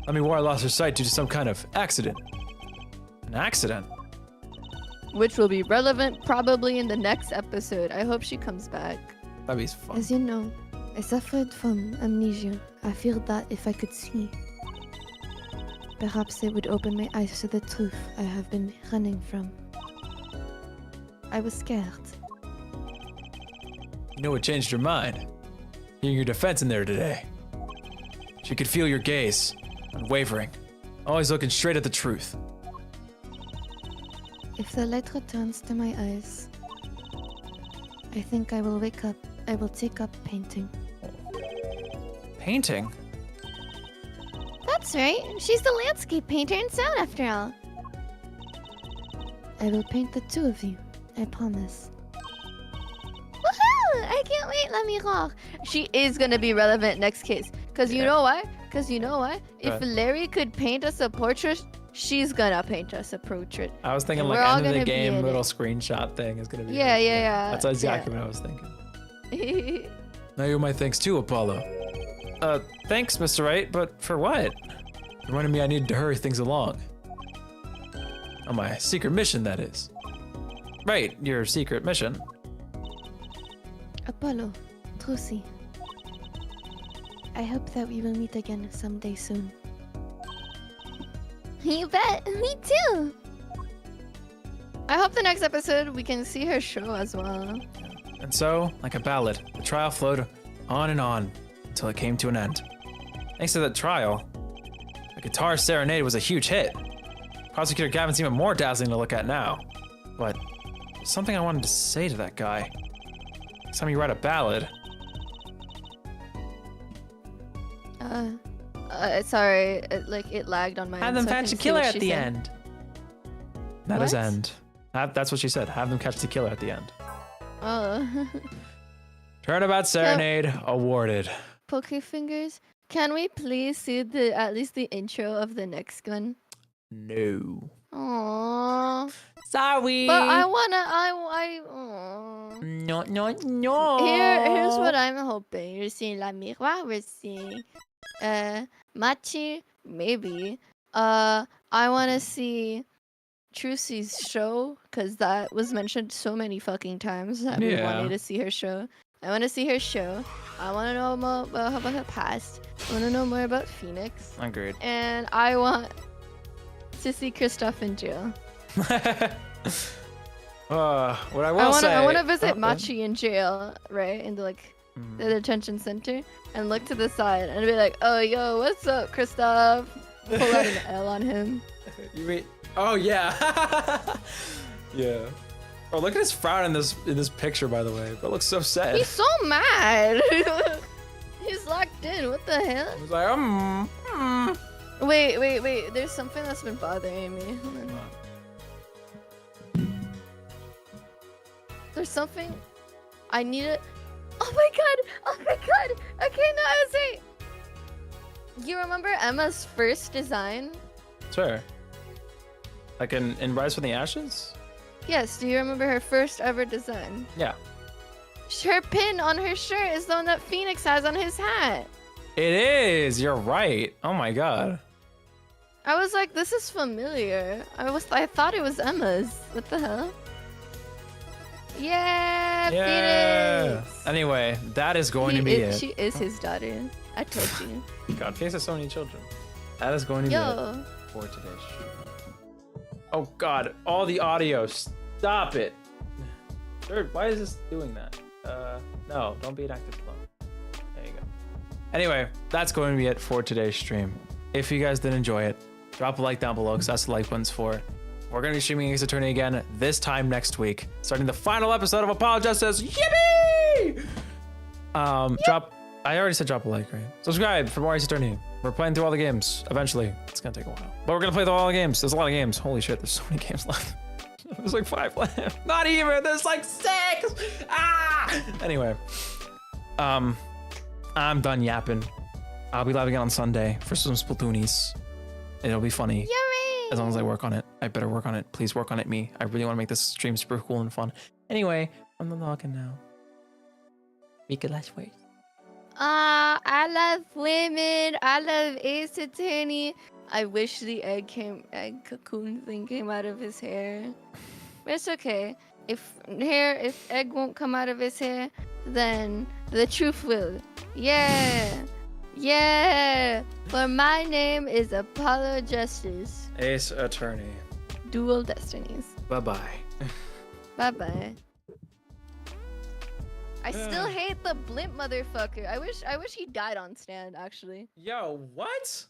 Amiwara lost her sight due to some kind of accident. An accident. Which will be relevant probably in the next episode. I hope she comes back. That'd be fun. As you know, I suffered from amnesia. I feared that if I could see, perhaps it would open my eyes to the truth I have been running from. I was scared. You know what changed her mind? Hearing your defense in there today. She could feel your gaze, unwavering, always looking straight at the truth. If the light returns to my eyes, I think I will wake up. I will take up painting. Painting? That's right. She's the landscape painter in town after all. I will paint the two of you. I promise. Woohoo! I can't wait, let me rock. She is gonna be relevant next case. Cause you know why? If What? Larry could paint us a portrait, she's gonna paint us a portrait. I was thinking And like we're all end of the gonna be game in little it. screenshot thing is gonna be. Yeah, yeah. That's exactly what I was thinking. Now you're my thanks too, Apollo. Thanks, Mr. Wright, but for what? Reminded me I needed to hurry things along. On my secret mission, that is. Right, your secret mission. Apollo, Trucy. I hope that we will meet again someday soon. You bet, me too. I hope the next episode we can see her show as well. And so, like a ballad, the trial flowed on and on until it came to an end. Thanks to that trial, the guitar serenade was a huge hit. Prosecutor Gavin's even more dazzling to look at now. But there's something I wanted to say to that guy. Next time you write a ballad, Sorry, it lagged on my have end. them so I catch the couldn't see killer what at she the said. end. That is What? end. That's what she said. Have them catch the killer at the end. Oh. Turnabout serenade awarded. Poker fingers, Can we please see the at least the intro of the next one? No. Aww. Sorry. But I wanna. Aww. No, no, no. Here's what I'm hoping. You're seeing La Miroir. We're seeing Machi. Maybe. I wanna see Trucy's show because that was mentioned so many fucking times that we Yeah. wanted to see her show. I want to see her show. I want to know more about her past. I want to know more about Phoenix. Agreed. And I want to see Kristoff in jail. What I will say. I want to visit Oh, Machi in jail, right? In the Mhm. the detention center, and look to the side and be like, "Oh, yo, what's up, Kristoff?" Pull out an L on him. You mean? Oh yeah. Yeah. Oh, look at his frown in this picture, by the way. That looks so sad. He's so mad. He's locked in. What the hell? He's like, Wait. There's something that's been bothering me. Hold on. There's something I need it. Oh my god. Okay, no, I was saying. You remember Emma's first design? Sure. Like in Rise from the Ashes? Yes, do you remember her first ever design? Yeah. Her pin on her shirt is the one that Phoenix has on his hat. It is. You're right. Oh my god. I was like, this is familiar. I thought it was Emma's. What the hell? Yeah, Phoenix. Anyway, that is going to be it. She is his daughter. I told you. God, Phoenix has so many children. That is going to be it Yo. for today's show. Oh god, all the audio. Stop it. Third, why is this doing that? No, don't be an active clone. There you go. Anyway, that's going to be it for today's stream. If you guys did enjoy it, drop a like down below because that's the like button's for. We're going to be streaming Ace Attorney again this time next week, starting the final episode of Apologists. Yippee! I already said drop a like, right? Subscribe for more Ace Attorney. We're playing through all the games eventually. It's gonna take a while, but we're gonna play through all the games. There's a lot of games. Holy shit, there's so many games left. There's like 5 left. Not even. There's like 6. Anyway, I'm done yapping. I'll be live again on Sunday for some Splatoonies. It'll be funny. Yuri! As long as I work on it. I better work on it. Please work on it, me. I really want to make this stream super cool and fun. Anyway, I'm done talking now. Make it last words. I love women. I love Ace Attorney. I wish the egg cocoon thing came out of his hair. But it's okay. If egg won't come out of his hair, then the truth will. Yeah. For my name is Apollo Justice. Ace Attorney. Dual Destinies. Bye-bye. Bye. I still hate the blimp motherfucker. I wish he died on stand, actually. Yo, what?